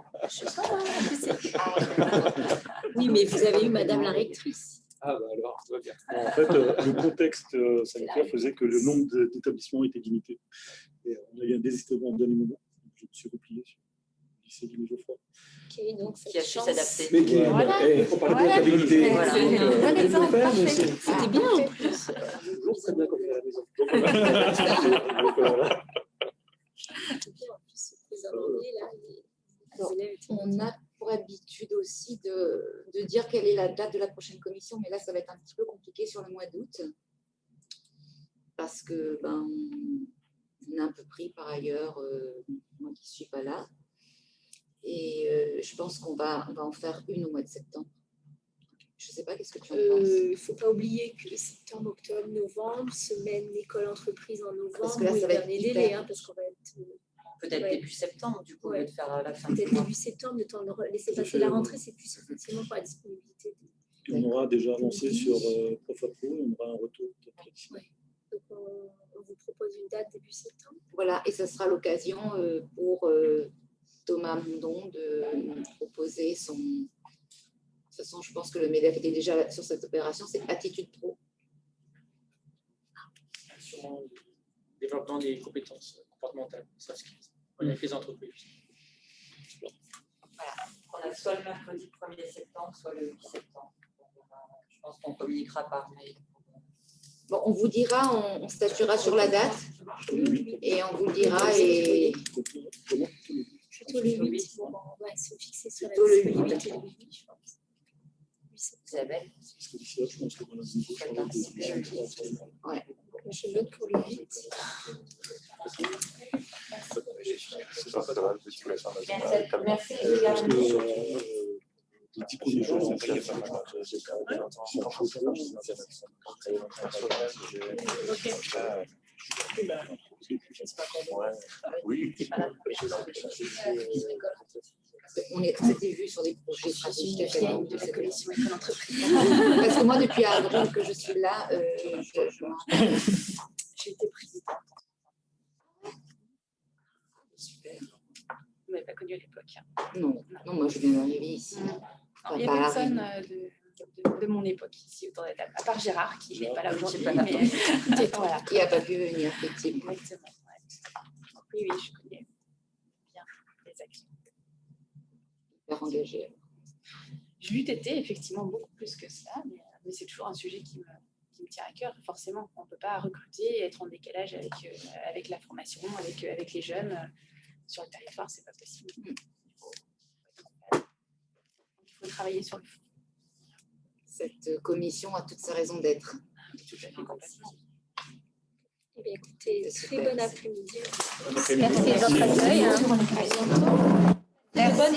Oui, mais vous avez eu Madame la rectrice. Ah bah alors, tout va bien. En fait, le contexte sanitaire faisait que le nombre d'établissements était limité. Et on a eu un désistement au dernier moment. Je me suis replié sur le lycée du Geoffroy. Ok, donc qui a su s'adapter. Mais qui il faut parler de comptabilité. C'était bien en plus. Toujours très bien quand on est à la maison. On a pour habitude aussi de dire quelle est la date de la prochaine commission, mais là, ça va être un petit peu compliqué sur le mois d'août, parce que on est un peu pris par ailleurs, moi qui ne suis pas là, et je pense qu'on va en faire une au mois de septembre. Je ne sais pas, qu'est-ce que tu en penses? Il ne faut pas oublier que septembre, octobre, novembre, semaine école-entreprise en novembre, parce que là, ça va être délai, parce qu'on va être... Peut-être début septembre, du coup, de faire la fin. Peut-être début septembre, le temps de laisser passer la rentrée, c'est plus effectivement pour la disponibilité. On aura déjà avancé sur Profapro et on aura un retour. Ouais. Donc, on vous propose une date début septembre. Voilà, et ce sera l'occasion pour Thomas Mondon de proposer son... De toute façon, je pense que le MEDEF était déjà sur cette opération, c'est Attitude Pro. Sur le développement des compétences comportementales, soft skills, avec les entreprises. Voilà. On a soit le mercredi 1er septembre, soit le 8 septembre. Je pense qu'on communiquera par mail. Bon, on vous dira, on statuera sur la date et on vous dira. Et... Plutôt le 8, on va se fixer sur la disponibilité du 8, je pense. Isabelle. Parce que d'ici là, je pense que dans la niveau, ouais. Je note pour le 8. Merci. Les 10 premiers jours, Oui. On s'était vu sur des projets stratégiques de la commission école-entreprise. Parce que moi, depuis avril que je suis là, j'ai été présidente. Super. Vous n'avez pas connu à l'époque. Non, moi je viens d'arriver ici. Il n'y a personne de mon époque ici autour de la table, à part Gérard qui n'est pas là aujourd'hui. Mais voilà. Qui n'a pas pu venir, effectivement. Exactement. Ouais. Oui, je connais bien les actions. Hyper engagé. J'ai eu été effectivement beaucoup plus que ça, mais c'est toujours un sujet qui me tient à cœur. Forcément, on ne peut pas recruter et être en décalage avec la formation, avec les jeunes. Sur le territoire, c'est pas possible. Il faut travailler sur le fond. Cette commission a toute sa raison d'être. Eh bien, écoutez, très bon après-midi. Merci de votre accueil. Bonne